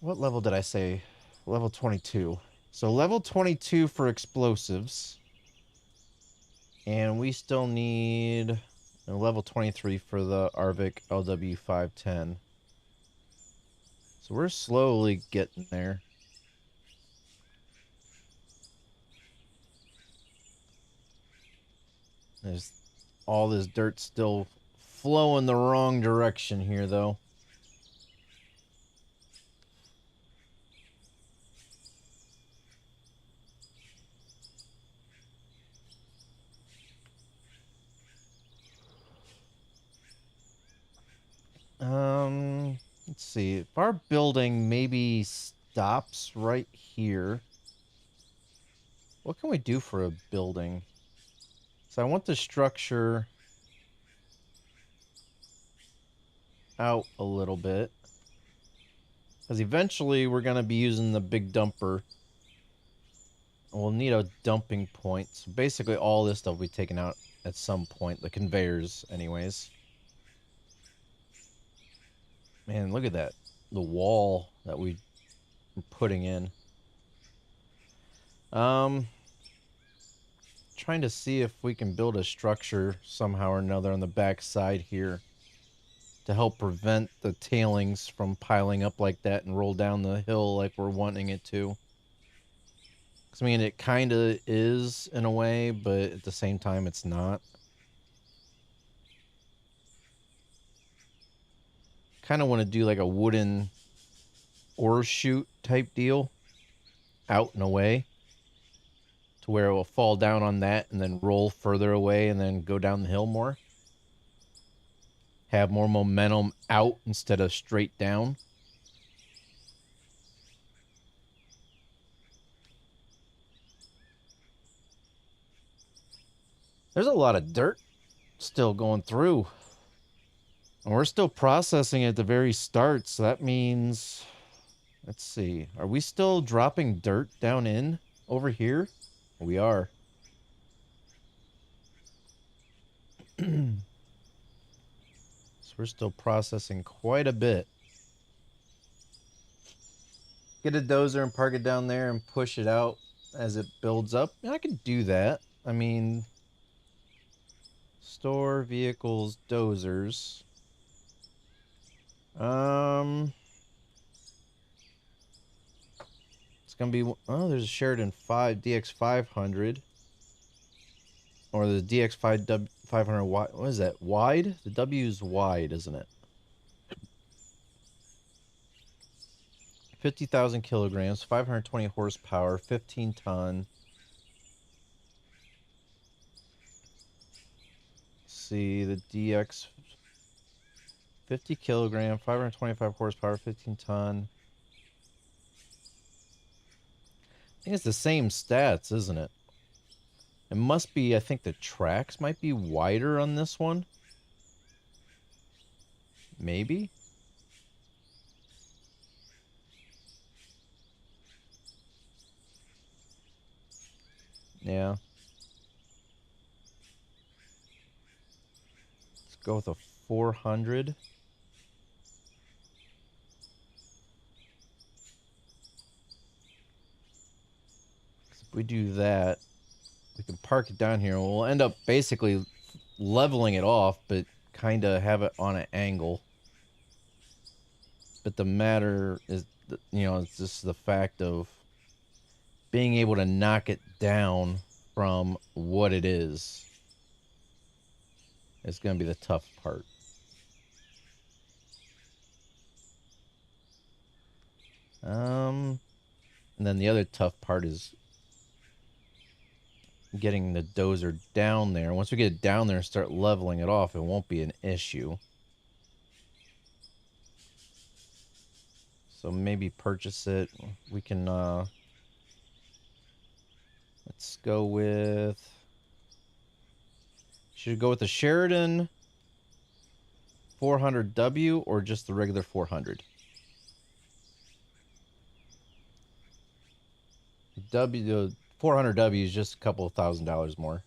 level did I say? Level 22. So level 22 for explosives. And we still need a level 23 for the Arvik LW510. So we're slowly getting there. There's All this dirt's still flowing the wrong direction here, though. Let's see. If our building maybe stops right here, what can we do for a building? So I want the structure out a little bit, because eventually we're going to be using the big dumper. We'll need a dumping point. So basically all this stuff will be taken out at some point. The conveyors, anyways. Man, look at that. The wall that we're putting in. Trying to see if we can build a structure somehow or another on the back side here to help prevent the tailings from piling up like that and roll down the hill like we're wanting it to. Because, I mean, it kind of is in a way, but at the same time, it's not. Kind of want to do like a wooden ore chute type deal out and away to where it will fall down on that and then roll further away and then go down the hill more. Have more momentum out instead of straight down. There's a lot of dirt still going through. And we're still processing at the very start, so that means... Let's see. Are we still dropping dirt down in over here? We are. So we're still processing quite a bit. Get a dozer and park it down there and push it out as it builds up. Yeah, I can do that. I mean... Store vehicles, dozers. It's gonna be... Oh, there's a Sheridan 5 DX 500. Or the DX 500 wide. What is that? Wide? The W's wide, isn't it? 50,000 kilograms, 520 horsepower, 15 ton. Let's see, the DX 50 kilogram, 525 horsepower, 15 ton. I think it's the same stats, isn't it? It must be, I think the tracks might be wider on this one. Maybe? Yeah. Let's go with a 400. If we do that, we can park it down here and we'll end up basically leveling it off, but kind of have it on an angle. But the matter is, it's just the fact of being able to knock it down from what it is. It's going to be the tough part. And then the other tough part is getting the dozer down there. Once we get it down there and start leveling it off, it won't be an issue. So maybe purchase it. We can, let's go with... Should we go with the Sheridan 400W or just the regular 400? The 400W is just a couple of $1,000s more.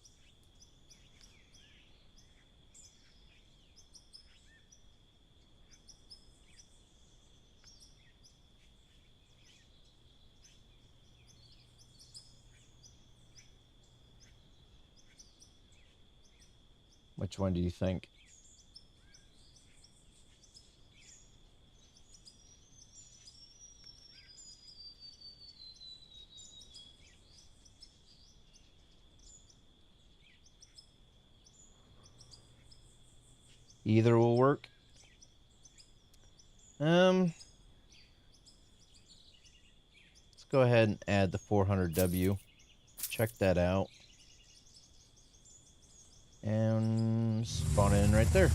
Which one do you think? Either will work. Let's go ahead and add the 400W. Check that out. And spawn it in right there.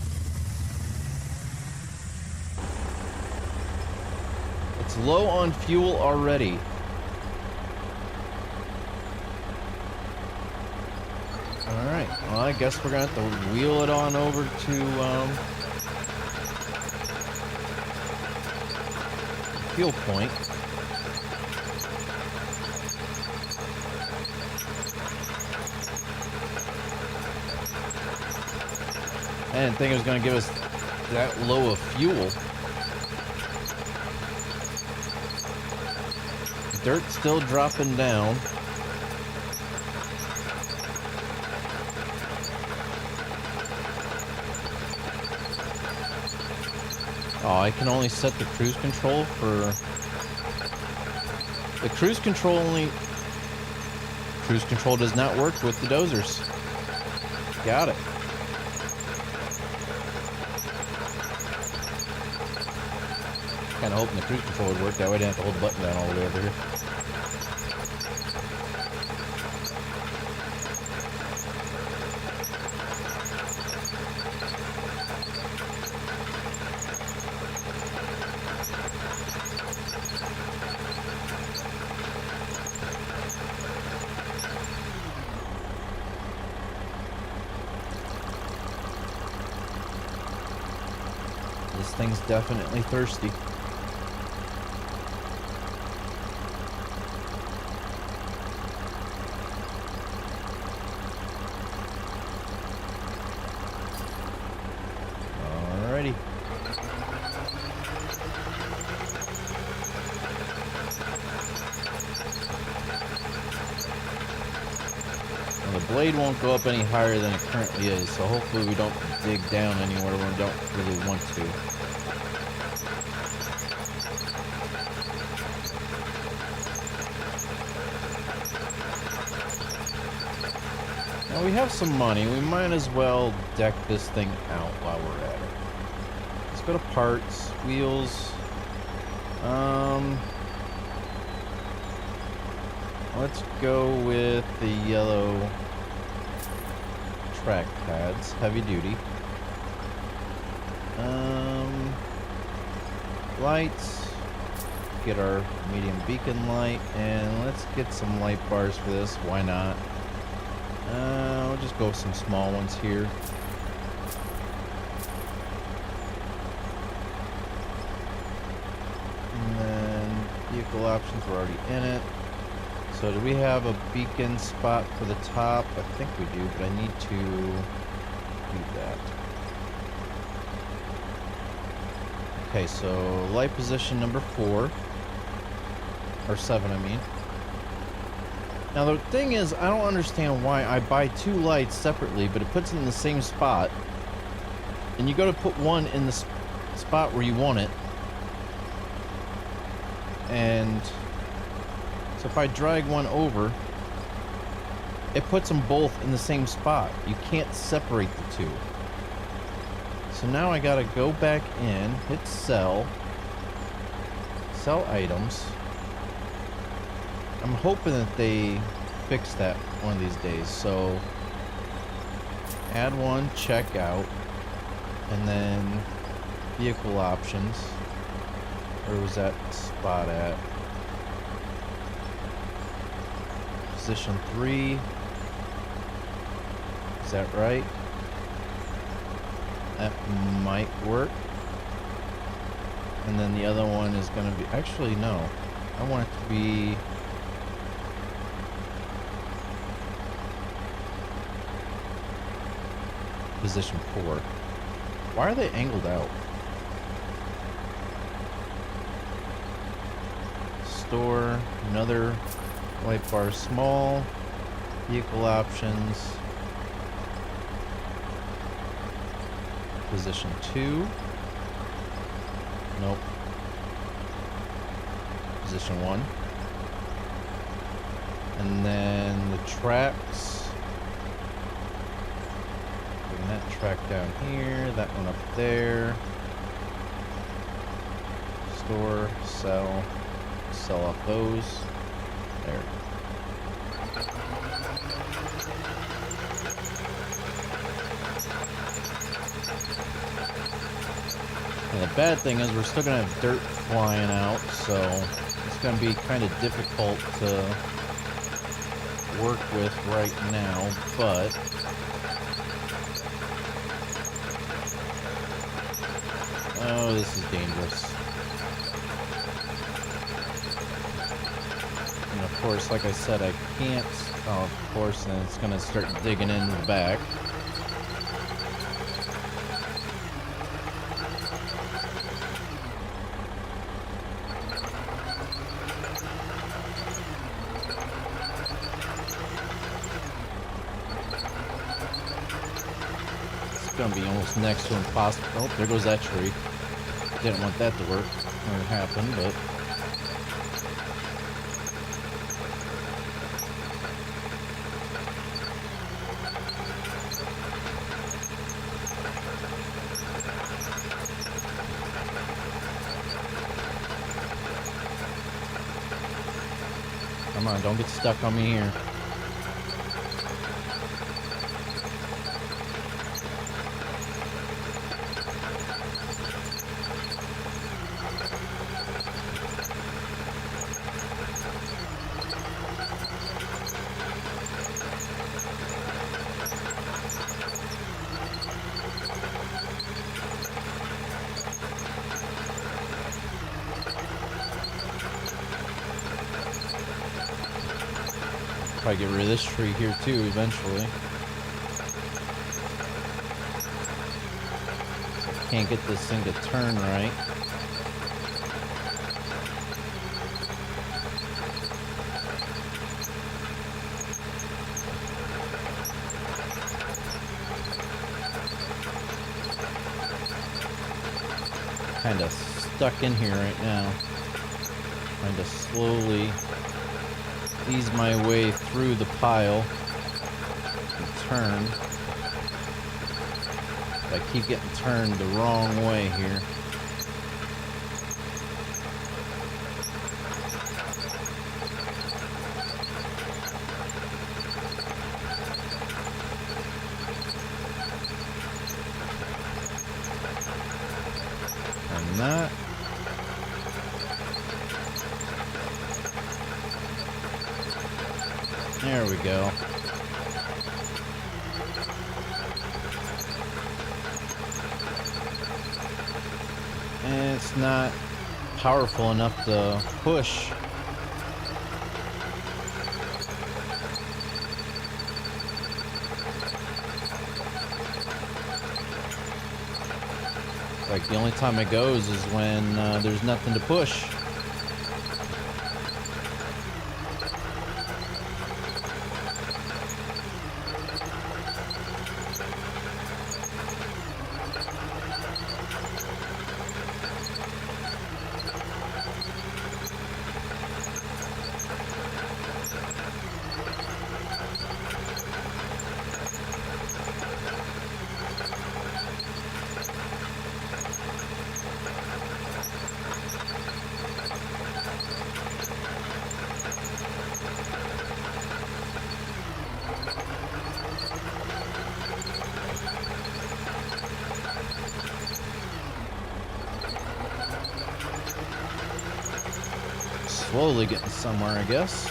It's low on fuel already. Alright, well I guess we're gonna have to wheel it on over to fuel point. I didn't think it was gonna give us that low of fuel. Dirt's still dropping down. Oh, I can only set the cruise control for... The cruise control does not work with the dozers. Got it. Kind of hoping the cruise control would work. That way I didn't have to hold the button down all the way over here. This thing's definitely thirsty. Alrighty. Well, the blade won't go up any higher than it currently is, so hopefully we don't dig down anywhere where we don't really want to. Now we have some money, we might as well deck this thing out while we're at it. Let's go to parts, wheels. Let's go with the yellow track pads, heavy duty. Lights, get our medium beacon light, and let's get some light bars for this, why not? We'll just go with some small ones here. And then vehicle options were already in it. So do we have a beacon spot for the top? I think we do, but I need to do that. Okay, so light position number 4. Or 7, I mean. Now the thing is, I don't understand why I buy 2 lights separately, but it puts it in the same spot. And you go to put one in the spot where you want it. And so if I drag one over, it puts them both in the same spot. You can't separate the 2. So now I gotta go back in, hit sell items. I'm hoping that they fix that one of these days. So add one, check out, and then vehicle options. Where was that spot at? Position 3. Is that right? That might work. And then the other one is going to be... Actually, no. I want it to be... Position 4. Why are they angled out? Store. Another light bar small. Vehicle options. Position 2. Nope. Position 1. And then the tracks. Bring that back down here. That one up there. Store, sell off those. There. And the bad thing is we're still gonna have dirt flying out, so it's gonna be kind of difficult to work with right now, but oh, this is dangerous. And of course, like I said, I can't, oh, of course, and it's gonna start digging in the back. Gonna be almost next to impossible. Oh, there goes that tree. Didn't want that to work or happen, but come on, don't get stuck on me here. Probably get rid of this tree here too eventually. So I can't get this thing to turn right. Kind of stuck in here right now. Trying to slowly ease my way through the pile and turn. I keep getting turned the wrong way here. And that. There we go. And it's not powerful enough to push. Like the only time it goes is when there's nothing to push. Slowly getting somewhere, I guess.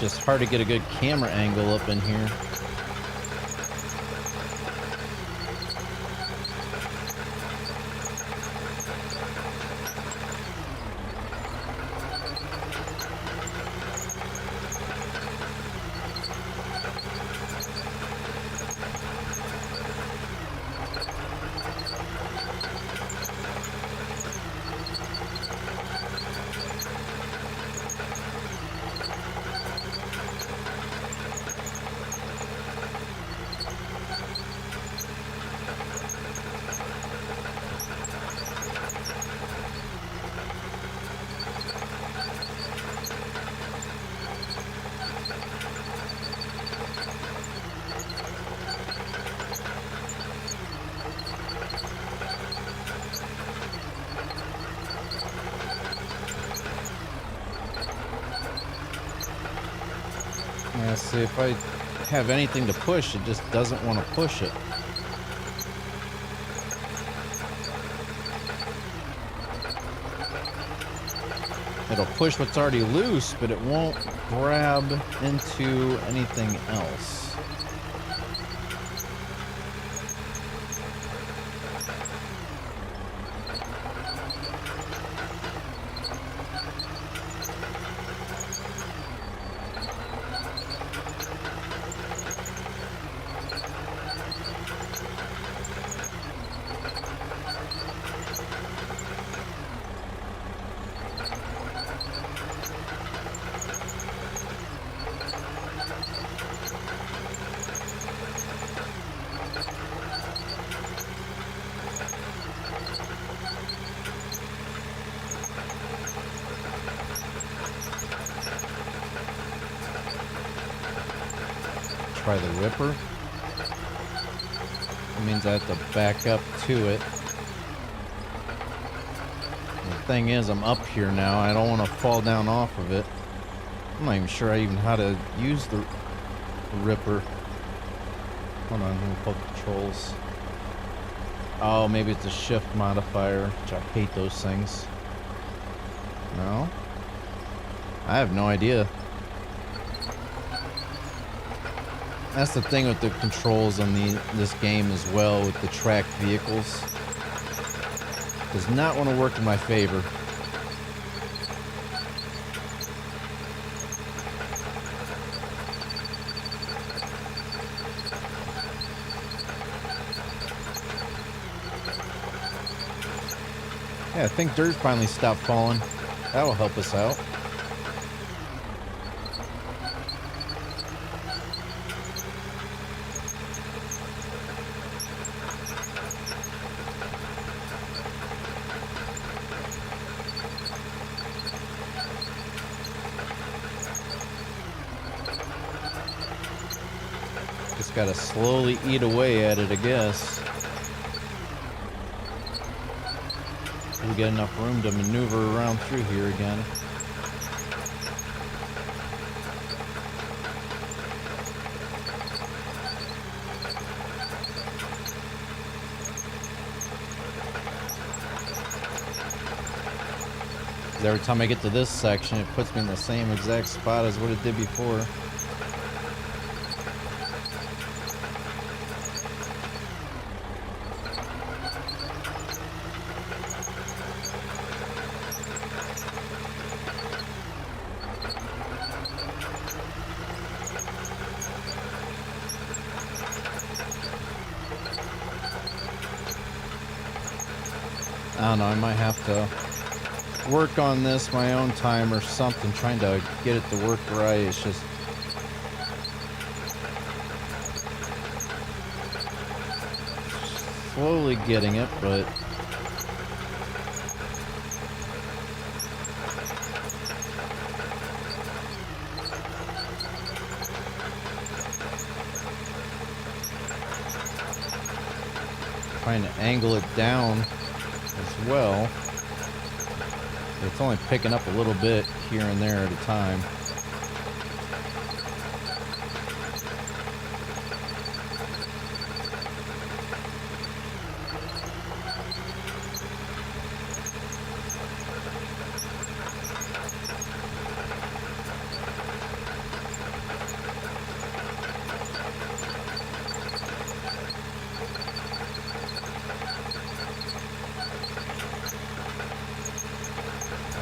Just hard to get a good camera angle up in here. See, if I have anything to push, it just doesn't want to push it. It'll push what's already loose, but it won't grab into anything else. Try the ripper. That means I have to back up to it. And the thing is, I'm up here now. I don't want to fall down off of it. I'm not even sure how to use the ripper. Hold on, let me pull controls. Oh, maybe it's a shift modifier, which I hate those things. No? I have no idea. That's the thing with the controls on this game as well, with the tracked vehicles. Does not want to work in my favor. Yeah, I think dirt finally stopped falling. That will help us out. Just gotta slowly eat away at it, I guess. We get enough room to maneuver around through here again. Every time I get to this section, it puts me in the same exact spot as what it did before. I don't know, I might have to work on this my own time or something, trying to get it to work right. It's just slowly getting it, but trying to angle it down as well. It's only picking up a little bit here and there at a time.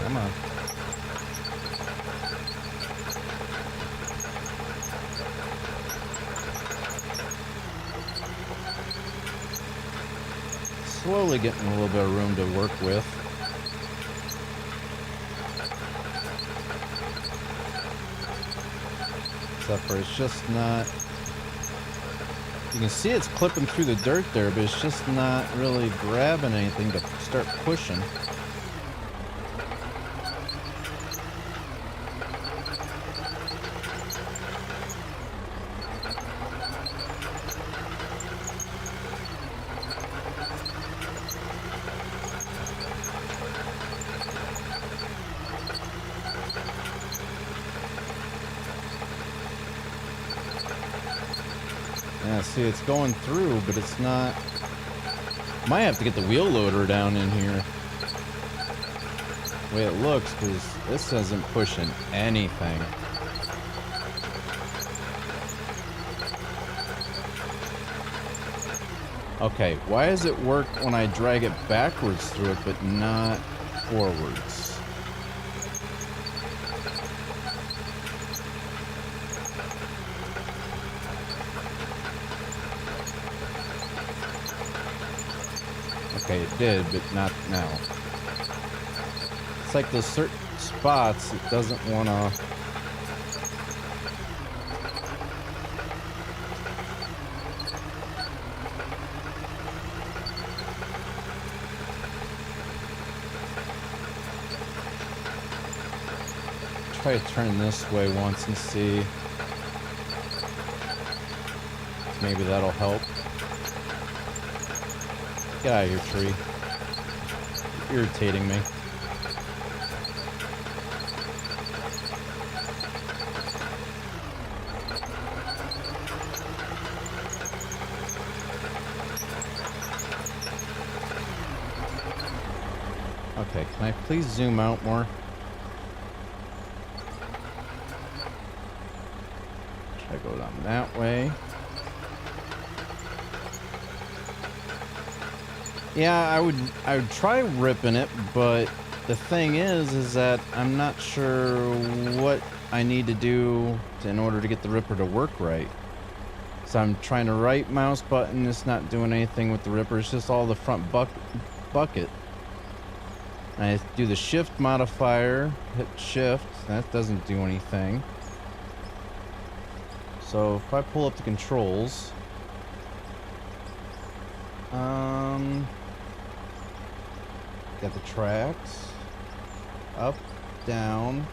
Come on. Slowly getting a little bit of room to work with. Except for it's just not... You can see it's clipping through the dirt there, but it's just not really grabbing anything to start pushing. see, it's going through, but it's not... Might have to get the wheel loader down in here. The way it looks, because this isn't pushing anything. Okay, why does it work when I drag it backwards through it, but not forwards? Okay, it did, but not now. It's like there's certain spots it doesn't want to... Try to turn this way once and see. Maybe that'll help. Get out of here, tree. You're irritating me. Okay, can I please zoom out more? Try to go down that way. Yeah, I would try ripping it, but the thing is that I'm not sure what I need to do in order to get the ripper to work right. So I'm trying to right mouse button, it's not doing anything with the ripper, it's just all the front bucket. And I do the shift modifier, hit shift, that doesn't do anything. So if I pull up the controls, got the tracks, up, down.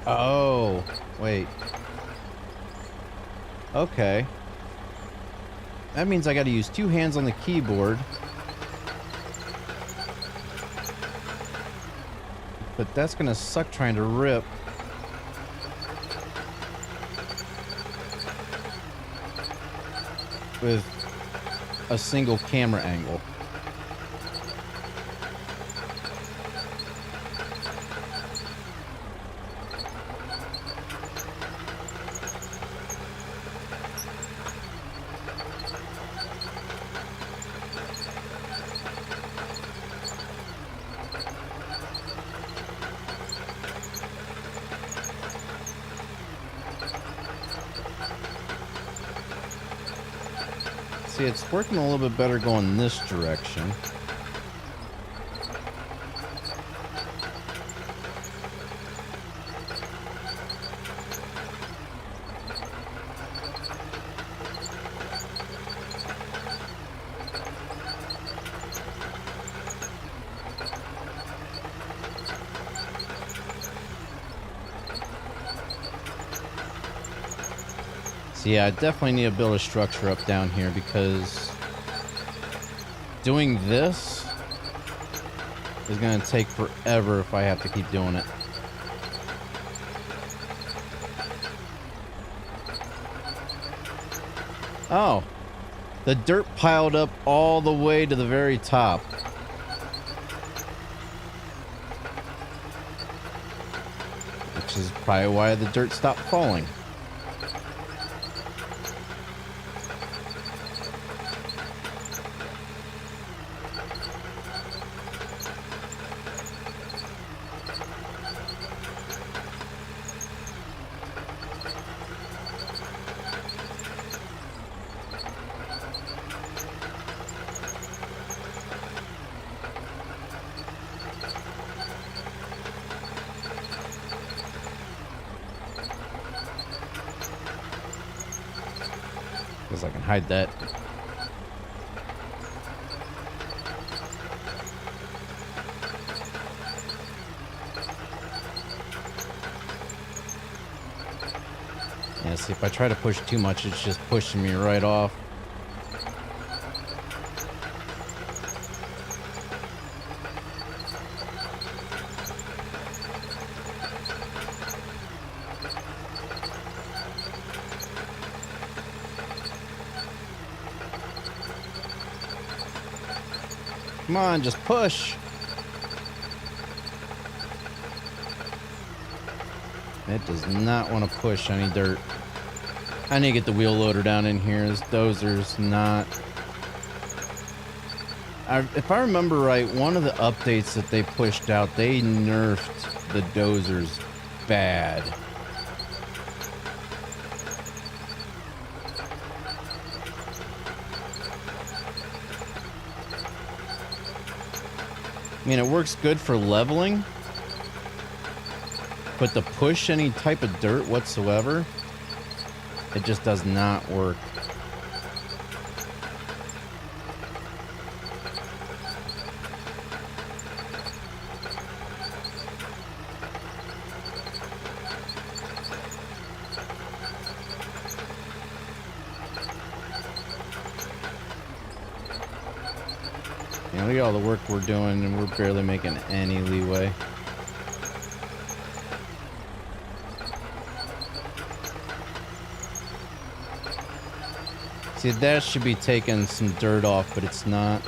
Oh, wait. Okay. That means I gotta use two hands on the keyboard. But that's gonna suck trying to rip. With a single camera angle. See, it's working a little bit better going this direction. So yeah, I definitely need to build a structure up down here because doing this is going to take forever if I have to keep doing it. Oh, the dirt piled up all the way to the very top. Which is probably why the dirt stopped falling. Because I can hide that. Yeah, see, if I try to push too much, it's just pushing me right off. Come on, just push. It does not want to push any dirt. I need to get the wheel loader down in here. This dozer's not... if I remember right, one of the updates that they pushed out, they nerfed the dozers bad. I mean, it works good for leveling, but to push any type of dirt whatsoever, it just does not work. You know, look at all the work we're doing, and we're barely making any leeway. See, that should be taking some dirt off, but it's not.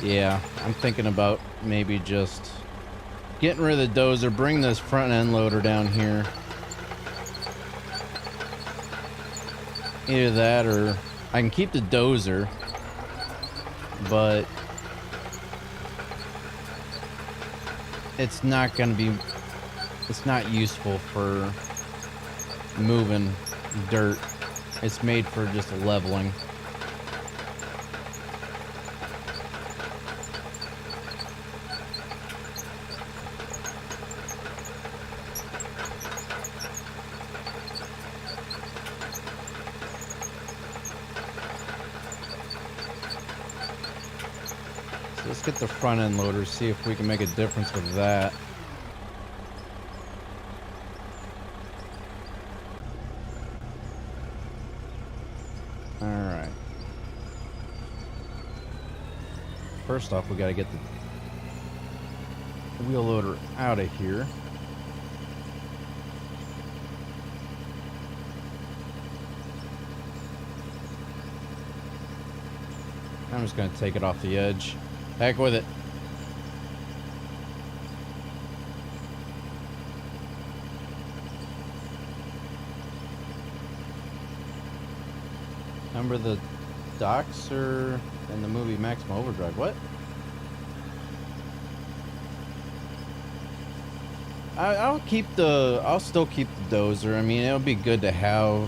Yeah, I'm thinking about maybe just getting rid of the dozer, bring this front end loader down here. Either that, or I can keep the dozer, but it's not going to be, it's not useful for moving dirt. It's made for just leveling. Let's get the front end loader, see if we can make a difference with that. Alright. First off, we gotta get the wheel loader out of here. I'm just gonna take it off the edge. Heck with it. Remember the Dozer in the movie Maximum Overdrive? What? I'll still keep the dozer. I mean, it'll be good to have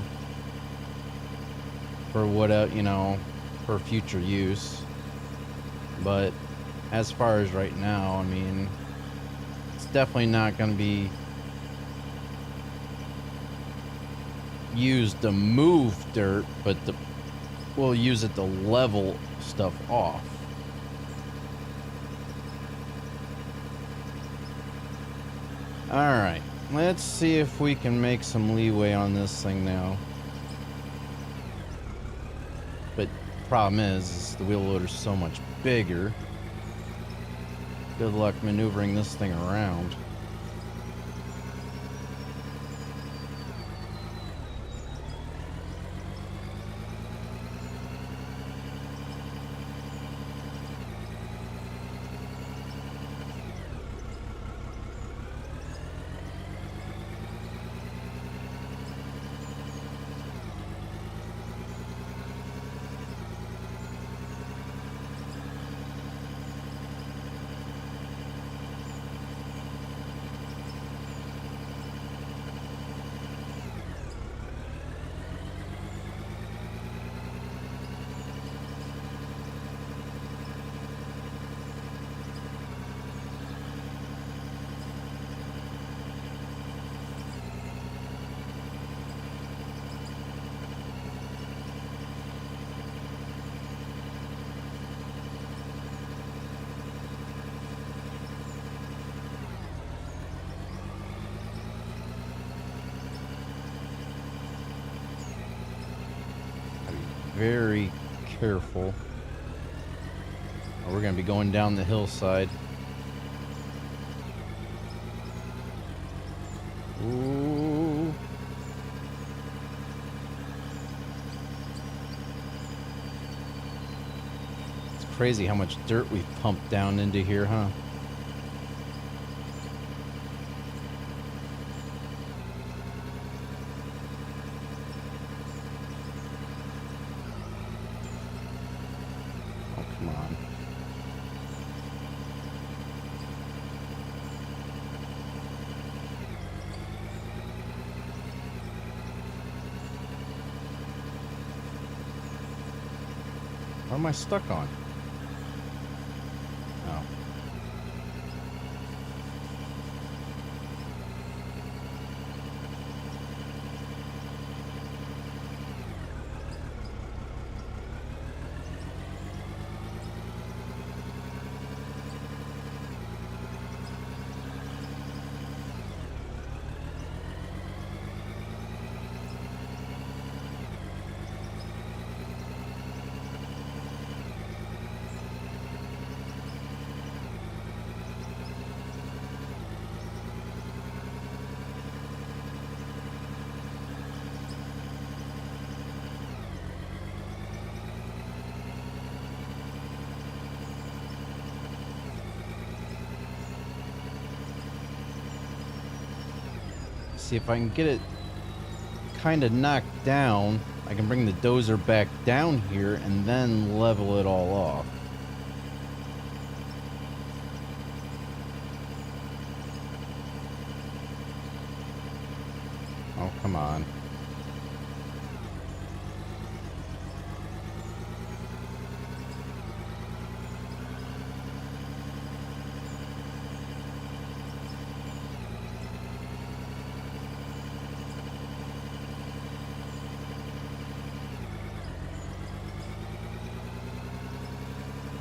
for for future use. But as far as right now, I mean, it's definitely not going to be used to move dirt, but we'll use it to level stuff off. Alright, let's see if we can make some leeway on this thing now. But the problem is the wheel loader's so much bigger. Good luck maneuvering this thing around. Very careful, or we're going to be going down the hillside. Ooh. It's crazy how much dirt we've pumped down into here, huh? Oh, come on. What am I stuck on? Oh. See if I can get it kind of knocked down. I can bring the dozer back down here and then level it all off. Oh, come on.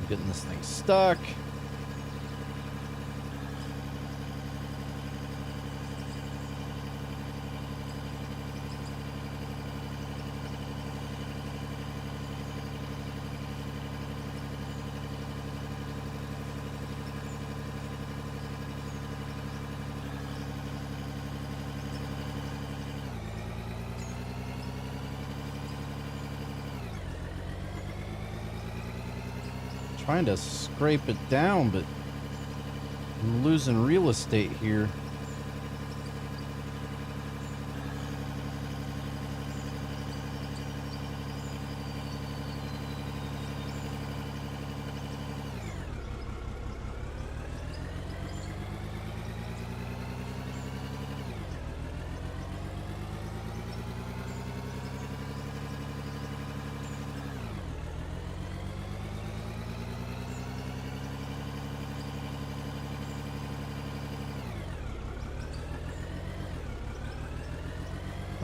Getting this thing stuck. Trying to scrape it down, but I'm losing real estate here.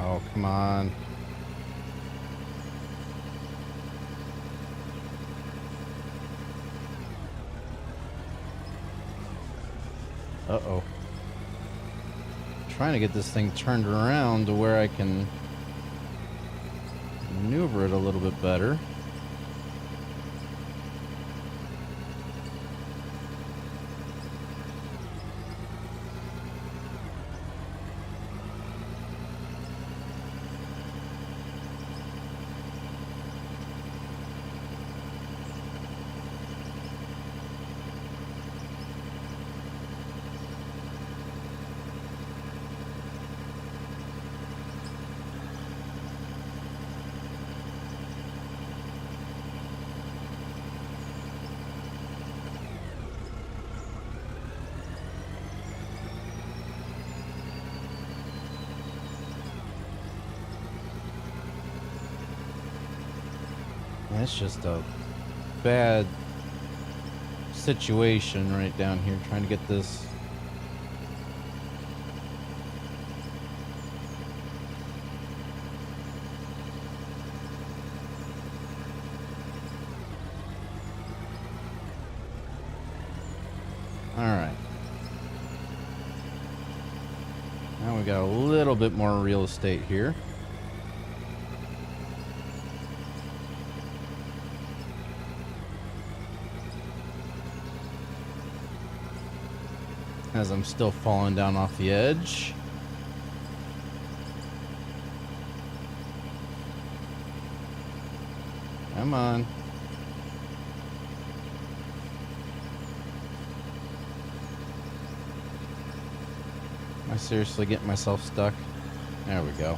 Oh, come on. Uh-oh. Trying to get this thing turned around to where I can maneuver it a little bit better. It's just a bad situation right down here, trying to get this. All right. Now we got a little bit more real estate here. as I'm still falling down off the edge. Come on. Am I seriously getting myself stuck? There we go.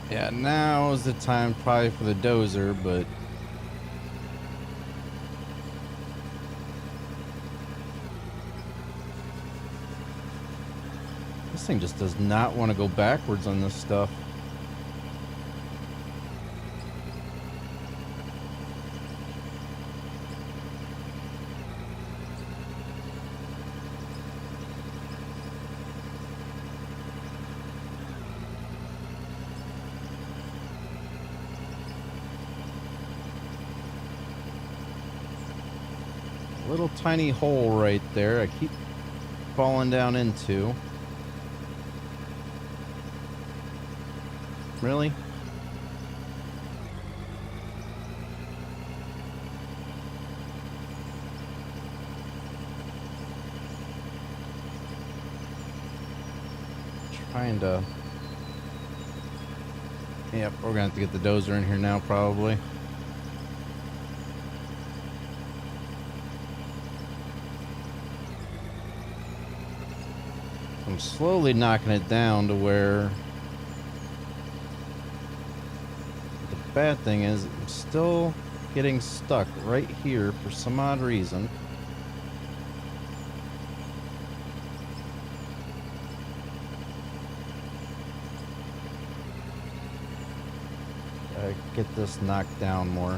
Yeah, now is the time probably for the dozer, but this thing just does not want to go backwards on this stuff. Little tiny hole right there I keep falling down into. Really? Trying to... Yep, we're gonna have to get the dozer in here now probably. I'm slowly knocking it down to where the bad thing is I'm still getting stuck right here for some odd reason. Gotta get this knocked down more.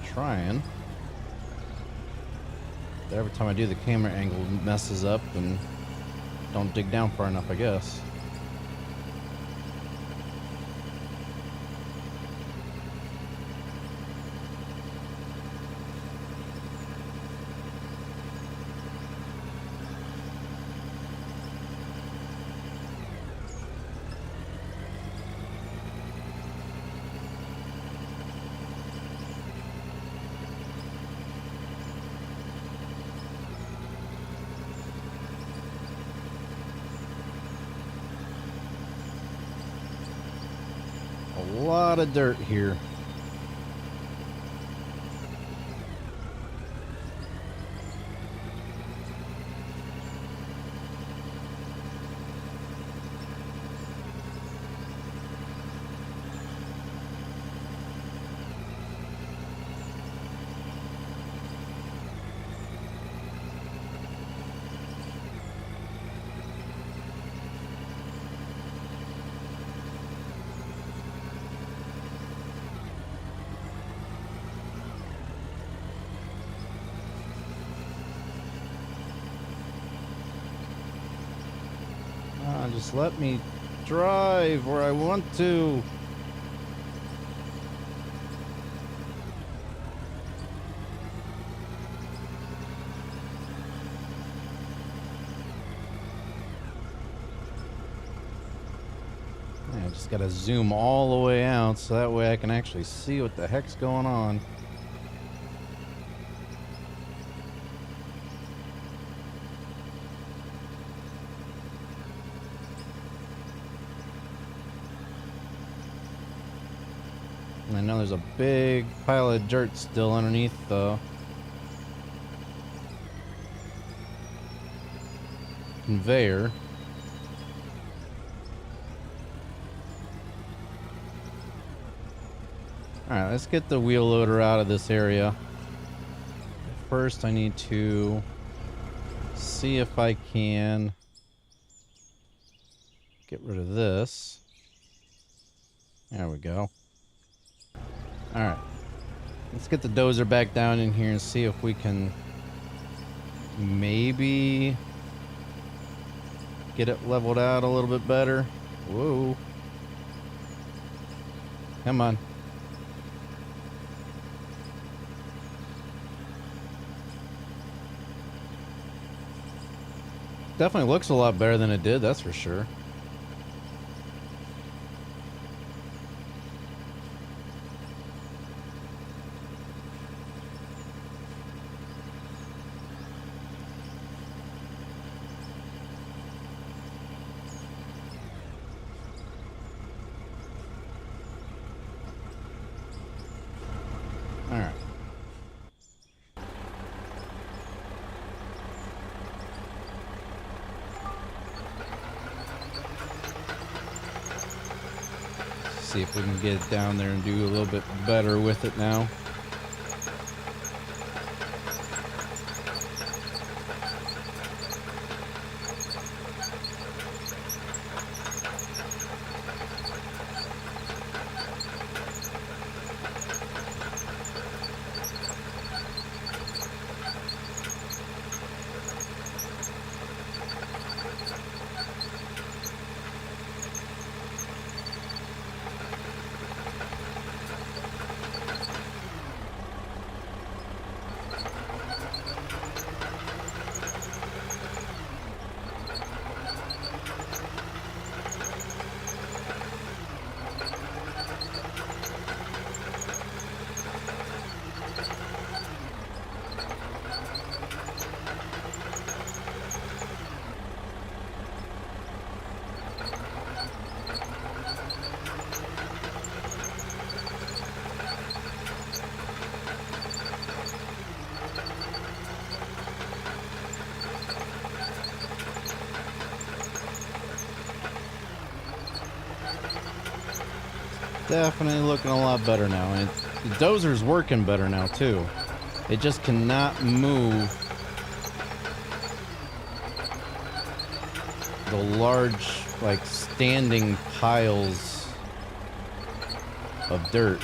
Trying. Every time I do, the camera angle messes up and don't dig down far enough, I guess. A lot of dirt here. Just let me drive where I want to. I just gotta zoom all the way out so that way I can actually see what the heck's going on. I know there's a big pile of dirt still underneath the conveyor. Alright, let's get the wheel loader out of this area. First, I need to see if I can get rid of this. There we go. Alright. Let's get the dozer back down in here and see if we can maybe get it leveled out a little bit better. Whoa. Come on. Definitely looks a lot better than it did, that's for sure. All right. See if we can get it down there and do a little bit better with it now. Definitely looking a lot better now. And the dozer's working better now too. It just cannot move the large, like, standing piles of dirt.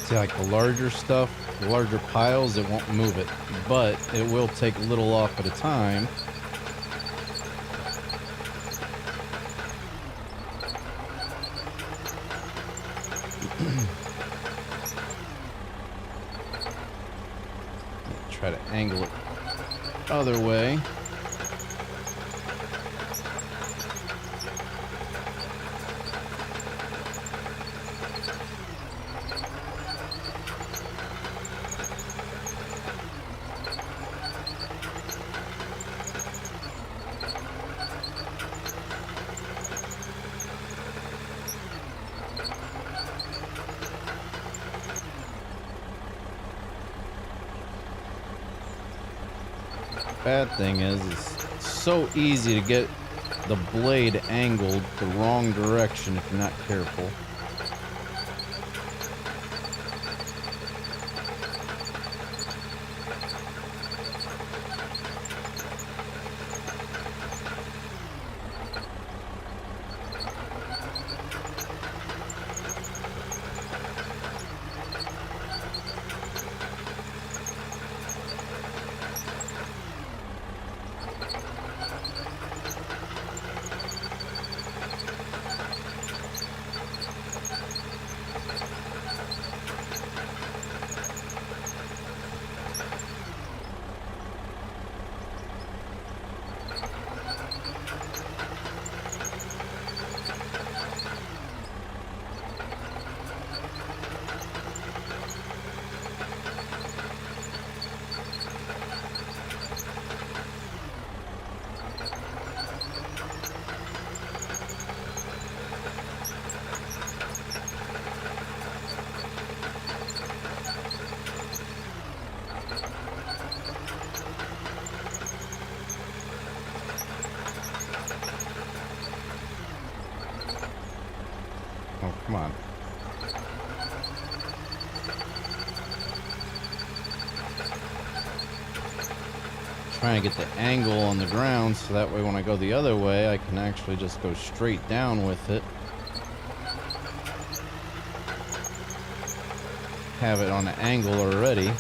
See, like the larger stuff, the larger piles, it won't move it, but it will take a little off at a time. Try to angle it other way. Bad thing is, it's so easy to get the blade angled the wrong direction if you're not careful. trying to get the angle on the ground so that way when I go the other way, I can actually just go straight down with it. Have it on an angle already.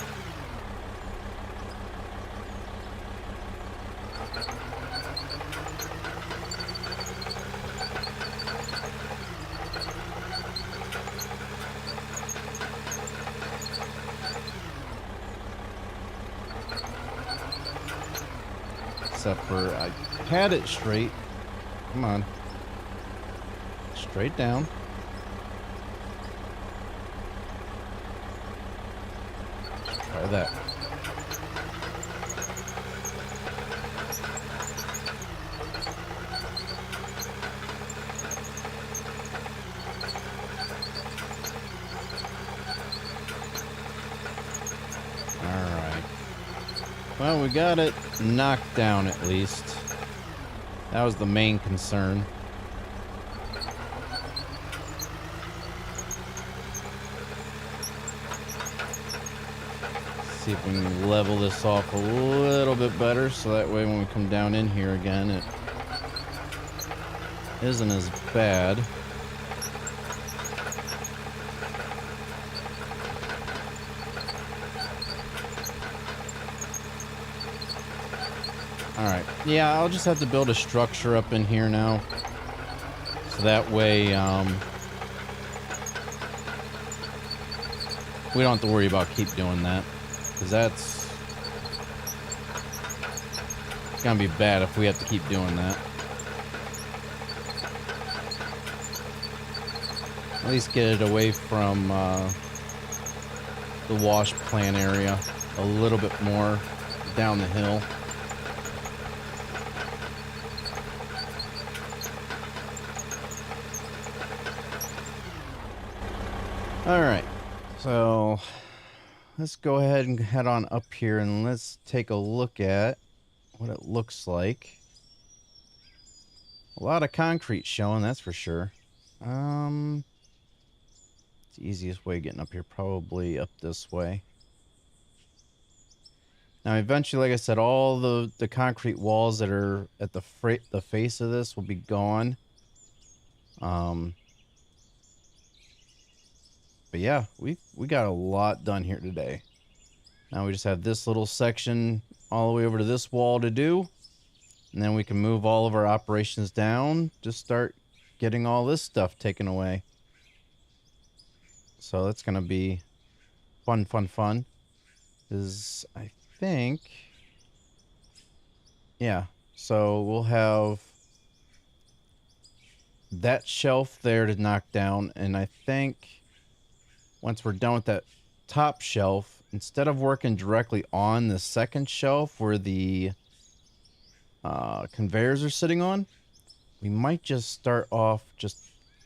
Except for I had it straight. Come on. Straight down. Let's try that. Alright. Well, we got it knocked down at least. That was the main concern. See if we can level this off a little bit better so that way when we come down in here again it isn't as bad. Alright, yeah, I'll just have to build a structure up in here now. So that way, we don't have to worry about keep doing that. Because that's gonna be bad if we have to keep doing that. At least get it away from the wash plant area a little bit more down the hill. Alright, so let's go ahead and head on up here and let's take a look at what it looks like. A lot of concrete showing, that's for sure. It's the easiest way of getting up here, probably up this way. Now eventually, like I said, all the concrete walls that are at the face of this will be gone. But yeah, we got a lot done here today. Now we just have this little section all the way over to this wall to do. And then we can move all of our operations down to start getting all this stuff taken away. So that's going to be fun. Is I think... Yeah, so we'll have that shelf there to knock down. And I think... once we're done with that top shelf, instead of working directly on the second shelf where the conveyors are sitting on, we might just start off, just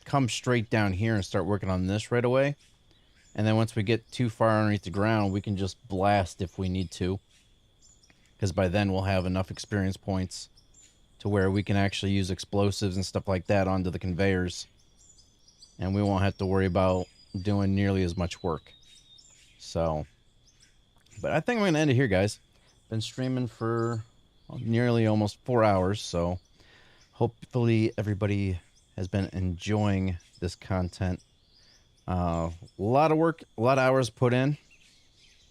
come straight down here and start working on this right away. And then once we get too far underneath the ground, we can just blast if we need to. Because by then we'll have enough experience points to where we can actually use explosives and stuff like that onto the conveyors. And we won't have to worry about doing nearly as much work. So, but I think I'm going to end it here, guys. Been streaming for nearly almost 4 hours, so hopefully everybody has been enjoying this content. A lot of work, a lot of hours put in,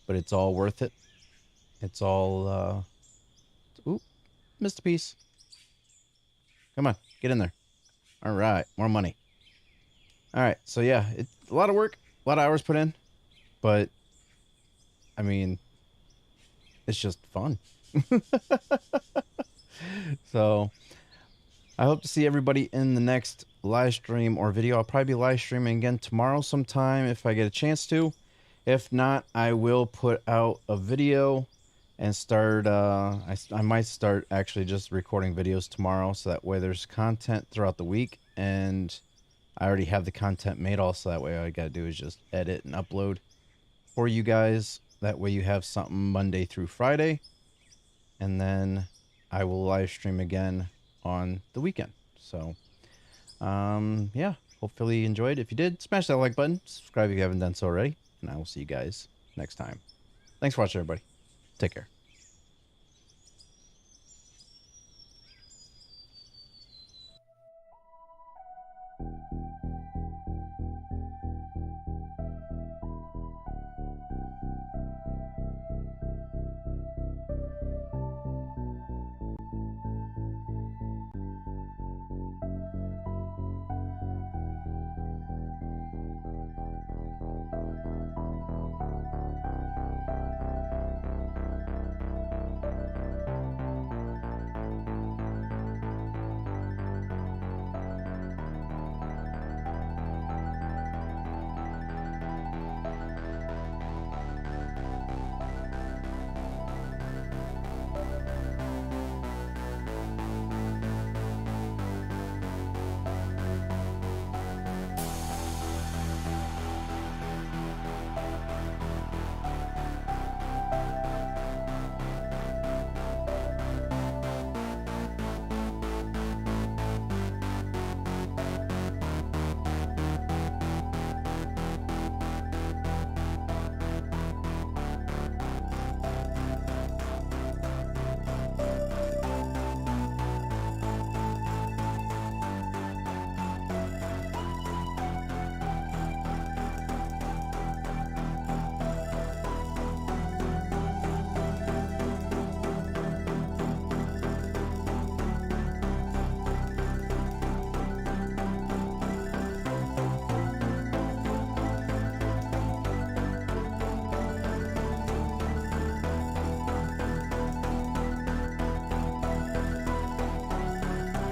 but it's all worth it. It's all, ooh, missed a piece. Come on, get in there. All right, more money. All right, so yeah, it's a lot of work, a lot of hours put in, but I mean, it's just fun. So I hope to see everybody in the next live stream or video. I'll probably be live streaming again tomorrow sometime if I get a chance to. If not, I will put out a video and start, I might start actually just recording videos tomorrow, so that way there's content throughout the week, and I already have the content made also. That way all I gotta do is just edit and upload for you guys. That way you have something Monday through Friday. And then I will live stream again on the weekend. So, yeah, hopefully you enjoyed. If you did, smash that like button. Subscribe if you haven't done so already. And I will see you guys next time. Thanks for watching, everybody. Take care.